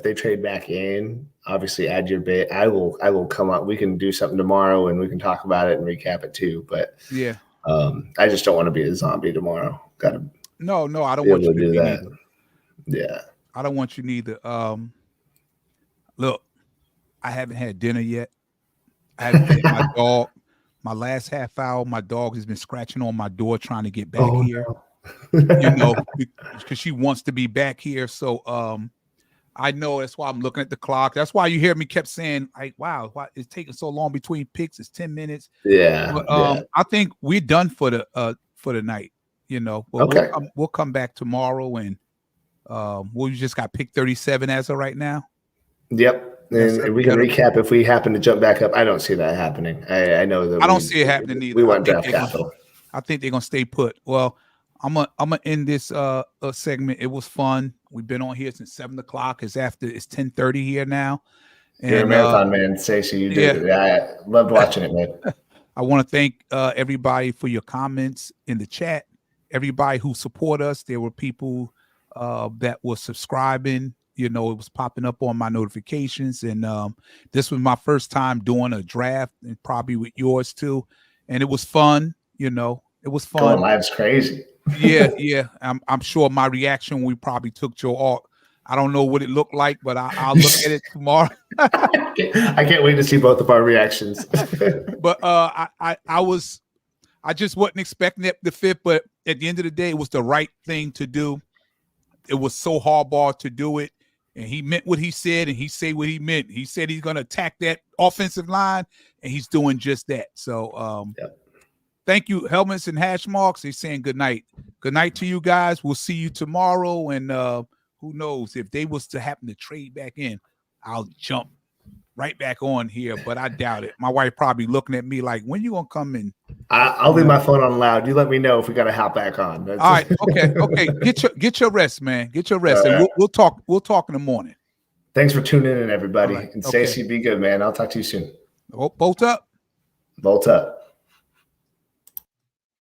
they trade back in, obviously add your bit. I will come up. We can do something tomorrow and we can talk about it and recap it too. But I just don't want to be a zombie tomorrow. No, I don't want you to do that. Neither. Yeah, I don't want you neither. Look, I haven't had dinner yet. I haven't fed my dog. My last half hour, my dog has been scratching on my door trying to get back here. No. Because she wants to be back here. So I know that's why I'm looking at the clock. That's why you hear me kept saying, like, wow, why it's taking so long between picks? It's 10 minutes. Yeah. But, I think we're done for the night. But we'll come back tomorrow and we just got pick 37 as of right now. Yep. And we can recap if we happen to jump back up. I don't see that happening. I know that I don't see it happening either. We want draft capital. I think they're gonna stay put. Well, I'm gonna end this segment. It was fun. We've been on here since 7 o'clock. It's 10:30 here now. And, you're a marathon man, Stacey. You did it. I loved watching it, man. I want to thank everybody for your comments in the chat. Everybody who support us. There were people that were subscribing. It was popping up on my notifications. And this was my first time doing a draft, and probably with yours too. And it was fun. It was fun. Going live's crazy. Yeah. I'm sure my reaction, we probably took Joe off. I don't know what it looked like, but I'll look at it tomorrow. I can't wait to see both of our reactions. But I just wasn't expecting it to fit. But at the end of the day, it was the right thing to do. It was so Harbaugh to do it. And he meant what he said, and he said what he meant. He said he's going to attack that offensive line, and he's doing just that. So thank you, Helmets and Hash Marks. They're saying good night. Good night to you guys. We'll see you tomorrow. And who knows, if they was to happen to trade back in, I'll jump right back on here, but I doubt it. My wife probably looking at me like, when you going to come in? I'll leave my phone on loud. You let me know if we got to hop back on. All right. Okay. Get your rest, man. Get your rest. And we'll talk in the morning. Thanks for tuning in, everybody. All right. And Okay. Stacey, be good, man. I'll talk to you soon. Bolt up. Volt up.